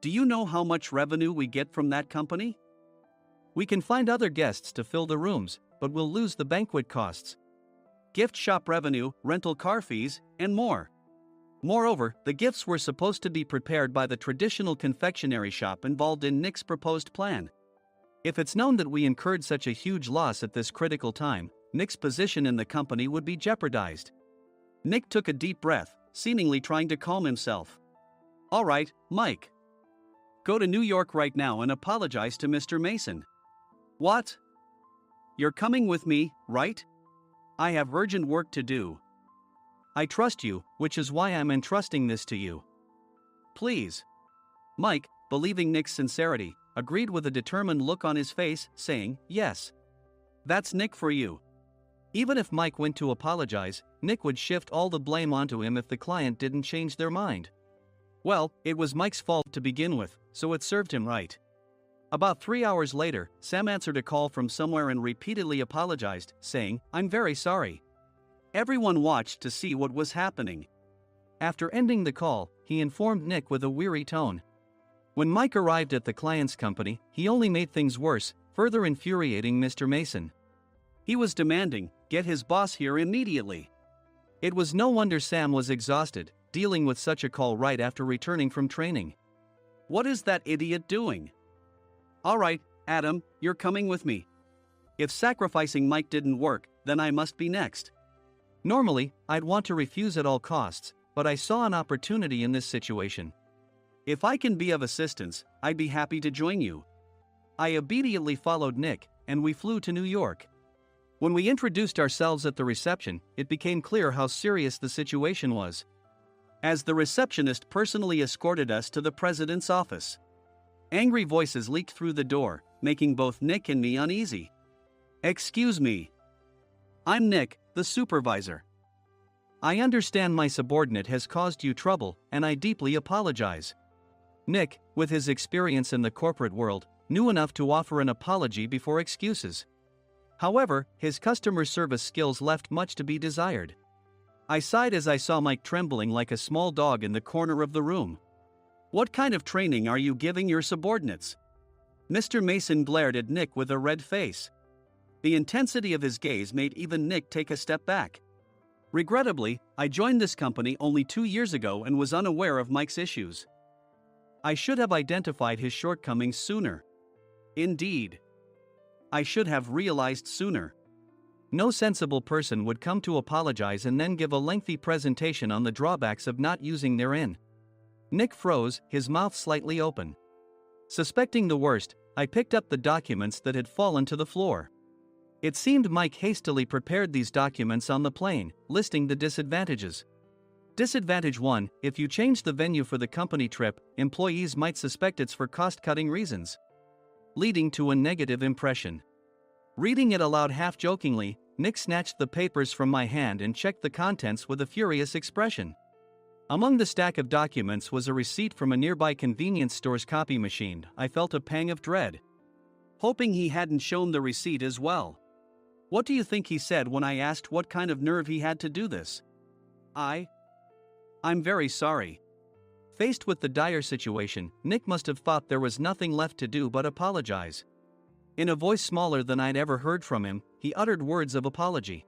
Do you know how much revenue we get from that company? We can find other guests to fill the rooms, but we'll lose the banquet costs, gift shop revenue, rental car fees, and more. Moreover, the gifts were supposed to be prepared by the traditional confectionery shop involved in Nick's proposed plan. If it's known that we incurred such a huge loss at this critical time, Nick's position in the company would be jeopardized. Nick took a deep breath, seemingly trying to calm himself. All right, Mike. Go to New York right now and apologize to Mr. Mason. What? You're coming with me, right? I have urgent work to do. I trust you, which is why I'm entrusting this to you. Please. Mike, believing Nick's sincerity, agreed with a determined look on his face, saying, yes. That's Nick for you. Even if Mike went to apologize, Nick would shift all the blame onto him if the client didn't change their mind. Well, it was Mike's fault to begin with, so it served him right. About 3 hours later, Sam answered a call from somewhere and repeatedly apologized, saying, I'm very sorry. Everyone watched to see what was happening. After ending the call, he informed Nick with a weary tone. When Mike arrived at the client's company, he only made things worse, further infuriating Mr. Mason. He was demanding, get his boss here immediately. It was no wonder Sam was exhausted, dealing with such a call right after returning from training. What is that idiot doing? All right, Adam, you're coming with me. If sacrificing Mike didn't work, then I must be next. Normally, I'd want to refuse at all costs, but I saw an opportunity in this situation. If I can be of assistance, I'd be happy to join you. I immediately followed Nick, and we flew to New York. When we introduced ourselves at the reception, it became clear how serious the situation was. As the receptionist personally escorted us to the president's office. Angry voices leaked through the door, making both Nick and me uneasy. Excuse me. I'm Nick, the supervisor. I understand my subordinate has caused you trouble, and I deeply apologize. Nick, with his experience in the corporate world, knew enough to offer an apology before excuses. However, his customer service skills left much to be desired. I sighed as I saw Mike trembling like a small dog in the corner of the room. What kind of training are you giving your subordinates? Mr. Mason glared at Nick with a red face. The intensity of his gaze made even Nick take a step back. Regrettably, I joined this company only 2 years ago and was unaware of Mike's issues. I should have identified his shortcomings sooner. Indeed. I should have realized sooner. No sensible person would come to apologize and then give a lengthy presentation on the drawbacks of not using their in. Nick froze, his mouth slightly open. Suspecting the worst, I picked up the documents that had fallen to the floor. It seemed Mike hastily prepared these documents on the plane, listing the disadvantages. Disadvantage 1: if you change the venue for the company trip, employees might suspect it's for cost-cutting reasons, leading to a negative impression. Reading it aloud half-jokingly, Nick snatched the papers from my hand and checked the contents with a furious expression. Among the stack of documents was a receipt from a nearby convenience store's copy machine. I felt a pang of dread, hoping he hadn't shown the receipt as well. What do you think he said when I asked what kind of nerve he had to do this? I'm very sorry. Faced with the dire situation, Nick must have thought there was nothing left to do but apologize. In a voice smaller than I'd ever heard from him, he uttered words of apology.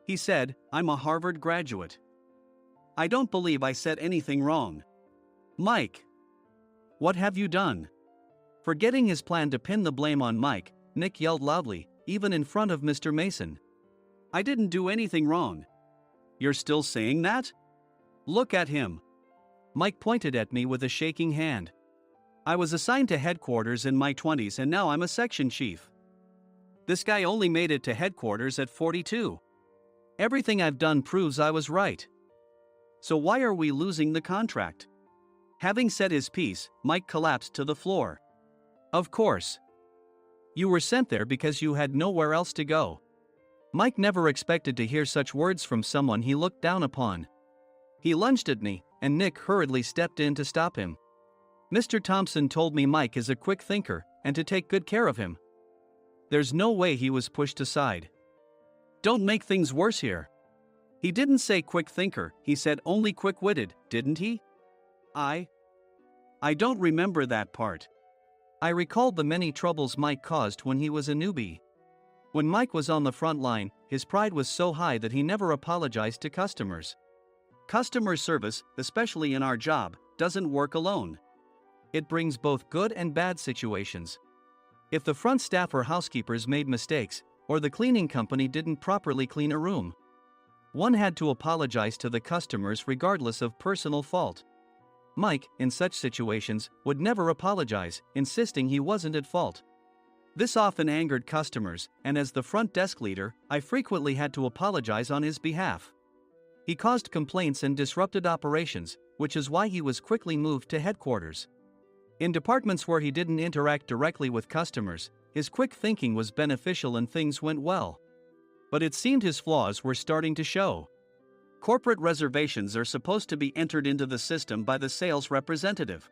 He said, "I'm a Harvard graduate. I don't believe I said anything wrong." Mike! What have you done? Forgetting his plan to pin the blame on Mike, Nick yelled loudly, even in front of Mr. Mason. "I didn't do anything wrong." "You're still saying that? Look at him." Mike pointed at me with a shaking hand. "I was assigned to headquarters in my 20s and now I'm a section chief. This guy only made it to headquarters at 42. Everything I've done proves I was right. So why are we losing the contract?" Having said his piece, Mike collapsed to the floor. "Of course. You were sent there because you had nowhere else to go." Mike never expected to hear such words from someone he looked down upon. He lunged at me, and Nick hurriedly stepped in to stop him. "Mr. Thompson told me Mike is a quick thinker, and to take good care of him." There's no way he was pushed aside. "Don't make things worse here. He didn't say quick thinker, he said only quick-witted, didn't he?" I don't remember that part. I recalled the many troubles Mike caused when he was a newbie. When Mike was on the front line, his pride was so high that he never apologized to customers. Customer service, especially in our job, doesn't work alone. It brings both good and bad situations. If the front staff or housekeepers made mistakes, or the cleaning company didn't properly clean a room, one had to apologize to the customers regardless of personal fault. Mike, in such situations, would never apologize, insisting he wasn't at fault. This often angered customers, and as the front desk leader, I frequently had to apologize on his behalf. He caused complaints and disrupted operations, which is why he was quickly moved to headquarters. In departments where he didn't interact directly with customers, his quick thinking was beneficial and things went well. But it seemed his flaws were starting to show. Corporate reservations are supposed to be entered into the system by the sales representative.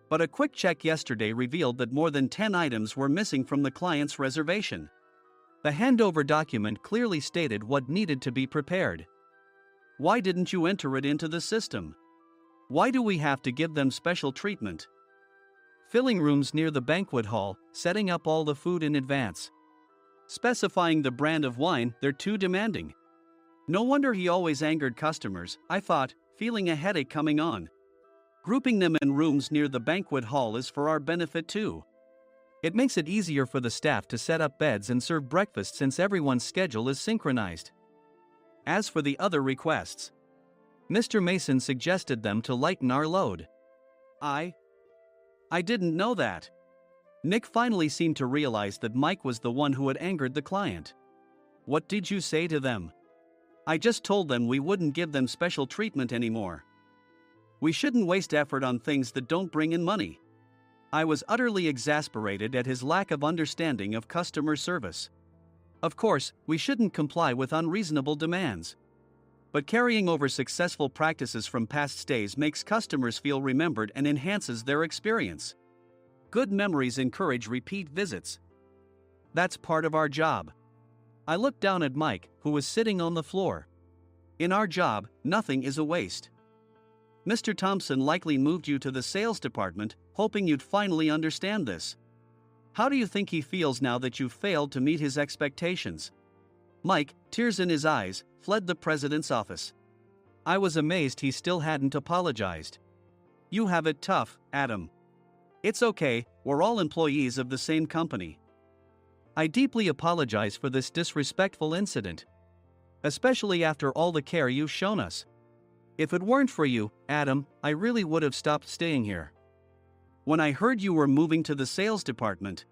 But a quick check yesterday revealed that more than 10 items were missing from the client's reservation. The handover document clearly stated what needed to be prepared. Why didn't you enter it into the system? Why do we have to give them special treatment? Filling rooms near the banquet hall, setting up all the food in advance. Specifying the brand of wine, they're too demanding. No wonder he always angered customers, I thought, feeling a headache coming on. Grouping them in rooms near the banquet hall is for our benefit too. It makes it easier for the staff to set up beds and serve breakfast since everyone's schedule is synchronized. As for the other requests, Mr. Mason suggested them to lighten our load. I didn't know that. Nick finally seemed to realize that Mike was the one who had angered the client. What did you say to them? I just told them we wouldn't give them special treatment anymore. We shouldn't waste effort on things that don't bring in money. I was utterly exasperated at his lack of understanding of customer service. Of course, we shouldn't comply with unreasonable demands. But carrying over successful practices from past stays makes customers feel remembered and enhances their experience. Good memories encourage repeat visits. That's part of our job. I looked down at Mike, who was sitting on the floor. In our job, nothing is a waste. Mr. Thompson likely moved you to the sales department, hoping you'd finally understand this. How do you think he feels now that you failed to meet his expectations? Mike, tears in his eyes, fled the president's office. I was amazed he still hadn't apologized. You have it tough, Adam. It's okay, we're all employees of the same company. I deeply apologize for this disrespectful incident. Especially after all the care you've shown us. If it weren't for you, Adam, I really would have stopped staying here. When I heard you were moving to the sales department,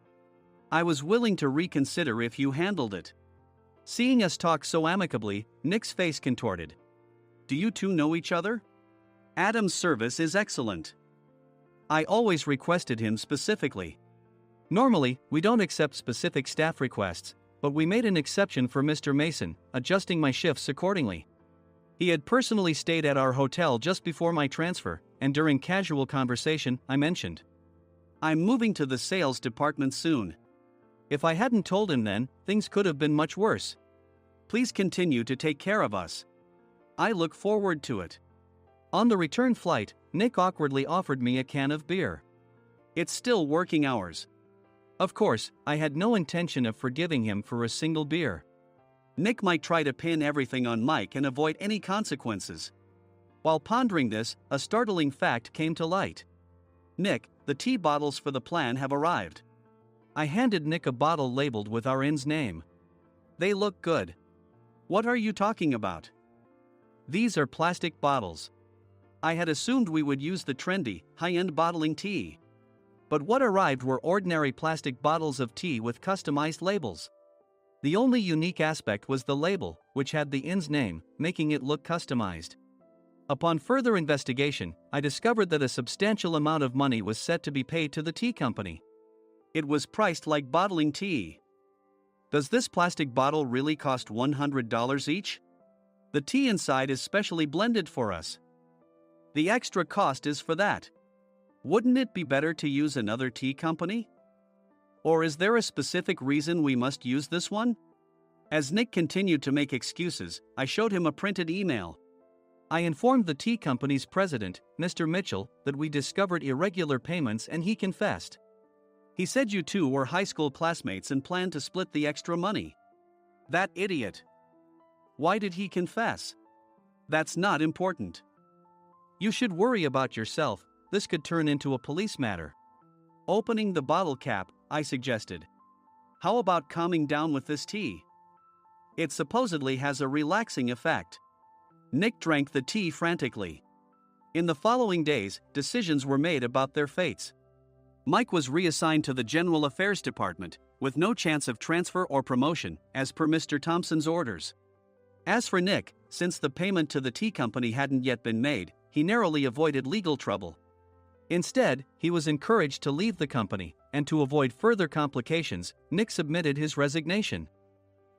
I was willing to reconsider if you handled it. Seeing us talk so amicably, Nick's face contorted. Do you two know each other? Adam's service is excellent. I always requested him specifically. Normally, we don't accept specific staff requests, but we made an exception for Mr. Mason, adjusting my shifts accordingly. He had personally stayed at our hotel just before my transfer, and during casual conversation, I mentioned, "I'm moving to the sales department soon." If I hadn't told him then, things could have been much worse. Please continue to take care of us. I look forward to it. On the return flight, Nick awkwardly offered me a can of beer. It's still working hours. Of course, I had no intention of forgiving him for a single beer. Nick might try to pin everything on Mike and avoid any consequences. While pondering this, a startling fact came to light. "Nick, the tea bottles for the plan have arrived." I handed Nick a bottle labeled with our inn's name. "They look good." "What are you talking about?" "These are plastic bottles. I had assumed we would use the trendy, high-end bottling tea. But what arrived were ordinary plastic bottles of tea with customized labels. The only unique aspect was the label, which had the inn's name, making it look customized. Upon further investigation, I discovered that a substantial amount of money was set to be paid to the tea company. It was priced like bottling tea. Does this plastic bottle really cost $100 each? The tea inside is specially blended for us. The extra cost is for that. Wouldn't it be better to use another tea company? Or is there a specific reason we must use this one?" As Nick continued to make excuses, I showed him a printed email. I informed the tea company's president, Mr. Mitchell, that we discovered irregular payments and he confessed. He said you two were high school classmates and planned to split the extra money. That idiot. Why did he confess? That's not important. You should worry about yourself. This could turn into a police matter. Opening the bottle cap, I suggested. How about calming down with this tea? It supposedly has a relaxing effect. Nick drank the tea frantically. In the following days, decisions were made about their fates. Mike was reassigned to the General Affairs Department, with no chance of transfer or promotion, as per Mr. Thompson's orders. As for Nick, since the payment to the tea company hadn't yet been made, he narrowly avoided legal trouble. Instead, he was encouraged to leave the company, and to avoid further complications, Nick submitted his resignation.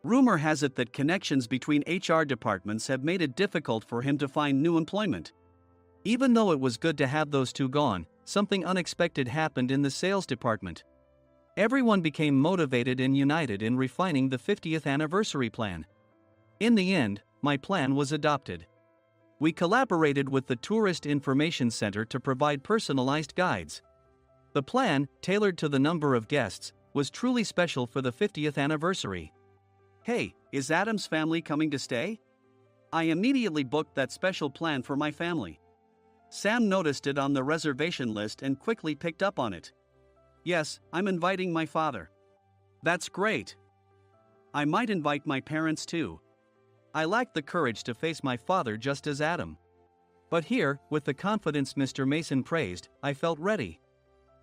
Rumor has it that connections between HR departments have made it difficult for him to find new employment. Even though it was good to have those two gone, something unexpected happened in the sales department. Everyone became motivated and united in refining the 50th anniversary plan. In the end, my plan was adopted. We collaborated with the Tourist Information Center to provide personalized guides. The plan, tailored to the number of guests, was truly special for the 50th anniversary. "Hey, is Adam's family coming to stay?" I immediately booked that special plan for my family. Sam noticed it on the reservation list and quickly picked up on it. "Yes, I'm inviting my father." "That's great. I might invite my parents too." I lacked the courage to face my father just as Adam. But here, with the confidence Mr. Mason praised, I felt ready.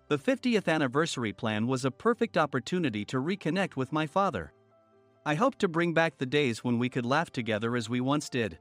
The 50th anniversary plan was a perfect opportunity to reconnect with my father. I hoped to bring back the days when we could laugh together as we once did.